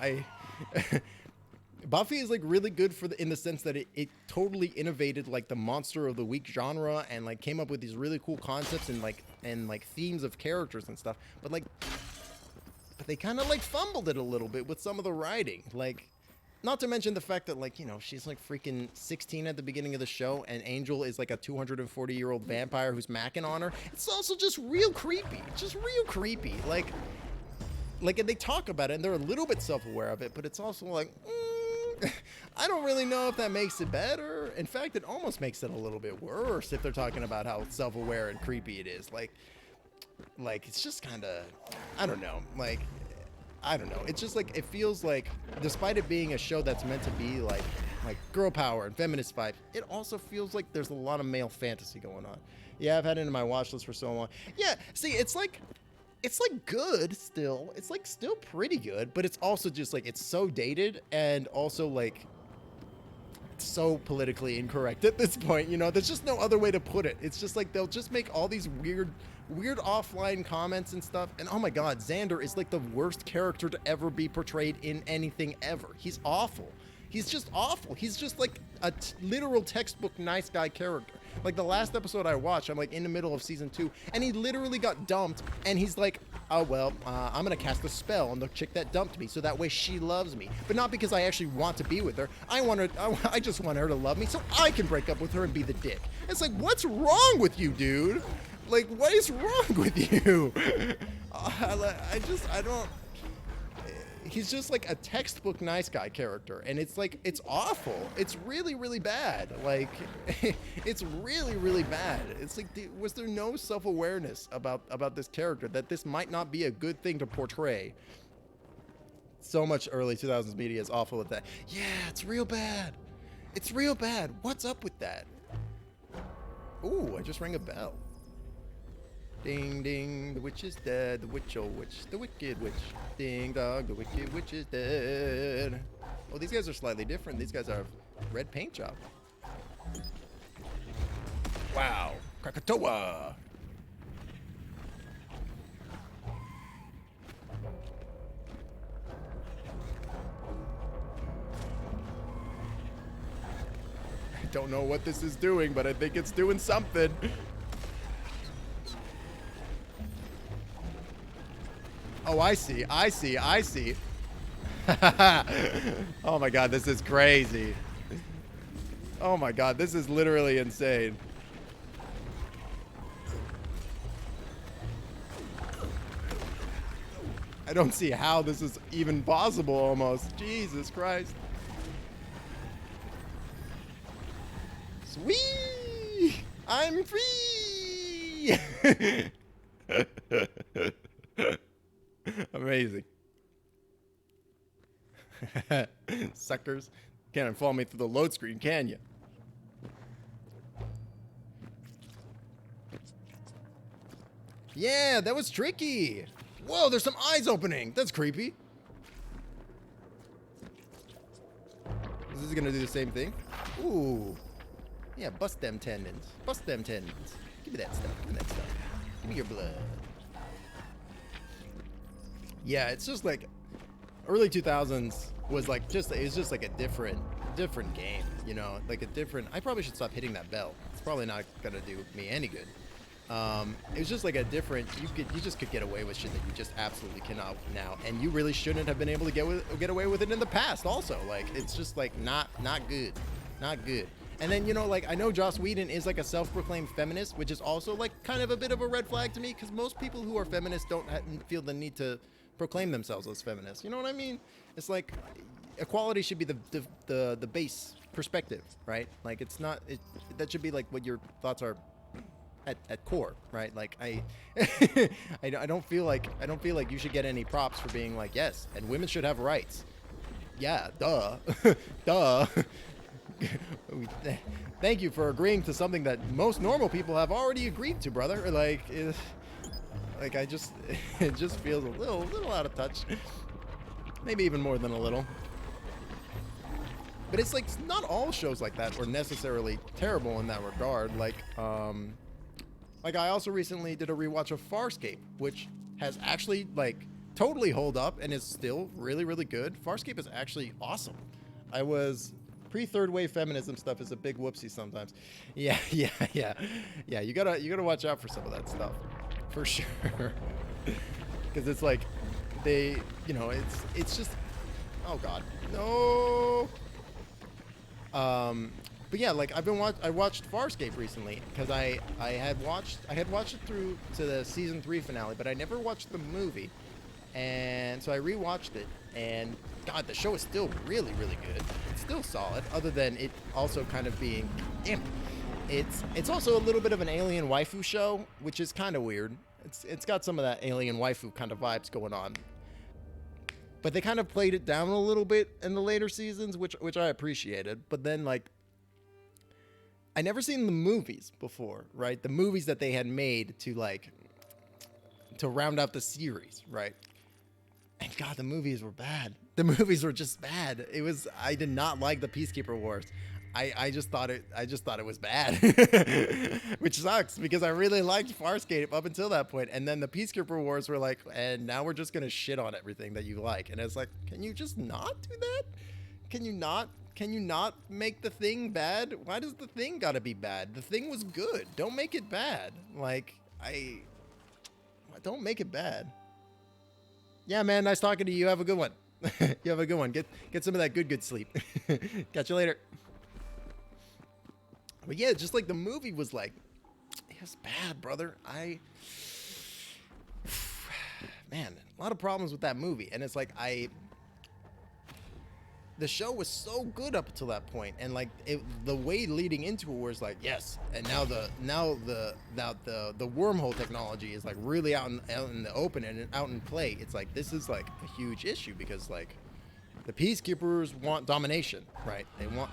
Buffy is like really good in the sense that it totally innovated like the monster of the week genre and like came up with these really cool concepts and like themes of characters and stuff. But they kind of like fumbled it a little bit with some of the writing. Like, not to mention the fact that like, you know, she's like freaking 16 at the beginning of the show, and Angel is like a 240-year-old vampire who's macking on her. It's also just real creepy. Like, and they talk about it and they're a little bit self-aware of it, but it's also like. I don't really know if that makes it better. In fact, it almost makes it a little bit worse if they're talking about how self-aware and creepy it is. Like it's just kind of, I don't know. Like, I don't know. It's just like, it feels like, despite it being a show that's meant to be like girl power and feminist vibes, it also feels like there's a lot of male fantasy going on. Yeah, I've had it in my watch list for so long. Yeah, see, it's like good still. It's like still pretty good, but it's also just like it's so dated and also like so politically incorrect at this point, you know. There's just no other way to put it. It's just like they'll just make all these weird offline comments and stuff, and oh my god, Xander is like the worst character to ever be portrayed in anything ever. He's awful. He's just awful. He's just like a literal textbook nice guy character. Like the last episode I watched, I'm like in the middle of season 2, and he literally got dumped, and he's like, oh well, I'm gonna cast a spell on the chick that dumped me, so that way she loves me. But not because I actually want to be with her. I just want her to love me, so I can break up with her and be the dick. It's like, what's wrong with you, dude? Like, what is wrong with you? I don't. He's just like a textbook nice guy character, and it's like, it's awful. It's really bad. Like, it's really bad. It's like, was there no self-awareness about this character that this might not be a good thing to portray? So much early 2000s media is awful at that. Yeah, it's real bad. What's up with that? Ooh, I just rang a bell. Ding ding, the witch is dead. The witch, oh witch, the wicked witch. Ding dong, the wicked witch is dead. Oh, these guys are slightly different. These guys are red paint job. Wow, Krakatoa. I don't know what this is doing, but I think it's doing something. Oh, I see. Oh my god, this is crazy. Oh my god, this is literally insane. I don't see how this is even possible almost. Jesus Christ. Sweet! I'm free! Amazing. Suckers. Can't follow me through the load screen, can you? Yeah, that was tricky. Whoa, there's some eyes opening. That's creepy. Is this gonna do the same thing? Ooh. Yeah, bust them tendons. Bust them tendons. Give me that stuff. Give me that stuff. Give me your blood. Yeah, it's just like early 2000s was like it's just like a different game, you know, like a different. I probably should stop hitting that bell. It's probably not gonna do me any good. It was just like a different. You just could get away with shit that you just absolutely cannot now, and you really shouldn't have been able to get away with it in the past. Also, like it's just like not good, not good. And then, you know, like I know Joss Whedon is like a self-proclaimed feminist, which is also like kind of a bit of a red flag to me, because most people who are feminists don't feel the need to proclaim themselves as feminists. You know what I mean? It's like equality should be the base perspective, right? Like it's not that should be like what your thoughts are at core, right? Like I don't feel like you should get any props for being like, yes, and women should have rights. Yeah, duh. Duh. Thank you for agreeing to something that most normal people have already agreed to, brother. Like I just it just feels a little out of touch. Maybe even more than a little. But it's like not all shows like that were necessarily terrible in that regard. Like I also recently did a rewatch of Farscape, which has actually like totally hold up and is still really, really good. Farscape is actually awesome. I was pre-third wave feminism stuff is a big whoopsie sometimes. Yeah. You gotta watch out for some of that stuff, for sure. Because it's like they, you know, it's just, oh god, no. But yeah, like I watched Farscape recently because I had watched it through to the season 3 finale, but I never watched the movie, and so I rewatched it, and god, the show is still really, really good. It's still solid, other than it also kind of being, damn, it's also a little bit of an alien waifu show, which is kind of weird. It's got some of that alien waifu kind of vibes going on. But they kind of played it down a little bit in the later seasons, which I appreciated. But then, like, I never seen the movies before, right? The movies that they had made to round out the series, right? And God, the movies were bad. The movies were just bad. I did not like the Peacekeeper Wars. I just thought it was bad, which sucks because I really liked Farscape up until that point. And then the Peacekeeper Wars were like, and now we're just going to shit on everything that you like. And it's like, can you just not do that? Can you not make the Thing bad? Why does the Thing got to be bad? The Thing was good. Don't make it bad. Like, don't make it bad. Yeah, man, nice talking to you. Have a good one. You have a good one. Get some of that good sleep. Catch you later. But yeah, just like the movie was like, it was bad, brother. Man, a lot of problems with that movie. And it's like, the show was so good up until that point, and like the way leading into it was like, yes, and now the wormhole technology is like really out in the open and out in play. It's like, this is like a huge issue because like The peacekeepers want domination, right? They want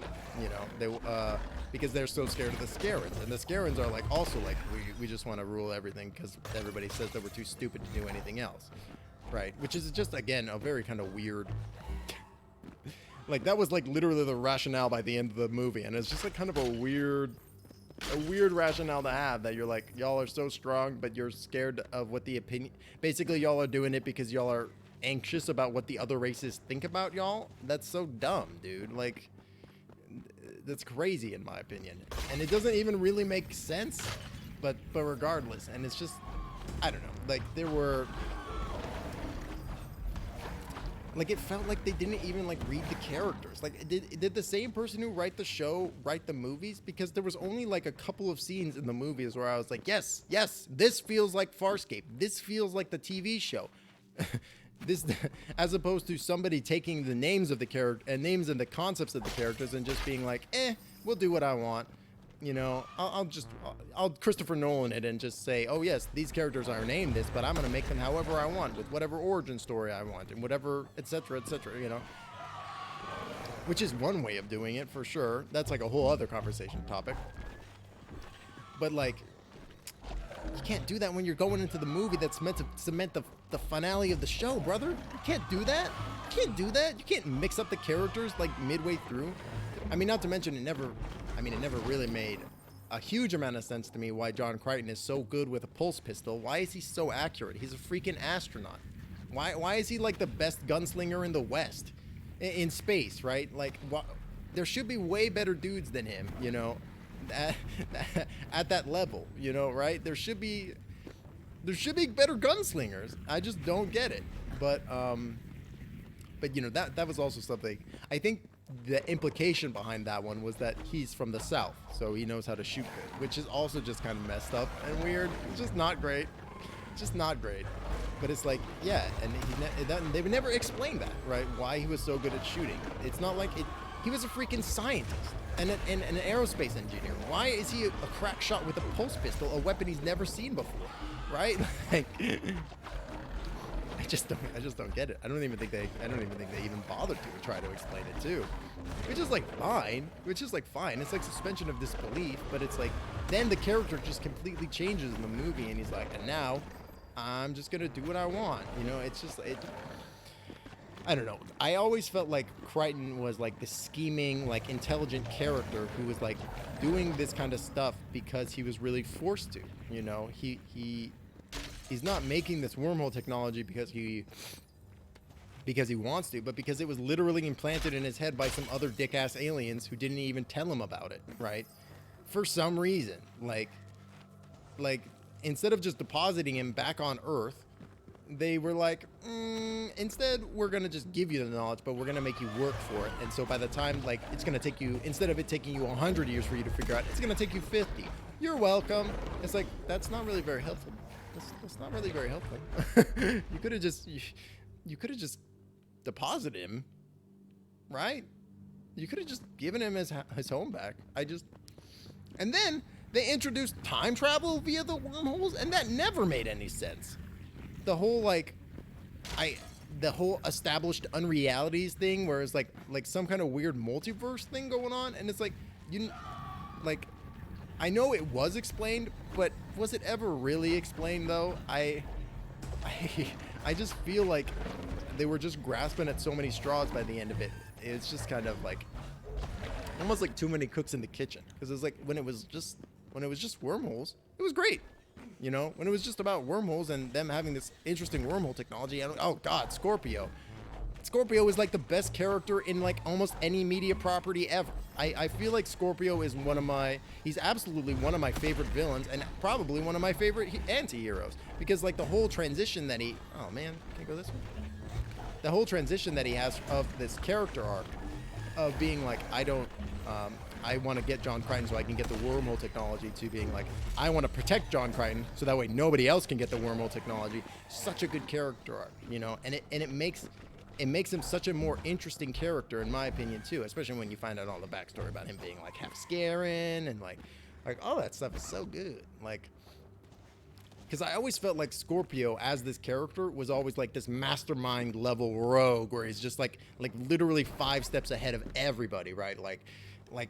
it, you know. Because they're so scared of the Scarens, and the Scarens are like also like we just want to rule everything because everybody says that we're too stupid to do anything else, right? Which is just again a very kind of weird. Like that was like literally the rationale by the end of the movie, and it's just like kind of a weird rationale to have, that you're like, y'all are so strong, but you're scared of what the opinion. Basically, y'all are doing it because y'all are anxious about what the other races think about y'all. That's so dumb, dude. Like, that's crazy in my opinion, and it doesn't even really make sense. But regardless, and it's just, I don't know. Like there were. Like, it felt like they didn't even, like, read the characters. Like, did the same person who write the show write the movies? Because there was only, like, a couple of scenes in the movies where I was like, yes, this feels like Farscape. This feels like the TV show. This, as opposed to somebody taking the names of the character and names and the concepts of the characters and just being like, we'll do what I want. You know, I'll Christopher Nolan it and just say, oh yes, these characters are named this, but I'm going to make them however I want, with whatever origin story I want, and whatever, etc., you know. Which is one way of doing it, for sure. That's like a whole other conversation topic. But like, you can't do that when you're going into the movie that's meant to cement the finale of the show, brother. You can't do that. You can't mix up the characters like midway through. I mean, not to mention it never really made a huge amount of sense to me why John Crichton is so good with a pulse pistol. Why is he so accurate? He's a freaking astronaut. Why is he like the best gunslinger in the West? In space, right? Like, there should be way better dudes than him, you know, at that level, you know, right? There should be better gunslingers. I just don't get it. But you know, that was also something. I think the implication behind that one was that he's from the South, so he knows how to shoot good, which is also just kind of messed up and weird. It's just not great. But it's like, yeah, and they would never explain that, right? Why he was so good at shooting. It's not like it. He was a freaking scientist and an aerospace engineer. Why is he a crack shot with a pulse pistol, a weapon he's never seen before, right? Like, I just don't get it. I don't even think they even bothered to try to explain it too. Which is fine. It's like suspension of disbelief, but it's like then the character just completely changes in the movie, and he's like, and now I'm just gonna do what I want. You know, it's just I don't know. I always felt like Crichton was like this scheming, like intelligent character who was like doing this kind of stuff because he was really forced to. You know, he's not making this wormhole technology because he wants to, but because it was literally implanted in his head by some other dick-ass aliens who didn't even tell him about it, right? For some reason, like instead of just depositing him back on Earth, they were like, instead we're gonna just give you the knowledge, but we're gonna make you work for it. And so by the time, like, it's gonna take you, instead of it taking you 100 years for you to figure out, it's gonna take you 50. You're welcome. It's like, that's not really very helpful. That's not really very helpful. You could have just deposited him, right? You could have just given him his home back. And then they introduced time travel via the wormholes, and that never made any sense. The whole the whole established unrealities thing, where it's like some kind of weird multiverse thing going on, and it's like, I know it was explained, but was it ever really explained though? I just feel like they were just grasping at so many straws by the end of it. It's just kind of like almost like too many cooks in the kitchen, because it's like when it was just wormholes, it was great. You know, when it was just about wormholes and them having this interesting wormhole technology, and oh god, Scorpio is like the best character in like almost any media property ever. I feel like Scorpio is he's absolutely one of my favorite villains, and probably one of my favorite anti-heroes, because like the whole transition that oh man, can I go this way? The whole transition that he has of this character arc of being like, I want to get John Crichton so I can get the wormhole technology, to being like, I want to protect John Crichton so that way nobody else can get the wormhole technology. Such a good character arc, you know, and it makes him such a more interesting character, in my opinion, too, especially when you find out all the backstory about him being like half Scaran, and like all that stuff is so good. Like, because I always felt like Scorpio as this character was always like this mastermind level rogue, where he's just like literally 5 steps ahead of everybody, right? Like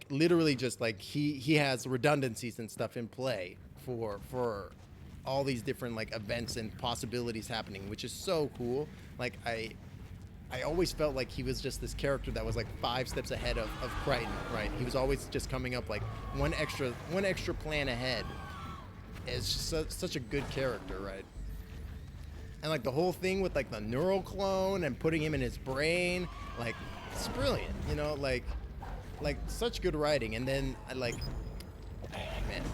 literally just like he has redundancies and stuff in play for all these different like events and possibilities happening, which is so cool. Like I always felt like he was just this character that was like 5 steps ahead of Crichton, right? He was always just coming up like one extra plan ahead. It's just such a good character, right? And like the whole thing with like the neural clone and putting him in his brain, like it's brilliant, you know, like such good writing. And then man,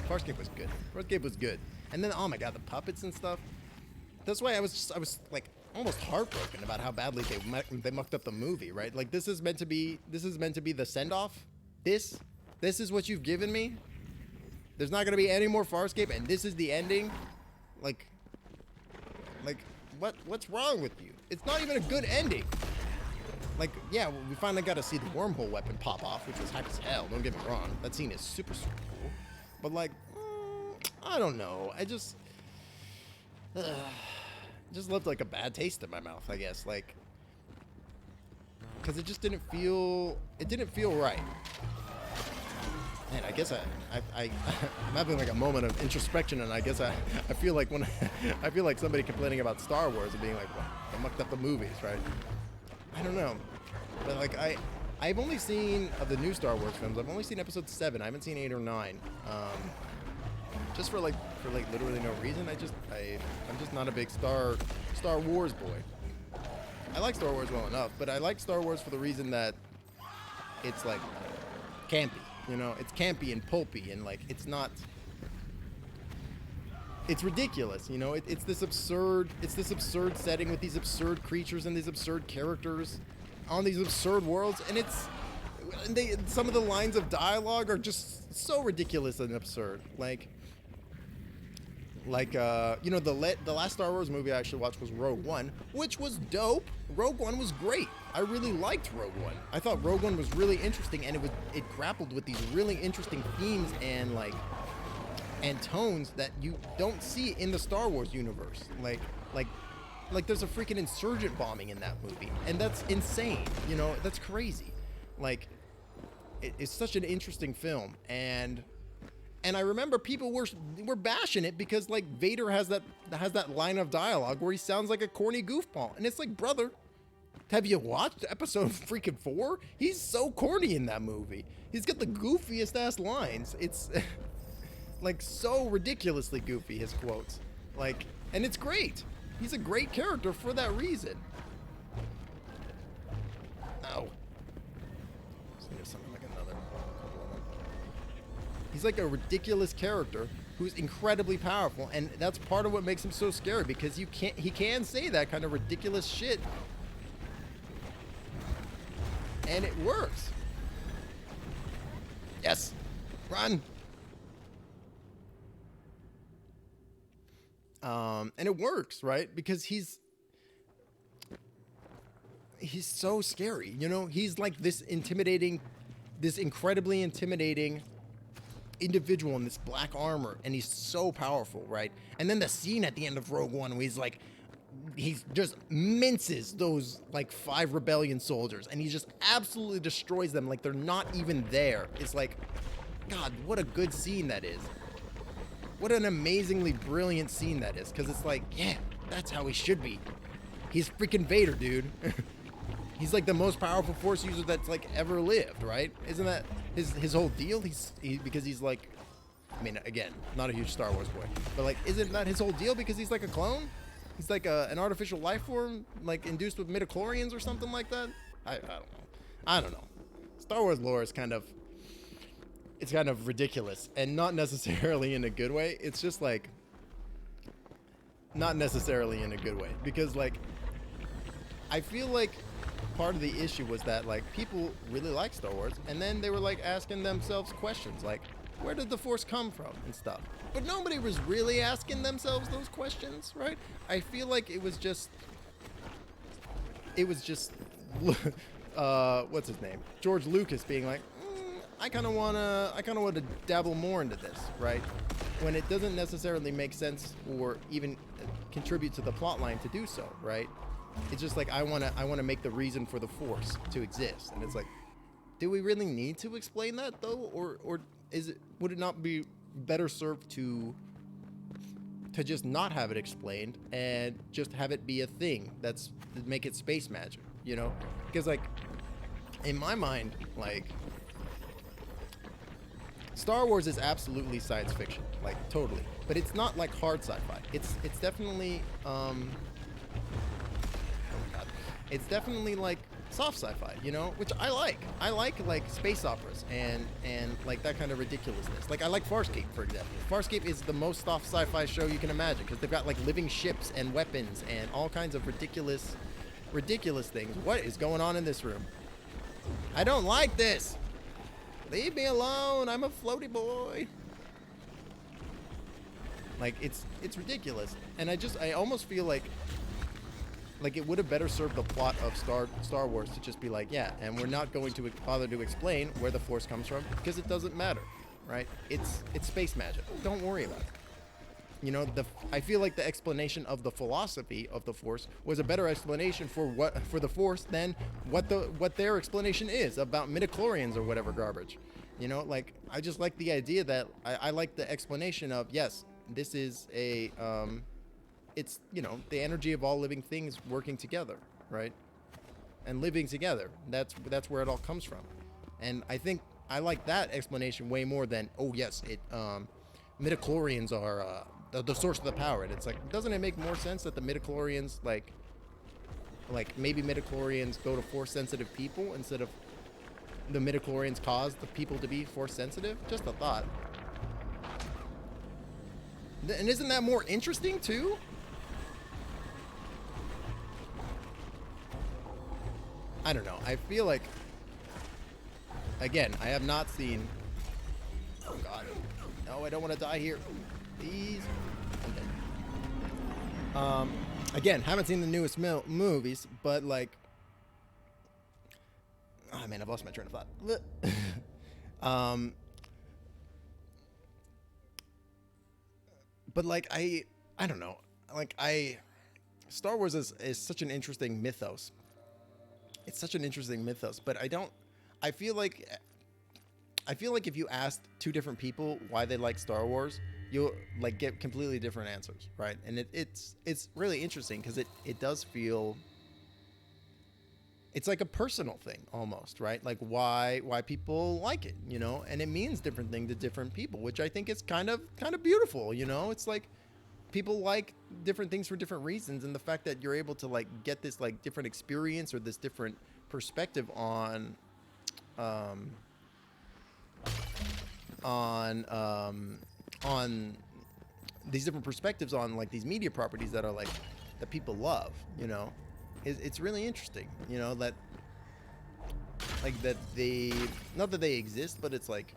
Farscape was good. Farscape was good. And then, oh my god, the puppets and stuff. That's why I was like almost heartbroken about how badly they mucked up the movie, right? Like this is meant to be the send-off. This is what you've given me. There's not gonna be any more Farscape, and this is the ending. Like what's wrong with you? It's not even a good ending. Like, yeah, we finally got to see the wormhole weapon pop off, which was hype as hell. Don't get me wrong. That scene is super cool. But like, I don't know. I just left like a bad taste in my mouth, I guess. Like, because it just didn't feel right. And I guess I'm having like a moment of introspection, and I guess I feel like I feel like somebody complaining about Star Wars and being like, well, they mucked up the movies, right? I don't know, but like I've only seen, of the new Star Wars films, I've only seen episode 7. I haven't seen 8 or 9. Just for literally no reason. I'm just not a big Star Wars boy. I like Star Wars well enough, but I like Star Wars for the reason that it's like campy. You know, it's campy and pulpy, and like it's ridiculous, you know. It's this absurd setting with these absurd creatures and these absurd characters on these absurd worlds, and some of the lines of dialogue are just so ridiculous and absurd. Like you know, the last Star Wars movie I actually watched was Rogue One, which was dope. Rogue One was great. I really liked Rogue One. I thought Rogue One was really interesting, and it grappled with these really interesting themes and tones that you don't see in the Star Wars universe. Like there's a freaking insurgent bombing in that movie, and that's insane. You know, that's crazy. Like it's such an interesting film, and I remember people were bashing it because like Vader has that line of dialogue where he sounds like a corny goofball, and it's like, brother, have you watched episode freaking 4? He's so corny in that movie. He's got the goofiest ass lines. It's like so ridiculously goofy, his quotes. Like, and it's great. He's a great character for that reason. Oh. There's something like another. He's like a ridiculous character who's incredibly powerful, and that's part of what makes him so scary, because he can say that kind of ridiculous shit, and it works. Yes, run. And it works, right? Because he's so scary, you know? He's like this incredibly intimidating individual in this black armor, and he's so powerful, right? And then the scene at the end of Rogue One where he just minces those like 5 rebellion soldiers, and he just absolutely destroys them like they're not even there. It's like, God, what a good scene that is. What an amazingly brilliant scene that is, because it's like, yeah, that's how he should be. He's freaking Vader, dude. He's like the most powerful Force user that's like ever lived, right? Isn't that his whole deal? Because he's like, I mean, again, not a huge Star Wars boy, but like, isn't that his whole deal? Because he's like a clone? He's like an artificial life form, like induced with midichlorians or something like that? I don't know. Star Wars lore is kind of ridiculous, and not necessarily in a good way. It's just like, not necessarily in a good way, because like, I feel like part of the issue was that like people really like Star Wars, and then they were like asking themselves questions like, where did the Force come from and stuff, but nobody was really asking themselves those questions, right? I feel like it was just what's his name, George Lucas being like, I kind of want to dabble more into this, right? when it doesn't necessarily make sense or even contribute to the plot line to do so, right? It's just like I want to make the reason for the Force to exist, and it's like, do we really need to explain that though, or would it not be better served to just not have it explained and just have it be a thing make it space magic, you know? Because like in my mind, like Star Wars is absolutely science fiction, like totally, but it's not like hard sci-fi. It's definitely oh God, it's definitely like soft sci-fi, you know, which I like. I like space operas and like that kind of ridiculousness. Like I like Farscape, for example. Farscape is the most soft sci-fi show you can imagine because they've got like living ships and weapons and all kinds of ridiculous things. What is going on in this room? I don't like this. Leave me alone. I'm a floaty boy. Like it's ridiculous, and I almost feel like it would have better served the plot of Star Wars to just be like, yeah, and we're not going to bother to explain where the Force comes from because it doesn't matter, right? It's space magic. Don't worry about it. You know, I feel like the explanation of the philosophy of the Force was a better explanation for the Force than what their explanation is about midichlorians or whatever garbage. You know, like I just like the idea that I like the explanation of, yes, this is a it's, you know, the energy of all living things working together, right? And living together. That's where it all comes from. And I think I like that explanation way more than, oh yes, midichlorians are the source of the power. And it's like, doesn't it make more sense that the midichlorians, like maybe midichlorians go to Force sensitive people instead of the midichlorians cause the people to be Force sensitive? Just a thought. And isn't that more interesting too? I don't know. I feel like, again, I have not seen. Oh God, no! I don't want to die here. Please. Okay. Again, haven't seen the newest movies, but like, oh man, I've lost my train of thought. But like, I don't know. Like Star Wars is such an interesting mythos. It's such an interesting mythos, but I feel like if you asked two different people why they like Star Wars, you'll like get completely different answers, right? And it's really interesting because it does feel, it's like a personal thing almost, right? Like why people like it, you know? And it means different things to different people, which I think is kind of beautiful, you know? It's like people like different things for different reasons, and the fact that you're able to like get this like different experience or this different perspective on these different perspectives on like these media properties that are like that people love, you know, it's really interesting, you know, that like that they, not that they exist, but it's like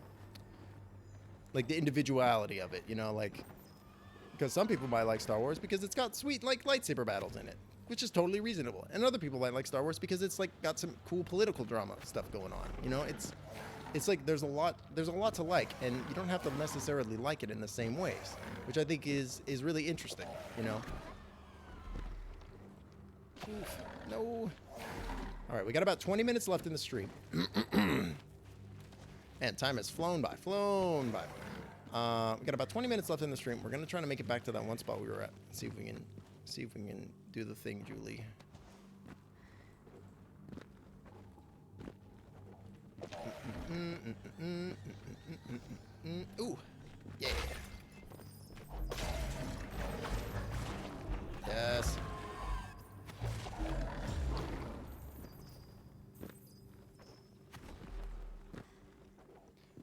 the individuality of it, you know, like, because some people might like Star Wars because it's got sweet like lightsaber battles in it, which is totally reasonable, and other people might like Star Wars because it's like got some cool political drama stuff going on, you know. It's like there's a lot to like, and you don't have to necessarily like it in the same ways, which I think is really interesting, you know. Oof, no. All right, we got about 20 minutes left in the stream. And time has flown by. We got about 20 minutes left in the stream. We're gonna try to make it back to that one spot we were at. See if we can do the thing, Julie. Ooh, yeah. Yes.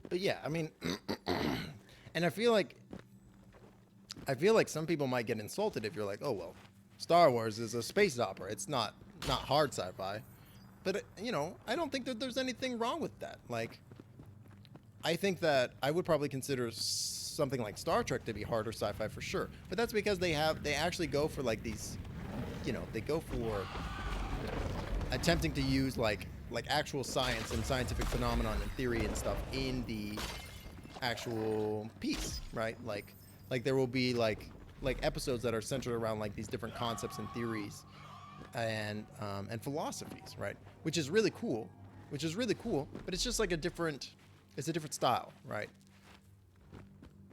But yeah, I mean, and I feel like some people might get insulted if you're like, oh well, Star Wars is a space opera. It's not hard sci-fi. But you know, I don't think that there's anything wrong with that. Like, I think that I would probably consider something like Star Trek to be harder sci-fi for sure. But that's because they actually go for like these, you know, they go for attempting to use like actual science and scientific phenomenon and theory and stuff in the actual piece, right? Like Like there will be like episodes that are centered around like these different concepts and theories and philosophies, right? Which is really cool. But it's just like it's a different style, right?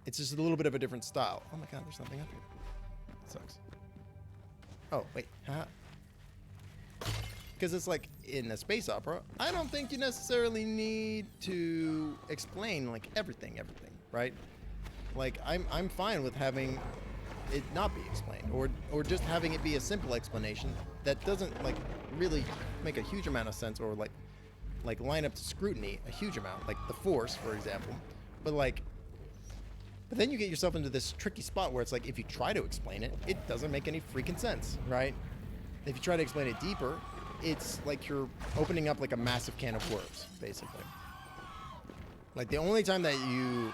It's just a little bit of a different style. Oh my god, there's nothing up here. That sucks. Oh, wait. Haha. Because it's like in a space opera, I don't think you necessarily need to explain like everything, right? Like I'm fine with having it not be explained, or just having it be a simple explanation that doesn't like really make a huge amount of sense, or like line up to scrutiny a huge amount, like the Force, for example. But then you get yourself into this tricky spot where it's like if you try to explain it, it doesn't make any freaking sense, right? If you try to explain it deeper, it's like you're opening up like a massive can of worms, basically. Like the only time that you,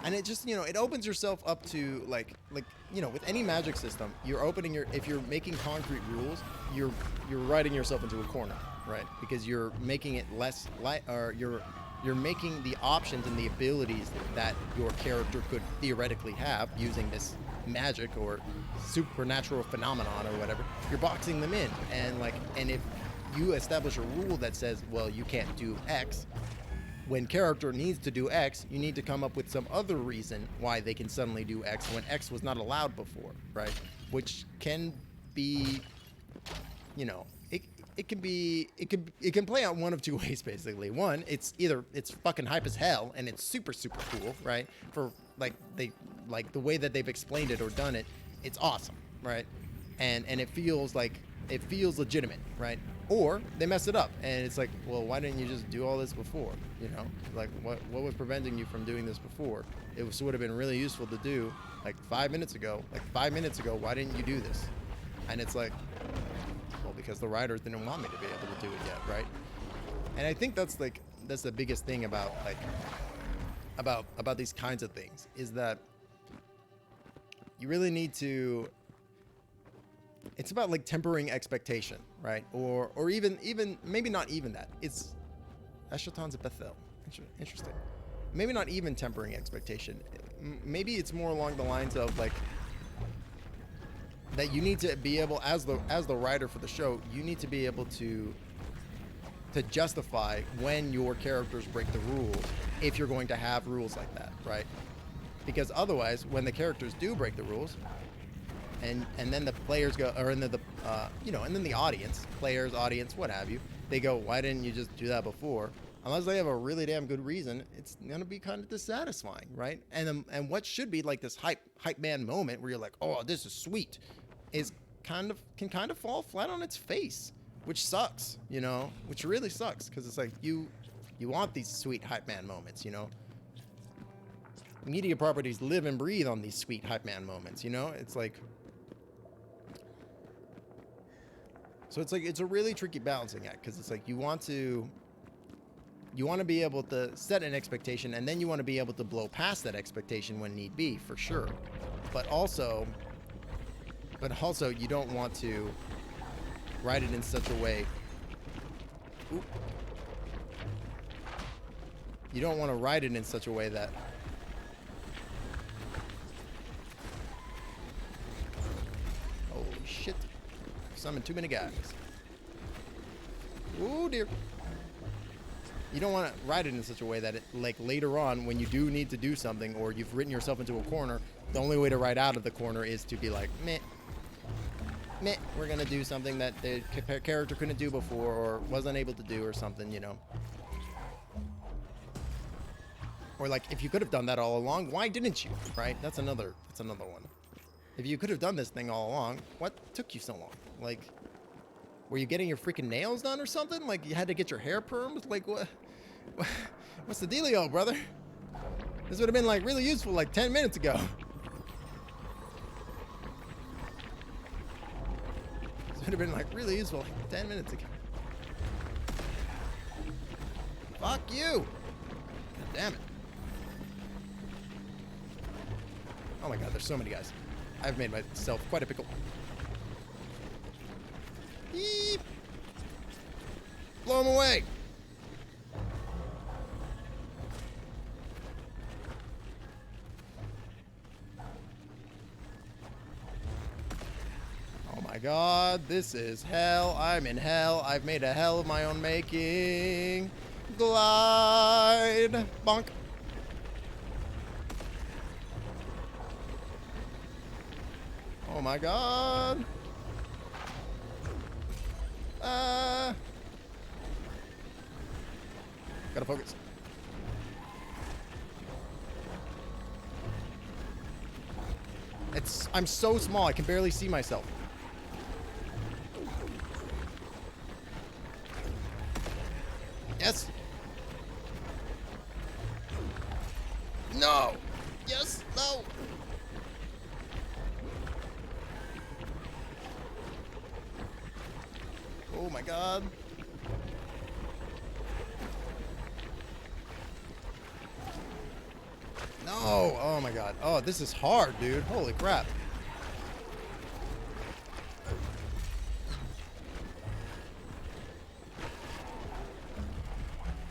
and it just, it opens yourself up to like with any magic system, you're opening if you're making concrete rules, you're writing yourself into a corner, right? Because you're making it less or you're making the options and the abilities that your character could theoretically have using this magic or supernatural phenomenon or whatever. You're boxing them in, and if you establish a rule that says, well, you can't do X, when character needs to do X, you need to come up with some other reason why they can suddenly do X when X was not allowed before, right? Which can be, it can play out one of two ways, basically. One, it's either it's fucking hype as hell and it's super cool, right? For the way that they've explained it or done it, it's awesome, right? And it feels legitimate, right? Or they mess it up and it's like, well, why didn't you just do all this before? Like what was preventing you from doing this before? It would have been really useful to do like 5 minutes ago. Why didn't you do this? And it's like, well, because the writers didn't want me to be able to do it yet, right? And I think that's the biggest thing about these kinds of things, is that you really need to, it's about like tempering expectation, right? Or even maybe not even that. It's Eschaton's a Bethel. Interesting. Maybe not even tempering expectation. Maybe it's more along the lines of like that you need to be able, as the writer for the show, you need to be able to justify when your characters break the rules, if you're going to have rules like that, right? Because otherwise, when the characters do break the rules, and then the players go, or and then the audience, what have you, they go, why didn't you just do that before? Unless they have a really damn good reason, it's gonna be kind of dissatisfying, right? And what should be like this hype man moment where you're like, oh, this is sweet, can kind of fall flat on its face, which sucks, which really sucks, because it's like you want these sweet hype man moments, Media properties live and breathe on these sweet hype man moments, It's like, so it's a really tricky balancing act, because it's like you want to be able to set an expectation, and then you want to be able to blow past that expectation when need be, for sure. But also you don't want to write it in such a way. Oop. You don't want to write it in such a way that holy shit. Summoned too many guys. Oh dear. You don't want to write it in such a way that it, like, later on when you do need to do something, or you've written yourself into a corner, the only way to write out of the corner is to be like, meh, we're going to do something that the character couldn't do before or wasn't able to do or something, Or like, if you could have done that all along, why didn't you, right? That's another one. If you could have done this thing all along, what took you so long? Like, were you getting your freaking nails done or something? Like, you had to get your hair permed? Like, what's the dealio, brother? This would have been, like, really useful, like, 10 minutes ago. This would have been, like, really useful, like, 10 minutes ago. Fuck you! God damn it. Oh my god, there's so many guys. I've made myself quite a pickle. Eep. Blow them away. my god, this is hell. I'm in hell. I've made a hell of my own making. Glide. Bonk. Oh my god. Gotta focus. I'm so small, I can barely see myself. Yes. No. Yes. No. Oh my god. No. Oh my god. Oh, this is hard, dude. Holy crap.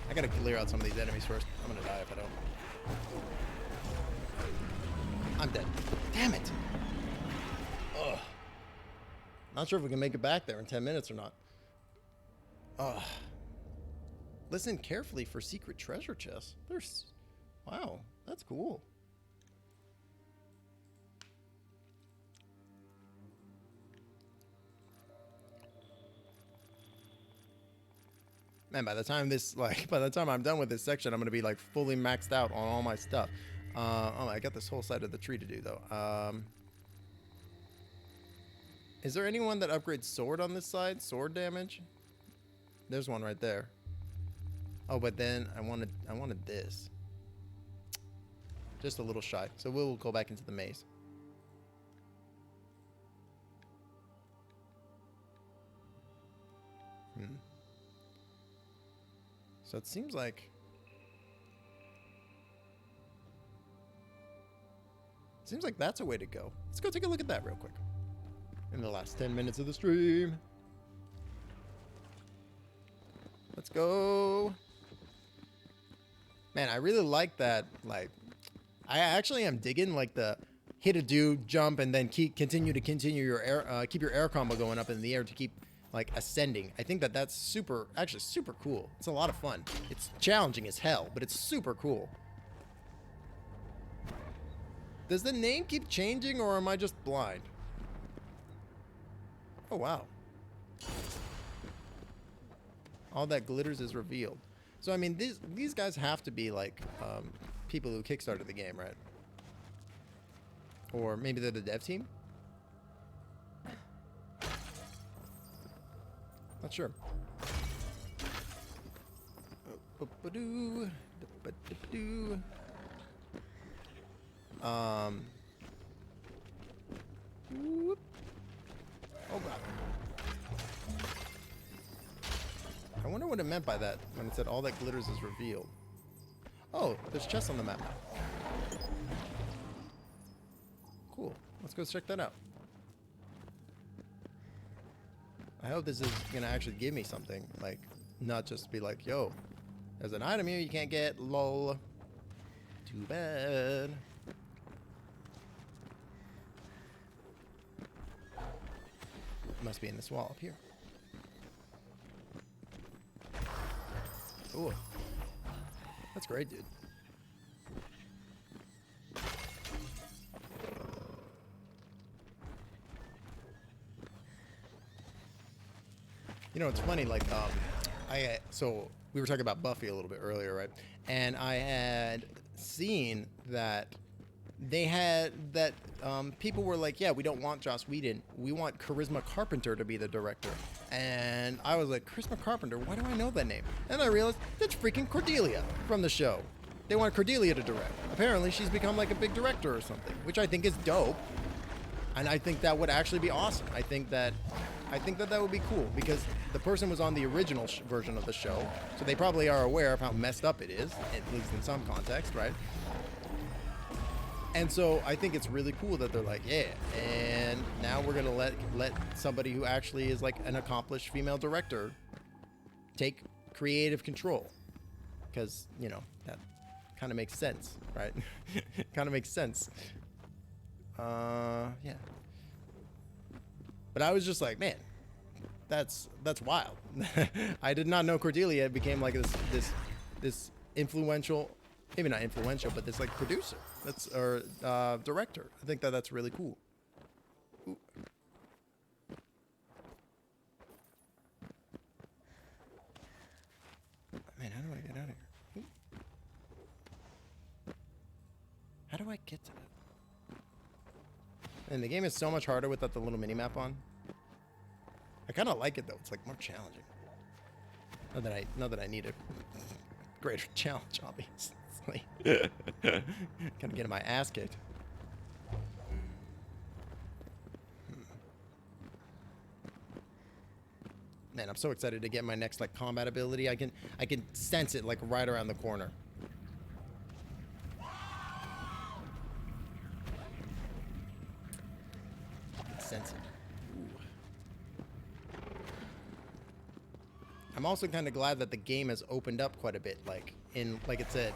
I gotta clear out some of these enemies first. I'm gonna die if I don't. I'm dead. Damn it. Ugh. Not sure if we can make it back there in 10 minutes or not. Ugh. Listen carefully for secret treasure chests. There's... Wow, that's cool. Man, by the time I'm done with this section, I'm gonna be like fully maxed out on all my stuff. Oh, I got this whole side of the tree to do though. Is there anyone that upgrades sword on this side? Sword damage? There's one right there. Oh, but then I wanted this. Just a little shy. So we'll go back into the maze. So it seems like... that's a way to go. Let's go take a look at that real quick. In the last 10 minutes of the stream. Let's go. Man, I really like that. Like, I actually am digging like the hit a dude, jump, and then continue your air, keep your air combo going up in the air to keep like ascending. I think that's actually super cool. It's a lot of fun. It's challenging as hell, but it's super cool. Does the name keep changing, or am I just blind? Oh wow. All that glitters is revealed. So I mean, these guys have to be like people who kickstarted the game, right? Or maybe they're the dev team? Not sure. Whoop. Oh god. I wonder what it meant by that when it said all that glitters is revealed. Oh, there's chests on the map now. Cool. Let's go check that out. I hope this is gonna actually give me something, like, not just be like, yo, there's an item here you can't get, lol. Too bad. It must be in this wall up here. Ooh. That's great, dude. You know, it's funny, like, so we were talking about Buffy a little bit earlier, right? And I had seen that they had that people were like, yeah, we don't want Joss Whedon. We want Charisma Carpenter to be the director. And I was like, Charisma Carpenter? Why do I know that name? And I realized that's freaking Cordelia from the show. They want Cordelia to direct. Apparently, she's become like a big director or something, which I think is dope. And I think that would actually be awesome. I think that would be cool because the person was on the original version of the show, so they probably are aware of how messed up it is, at least in some context, right? And so I think it's really cool that they're like, yeah, and now we're gonna let somebody who actually is like an accomplished female director take creative control, because you know that kind of makes sense, right? Kind of makes sense. Yeah. But I was just like, man, that's wild. I did not know Cordelia became like this influential, maybe not influential, but this like producer, or director. I think that's really cool. Ooh. Man, how do I get out of here? Ooh. How do I get to that? And the game is so much harder without the little mini map on. I kind of like it though. It's like more challenging. Not that I need a greater challenge, obviously. Kind of getting my ass kicked. Man, I'm so excited to get my next like combat ability. I can sense it like right around the corner. I can sense it. Ooh. I'm also kind of glad that the game has opened up quite a bit, like it said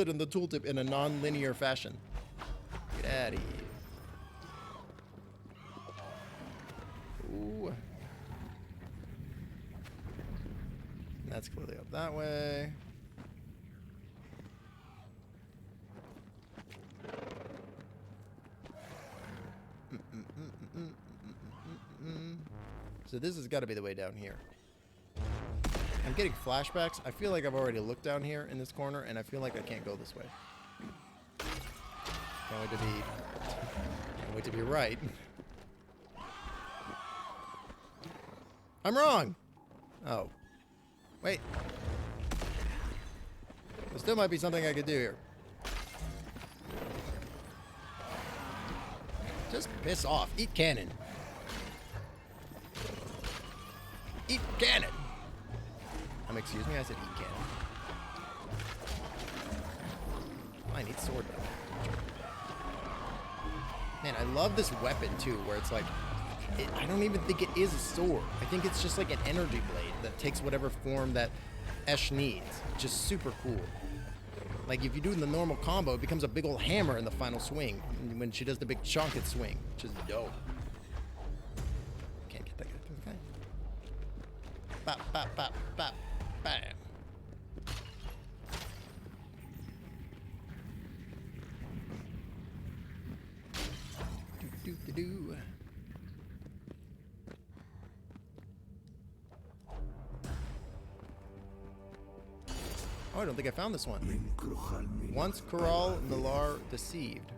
in the tooltip, in a non-linear fashion. Get out of here. Ooh. That's clearly up that way. So this has got to be the way down here. I'm getting flashbacks. I feel like I've already looked down here in this corner, and I feel like I can't go this way. Can't wait to be right. I'm wrong. Oh. Wait. There still might be something I could do here. Just piss off. Eat cannon. Eat cannon. Excuse me, I said eat cannon. I need sword though. Man, I love this weapon too, where it's like, I don't even think it is a sword. I think it's just like an energy blade that takes whatever form that Esh needs. Just super cool. Like if you do the normal combo, it becomes a big old hammer in the final swing when she does the big chonket swing, which is dope. Can't get that guy through the thing. Bop, bop, bop, bop. Bam. Do, do, do, do. Oh, I don't think I found this one. Once Kural Nalar deceived.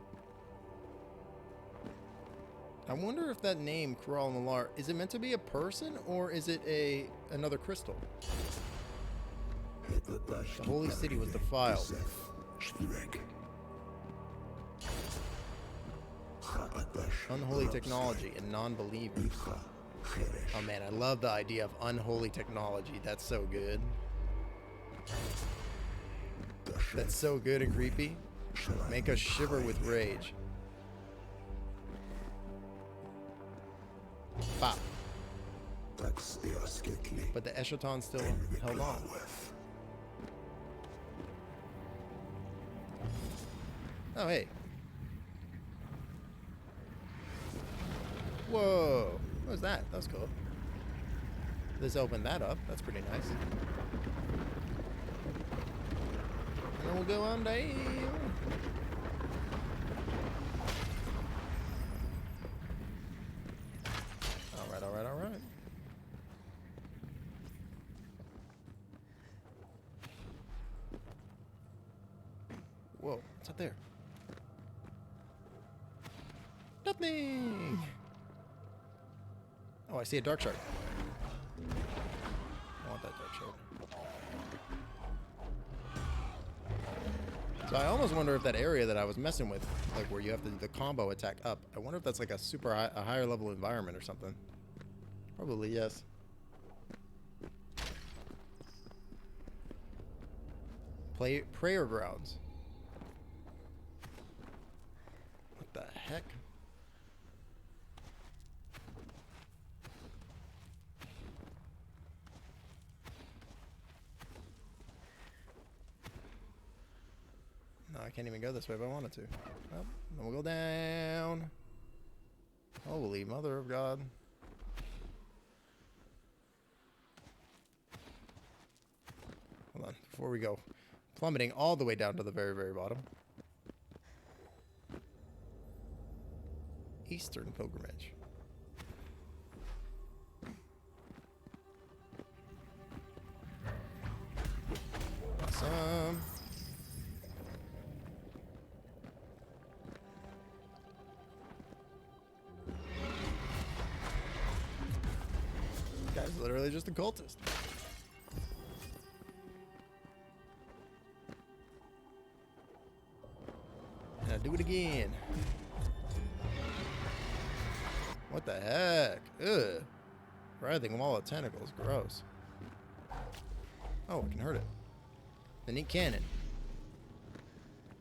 I wonder if that name, Kural Nalar, is it meant to be a person or is it another crystal? The holy city was defiled. Unholy technology and non-believers. Oh man, I love the idea of unholy technology. That's so good. That's so good and creepy. Make us shiver with rage. Pop. But the Eschaton still held on. Oh, hey. Whoa. What was that? That was cool. Let's open that up. That's pretty nice. And then we'll go on down. Alright, alright, alright. Whoa, what's up there? Nothing! Oh, I see a dark shard. I want that dark shard. So I almost wonder if that area that I was messing with, like where you have to do the combo attack up, I wonder if that's like a super a higher level environment or something. Probably yes. Prayer grounds. What the heck? No, I can't even go this way if I wanted to. Well, then we'll go down. Holy mother of God. Hold on, before we go plummeting all the way down to the very, very bottom. Eastern Pilgrimage. Awesome. Guy's literally just a cultist. And I do it again. What the heck? Ugh. Writhing of all the tentacles. Gross. Oh, I can hurt it. The neat cannon.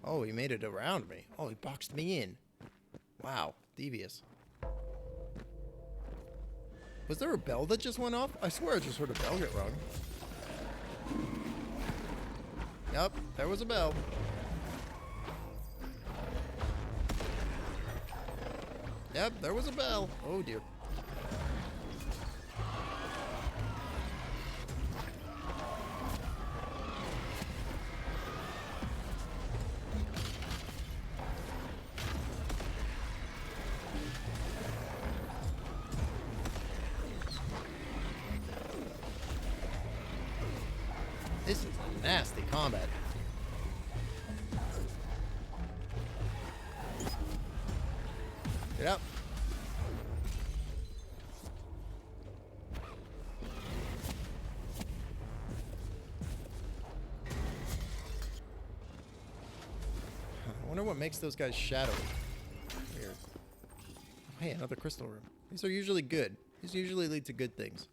Oh, he made it around me. Oh, he boxed me in. Wow. Devious. Was there a bell that just went off? I swear I just heard a bell get rung. Yup, there was a bell. Yep, there was a bell. Oh dear. This is nasty combat. Get up. I wonder what makes those guys shadowy. Weird. Oh, hey, another crystal room. These are usually good. These usually lead to good things.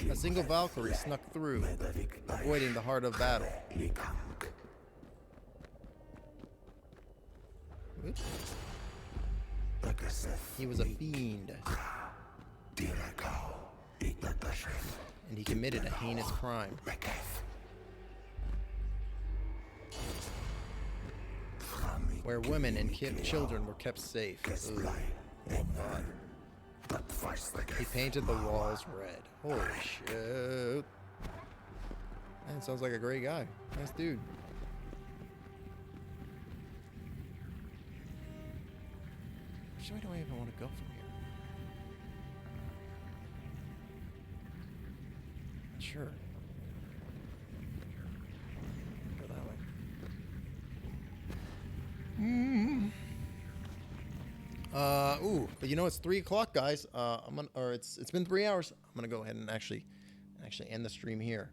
A single Valkyrie snuck through, avoiding the heart of battle. Oops. He was a fiend, and he committed a heinous crime. Where women and children were kept safe. Ooh. Oh, God. He painted the walls red. Holy shit. Man, sounds like a great guy. Nice dude. Which way do I even want to go from here? Not sure. Go that way. Ooh, but you know it's 3 o'clock, guys. It's been 3 hours. I'm gonna go ahead and actually end the stream here.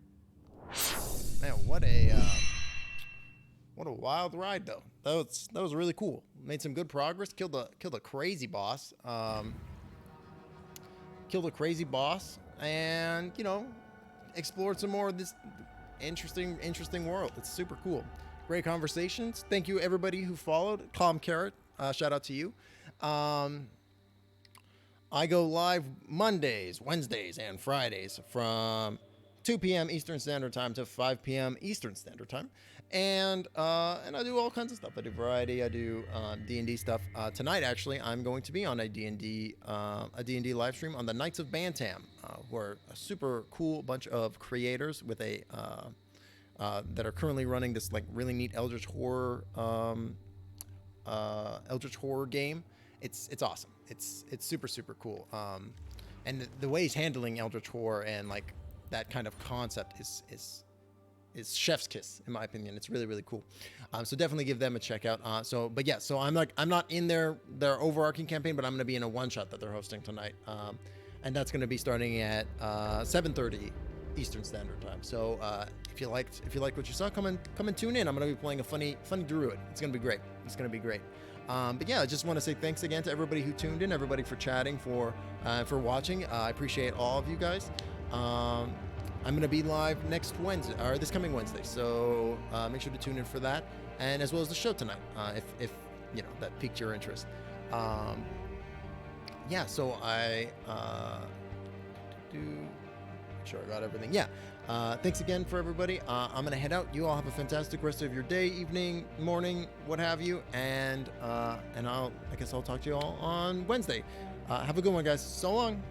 Man, what a wild ride though. That was really cool. Made some good progress. Killed a crazy boss. And you know, explored some more of this interesting world. It's super cool. Great conversations. Thank you everybody who followed. Calm Carrot, shout out to you. I go live Mondays, Wednesdays, and Fridays from 2 p.m. Eastern Standard Time to 5 p.m. Eastern Standard Time, and I do all kinds of stuff. I do variety. I do D&D stuff. Tonight, actually, I'm going to be on a D&D live stream on the Knights of Bantam. We're a super cool bunch of creators with that are currently running this like really neat Eldritch horror game. It's awesome. It's super cool. And the way he's handling Eldritch horror and like that kind of concept is chef's kiss in my opinion. It's really cool. So definitely give them a check out. So I'm not in their overarching campaign, but I'm going to be in a one shot that they're hosting tonight. And that's going to be starting at 7:30 Eastern Standard Time. So if you liked what you saw, come and tune in. I'm going to be playing a funny druid. It's going to be great. But yeah, I just want to say thanks again to everybody who tuned in, everybody for chatting, for watching. I appreciate all of you guys. I'm going to be live next Wednesday, or this coming Wednesday, so make sure to tune in for that, and as well as the show tonight, if you know that piqued your interest. Yeah, so I make sure I got everything. Yeah, Thanks again for everybody. I'm gonna head out. You all have a fantastic rest of your day, evening, morning, what have you, and I guess I'll talk to you all on Wednesday. Have a good one, guys. So long.